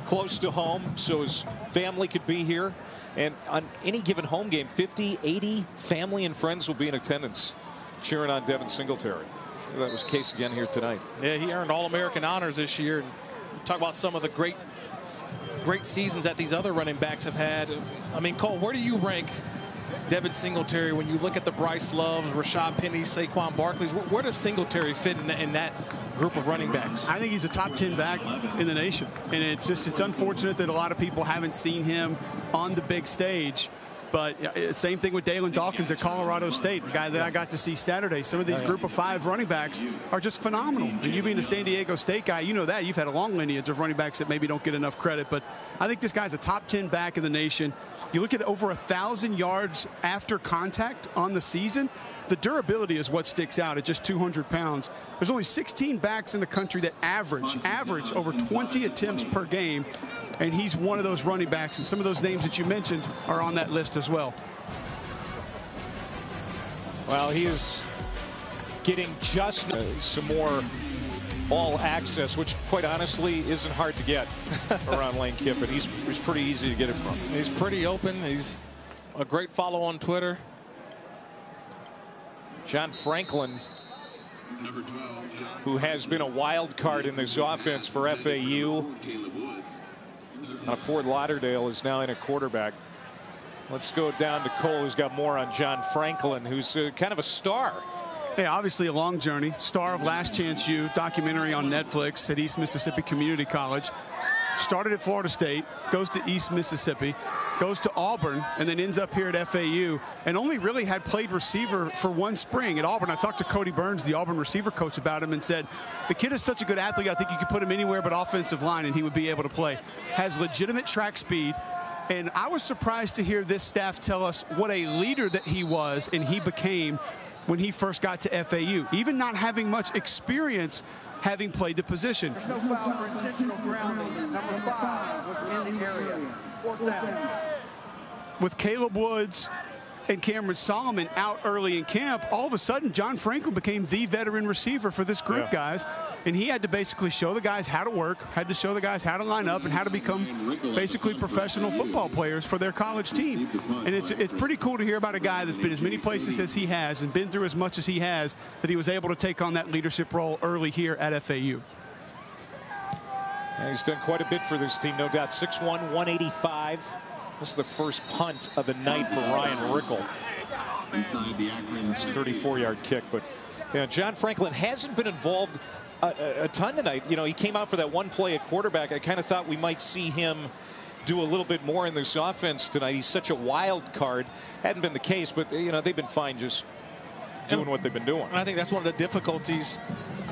close to home so his family could be here. And on any given home game, 50, 80 family and friends will be in attendance cheering on Devin Singletary. Sure that was the case again here tonight. Yeah, he earned All-American honors this year. And talk about some of the great seasons that these other running backs have had. I mean, Cole, where do you rank Devin Singletary when you look at the Bryce Loves, Rashad Penny, Saquon Barkley's? Where does Singletary fit in that group of running backs? I think he's a top 10 back in the nation, and it's unfortunate that a lot of people haven't seen him on the big stage. But same thing with Dalen Dawkins at Colorado State, the guy that I got to see Saturday. Some of these group of 5 running backs are just phenomenal. And you being a San Diego State guy, you know that. You've had a long lineage of running backs that maybe don't get enough credit. But I think this guy's a top 10 back in the nation. You look at over 1,000 yards after contact on the season. The durability is what sticks out at just 200 pounds. There's only 16 backs in the country that average over 20 attempts per game, and he's one of those running backs, and some of those names that you mentioned are on that list as well. Well, he is getting just some more all access, which quite honestly isn't hard to get around Lane Kiffin. He's pretty easy to get it from. He's pretty open. He's a great follow on Twitter. John Franklin, who has been a wild card in this offense for FAU. Fort Lauderdale is now in a quarterback. Let's go down to Cole, who's got more on John Franklin, who's kind of a star. Yeah, obviously a long journey. Star of Last Chance U, documentary on Netflix at East Mississippi Community College. Started at Florida State, goes to East Mississippi, goes to Auburn, and then ends up here at FAU, and only really had played receiver for one spring at Auburn. I talked to Cody Burns, the Auburn receiver coach, about him and said, the kid is such a good athlete, I think you could put him anywhere but offensive line and he would be able to play. Has legitimate track speed, and I was surprised to hear this staff tell us what a leader that he was and he became when he first got to FAU, even not having much experience having played the position. There's no foul for intentional grounding. Number 5 was in the area. 4th down. With Caleb Woods and Cameron Solomon out early in camp, all of a sudden John Franklin became the veteran receiver for this group, guys. And he had to basically show the guys how to work, had to show the guys how to line up and how to become basically professional football players for their college team. And it's pretty cool to hear about a guy that's been as many places as he has and been through as much as he has, that he was able to take on that leadership role early here at FAU. Yeah, he's done quite a bit for this team, no doubt. 6'1", 185. This is the first punt of the night for Ryan Rickle. Inside the Akron. It's a 34-yard kick, but John Franklin hasn't been involved a ton tonight. You know, he came out for that one play at quarterback. I kind of thought we might see him do a little bit more in this offense tonight. He's such a wild card. Hadn't been the case, but you know, they've been fine just doing what they've been doing. And I think that's one of the difficulties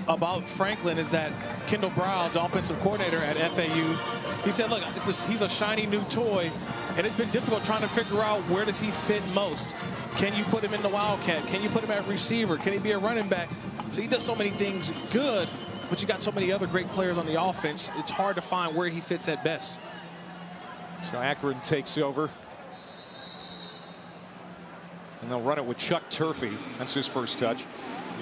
about Franklin is that Kendall Browse, the offensive coordinator at FAU, he said, look, he's a shiny new toy, and it's been difficult trying to figure out where does he fit most. Can you put him in the Wildcat? Can you put him at receiver? Can he be a running back? So he does so many things good, but you got so many other great players on the offense, it's hard to find where he fits at best. So Akron takes over. And they'll run it with Chuck Turfey. That's his first touch.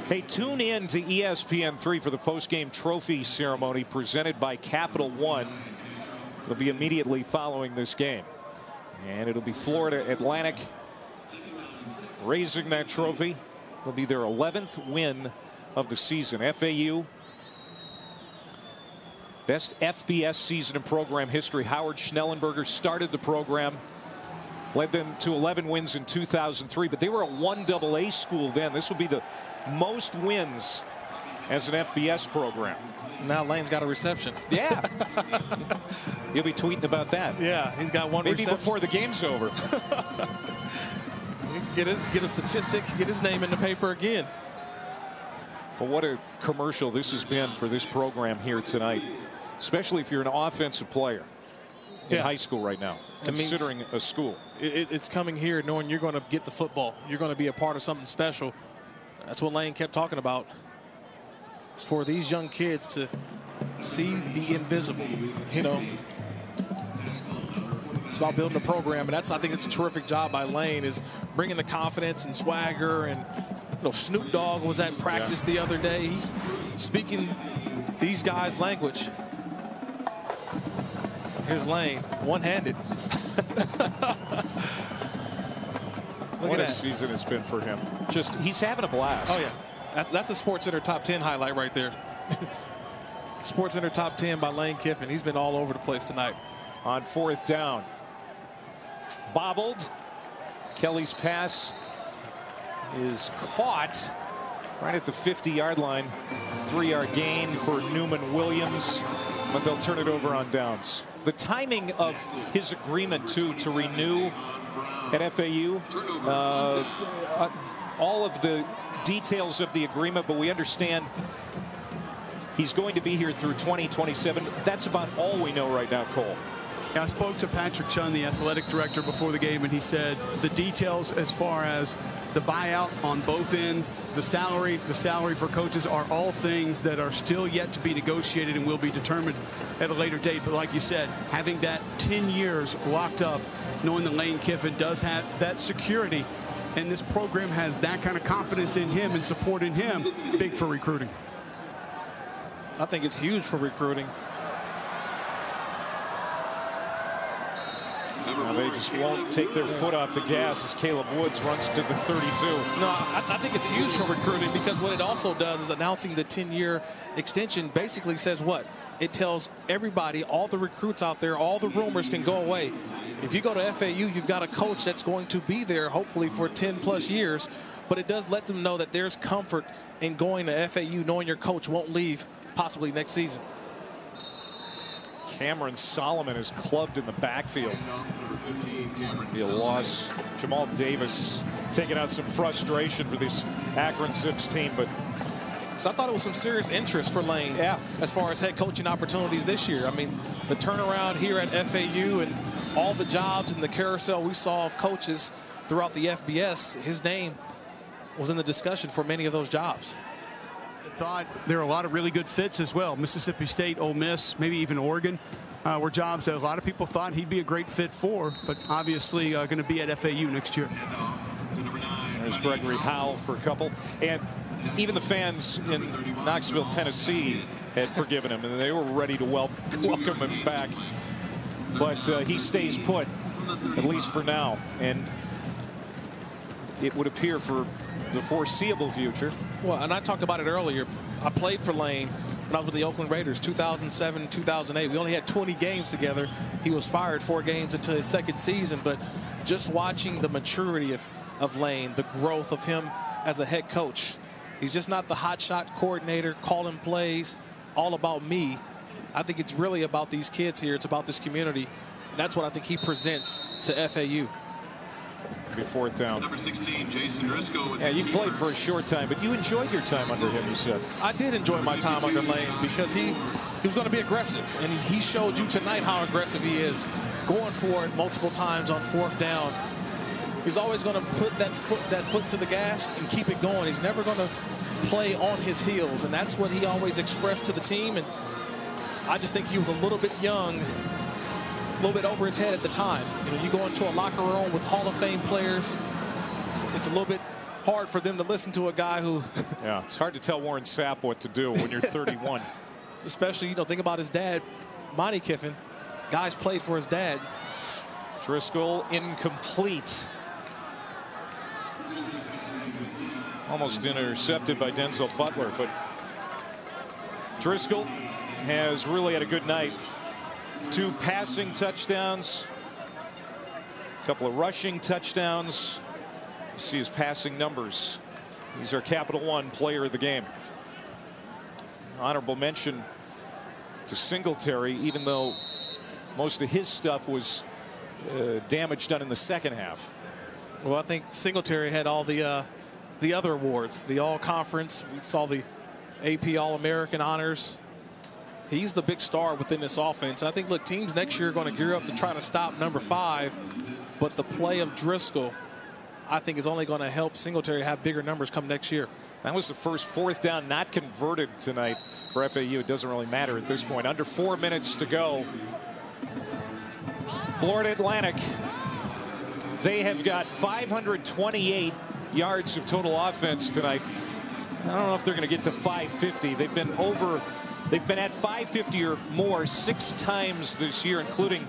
Hey, tune in to ESPN3 for the post-game trophy ceremony presented by Capital One. It'll be immediately following this game. And it'll be Florida Atlantic raising that trophy. It'll be their 11th win of the season. FAU, best FBS season in program history. Howard Schnellenberger started the program, led them to 11 wins in 2003, but they were a 1AA school then. This will be the most wins as an FBS program. Now Lane's got a reception. Yeah. You'll be tweeting about that. Yeah, he's got one maybe reception. before the game's over. Get a statistic, get his name in the paper again. Well, what a commercial this has been for this program here tonight, especially if you're an offensive player in high school right now, considering a school. It's coming here knowing you're going to get the football. You're going to be a part of something special. That's what Lane kept talking about. It's for these young kids to see the invisible, you know. It's about building a program, and I think it's a terrific job by Lane, is bringing the confidence and swagger. And you know, Snoop Dogg was at practice the other day. He's speaking these guys' language. Here's Lane, one-handed. What a season it's been for him. Just, he's having a blast. Oh, yeah. That's a SportsCenter Top 10 highlight right there. SportsCenter Top 10 by Lane Kiffin. He's been all over the place tonight. On 4th down. Bobbled. Kelly's pass is caught right at the 50-yard line. 3-yard gain for Newman Williams, but they'll turn it over on downs. The timing of his agreement, too, to renew at FAU, all of the details of the agreement, but we understand he's going to be here through 2027. That's about all we know right now, Cole. I spoke to Patrick Chun, the athletic director, before the game, and he said the details as far as the buyout on both ends, the salary for coaches are all things that are still yet to be negotiated and will be determined at a later date. But like you said, having that 10 years locked up, knowing that Lane Kiffin does have that security, and this program has that kind of confidence in him and support in him, big for recruiting. I think it's huge for recruiting. Now they just won't take their foot off the gas as Caleb Woods runs to the 32. No, I think it's huge for recruiting, because what it also does is announcing the 10-year extension basically says what? It tells everybody, all the recruits out there, all the rumors can go away. If you go to FAU, you've got a coach that's going to be there hopefully for 10+ years, but it does let them know that there's comfort in going to FAU, knowing your coach won't leave possibly next season. Cameron Solomon is clubbed in the backfield. Be a loss. Jamal Davis taking out some frustration for this Akron Zips team, but so I thought it was some serious interest for Lane, as far as head coaching opportunities this year. I mean, the turnaround here at FAU and all the jobs and the carousel we saw of coaches throughout the FBS, his name was in the discussion for many of those jobs. Thought there are a lot of really good fits as well. Mississippi State, Ole Miss, maybe even Oregon were jobs that a lot of people thought he'd be a great fit for, but obviously going to be at FAU next year. There's Gregory Howell for a couple. And even the fans in Knoxville, Tennessee had forgiven him, and they were ready to welcome him back. But he stays put, at least for now. And it would appear for the foreseeable future. Well, and I talked about it earlier. I played for Lane when I was with the Oakland Raiders, 2007, 2008. We only had 20 games together. He was fired 4 games into his second season. But just watching the maturity of Lane, the growth of him as a head coach, he's just not the hotshot coordinator calling plays, all about me. I think it's really about these kids here. It's about this community. And that's what I think he presents to FAU. Be 4th down. Number 16, Jason Driscoll. Yeah, you played for a short time, but you enjoyed your time under him, you said. I did enjoy my time under Lane, because he was going to be aggressive, and he showed you tonight how aggressive he is, going for it multiple times on 4th down. He's always going to put that foot to the gas and keep it going. He's never going to play on his heels, and that's what he always expressed to the team. And I just think he was a little bit young, a little bit over his head at the time. You know, you go into a locker room with Hall of Fame players, it's a little bit hard for them to listen to a guy who yeah, it's hard to tell Warren Sapp what to do when you're 31. Especially, you know, think about his dad, Monty Kiffin. Guys played for his dad. Driscoll incomplete. Almost intercepted by Denzel Butler, but Driscoll has really had a good night. 2 passing touchdowns, a couple of rushing touchdowns. You see his passing numbers. He's our Capital One player of the game. Honorable mention to Singletary, even though most of his stuff was damage done in the second half. Well, I think Singletary had all the other awards, the all-conference. We saw the AP All-American honors. He's the big star within this offense. And I think, look, teams next year are going to gear up to try to stop number 5. But the play of Driscoll, I think, is only going to help Singletary have bigger numbers come next year. That was the first 4th down not converted tonight for FAU. It doesn't really matter at this point. Under 4 minutes to go. Florida Atlantic, they have got 528 yards of total offense tonight. I don't know if they're going to get to 550. They've been at 550 or more 6 times this year, including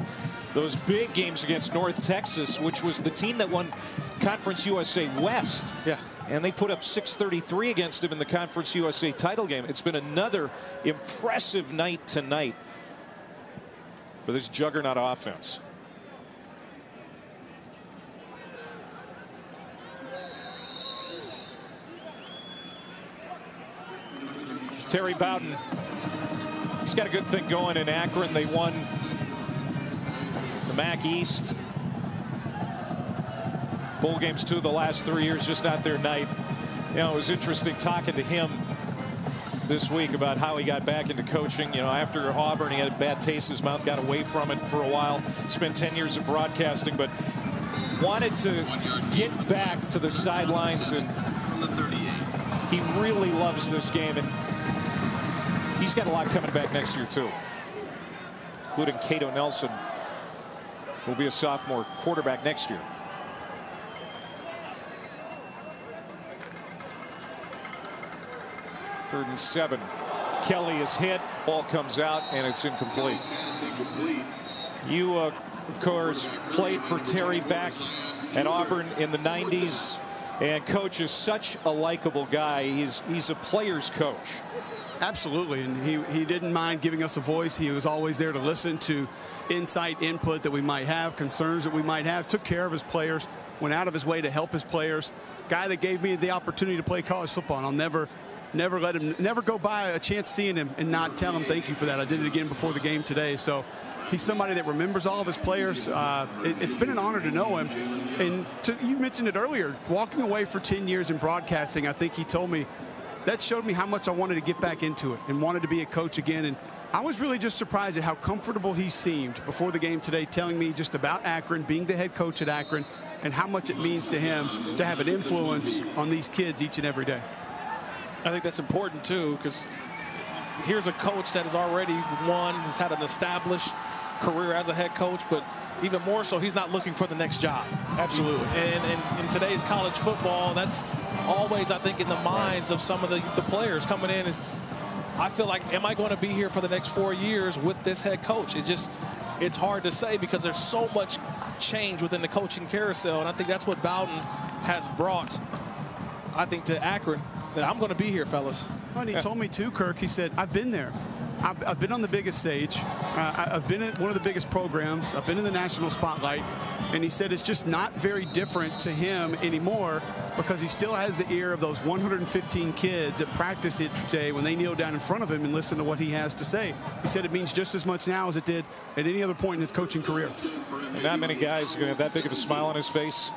those big games against North Texas, which was the team that won Conference USA West. Yeah. And they put up 633 against him in the Conference USA title game. It's been another impressive night tonight for this juggernaut offense. Terry Bowden, he's got a good thing going in Akron. They won the MAC East. Bowl games 2 of the last 3 years, just not their night. You know, it was interesting talking to him this week about how he got back into coaching. You know, after Auburn, he had a bad taste in his mouth, got away from it for a while, spent 10 years in broadcasting, but wanted to get back to the sidelines, and he really loves this game, and he's got a lot coming back next year too, including Cato Nelson, who will be a sophomore quarterback next year. Third and 7. Kelly is hit. Ball comes out, and it's incomplete. You, of course, played for Terry back at Auburn in the 90s. And Coach is such a likable guy. He's a player's coach. Absolutely, and he didn't mind giving us a voice. He was always there to listen to insight, input that we might have, concerns that we might have, took care of his players, went out of his way to help his players. Guy that gave me the opportunity to play college football, and I'll never go by a chance seeing him and not tell him thank you for that. I did it again before the game today. So he's somebody that remembers all of his players. It's been an honor to know him. And you mentioned it earlier, walking away for 10 years in broadcasting, I think he told me that showed me how much I wanted to get back into it and wanted to be a coach again. And I was really just surprised at how comfortable he seemed before the game today, telling me just about Akron, being the head coach at Akron, and how much it means to him to have an influence on these kids each and every day. I think that's important too, because here's a coach that has already won, has had an established career as a head coach, but even more so, he's not looking for the next job. Absolutely. And in today's college football, that's always, I think, in the minds of some of the players coming in is, I feel like, am I going to be here for the next 4 years with this head coach? It's hard to say because there's so much change within the coaching carousel, and I think that's what Bowden has brought, I think, to Akron, that I'm going to be here, fellas. Well, and he told me too, Kirk, he said, I've been there. I've been on the biggest stage. I've been at one of the biggest programs. I've been in the national spotlight. And he said it's just not very different to him anymore because he still has the ear of those 115 kids at practice each day when they kneel down in front of him and listen to what he has to say. He said it means just as much now as it did at any other point in his coaching career. And not many guys are going to have that big of a smile on his face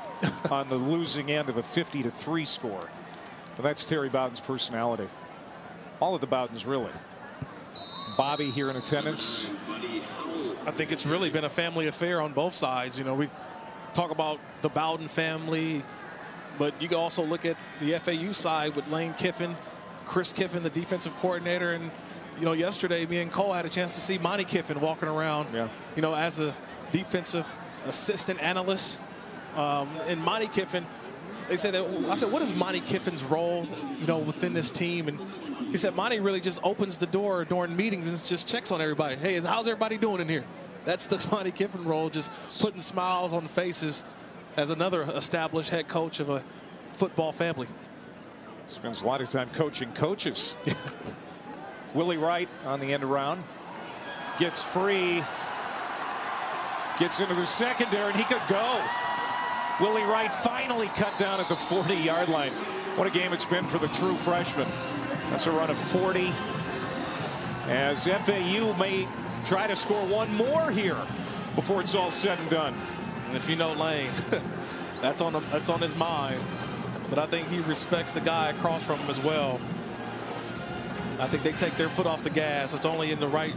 on the losing end of a 50-3 score. But that's Terry Bowden's personality. All of the Bowdens, really. Bobby here in attendance. I think it's really been a family affair on both sides. You know, we talk about the Bowden family, but you can also look at the FAU side with Lane Kiffin, Chris Kiffin, the defensive coordinator. And, you know, yesterday me and Cole had a chance to see Monty Kiffin walking around, you know, as a defensive assistant analyst. And Monty Kiffin, they said that, I said, what is Monty Kiffin's role, you know, within this team? And he said Monty really just opens the door during meetings and just checks on everybody. Hey, how's everybody doing in here? That's the Monty Kiffin role, just putting smiles on faces as another established head coach of a football family. Spends a lot of time coaching coaches. Willie Wright on the end around. Gets free. Gets into the secondary, and he could go. Willie Wright finally cut down at the 40-yard line. What a game it's been for the true freshman. That's a run of 40. As FAU may try to score one more here before it's all said and done. And if you know Lane, that's on his mind. But I think he respects the guy across from him as well. I think they take their foot off the gas. It's only in the right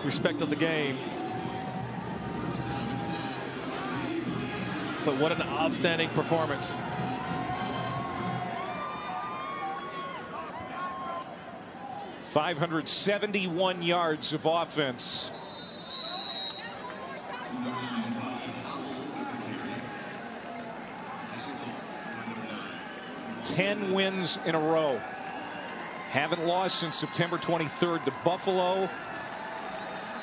respect of the game. But what an outstanding performance. .571 yards of offense. Ten wins in a row. Haven't lost since September 23rd to Buffalo.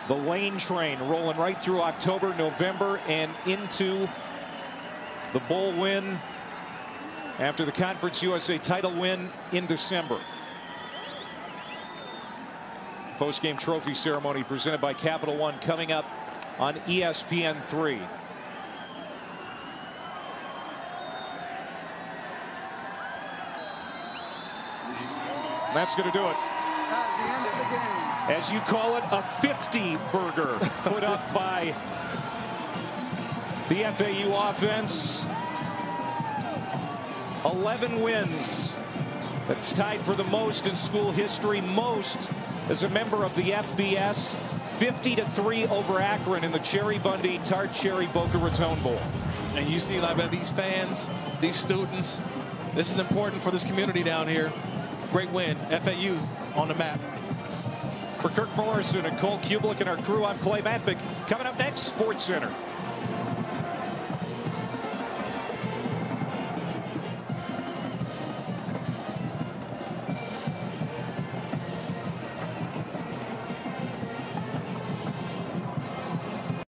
The Lane train rolling right through October, November, and into the bowl win after the Conference USA title win in December. Post-game trophy ceremony presented by Capital One coming up on ESPN3. That's going to do it. As you call it, a 50 burger put up by the FAU offense. 11 wins That's tied for the most in school history, most as a member of the FBS. 50-3 over Akron in the Cherry Bundy Tart Cherry Boca Raton Bowl. And you see, like, these fans, these students, this is important for this community down here. Great win. FAU's on the map. For Kirk Morrison and Cole Kublik and our crew, I'm Clay Matvick. Coming up next, SportsCenter.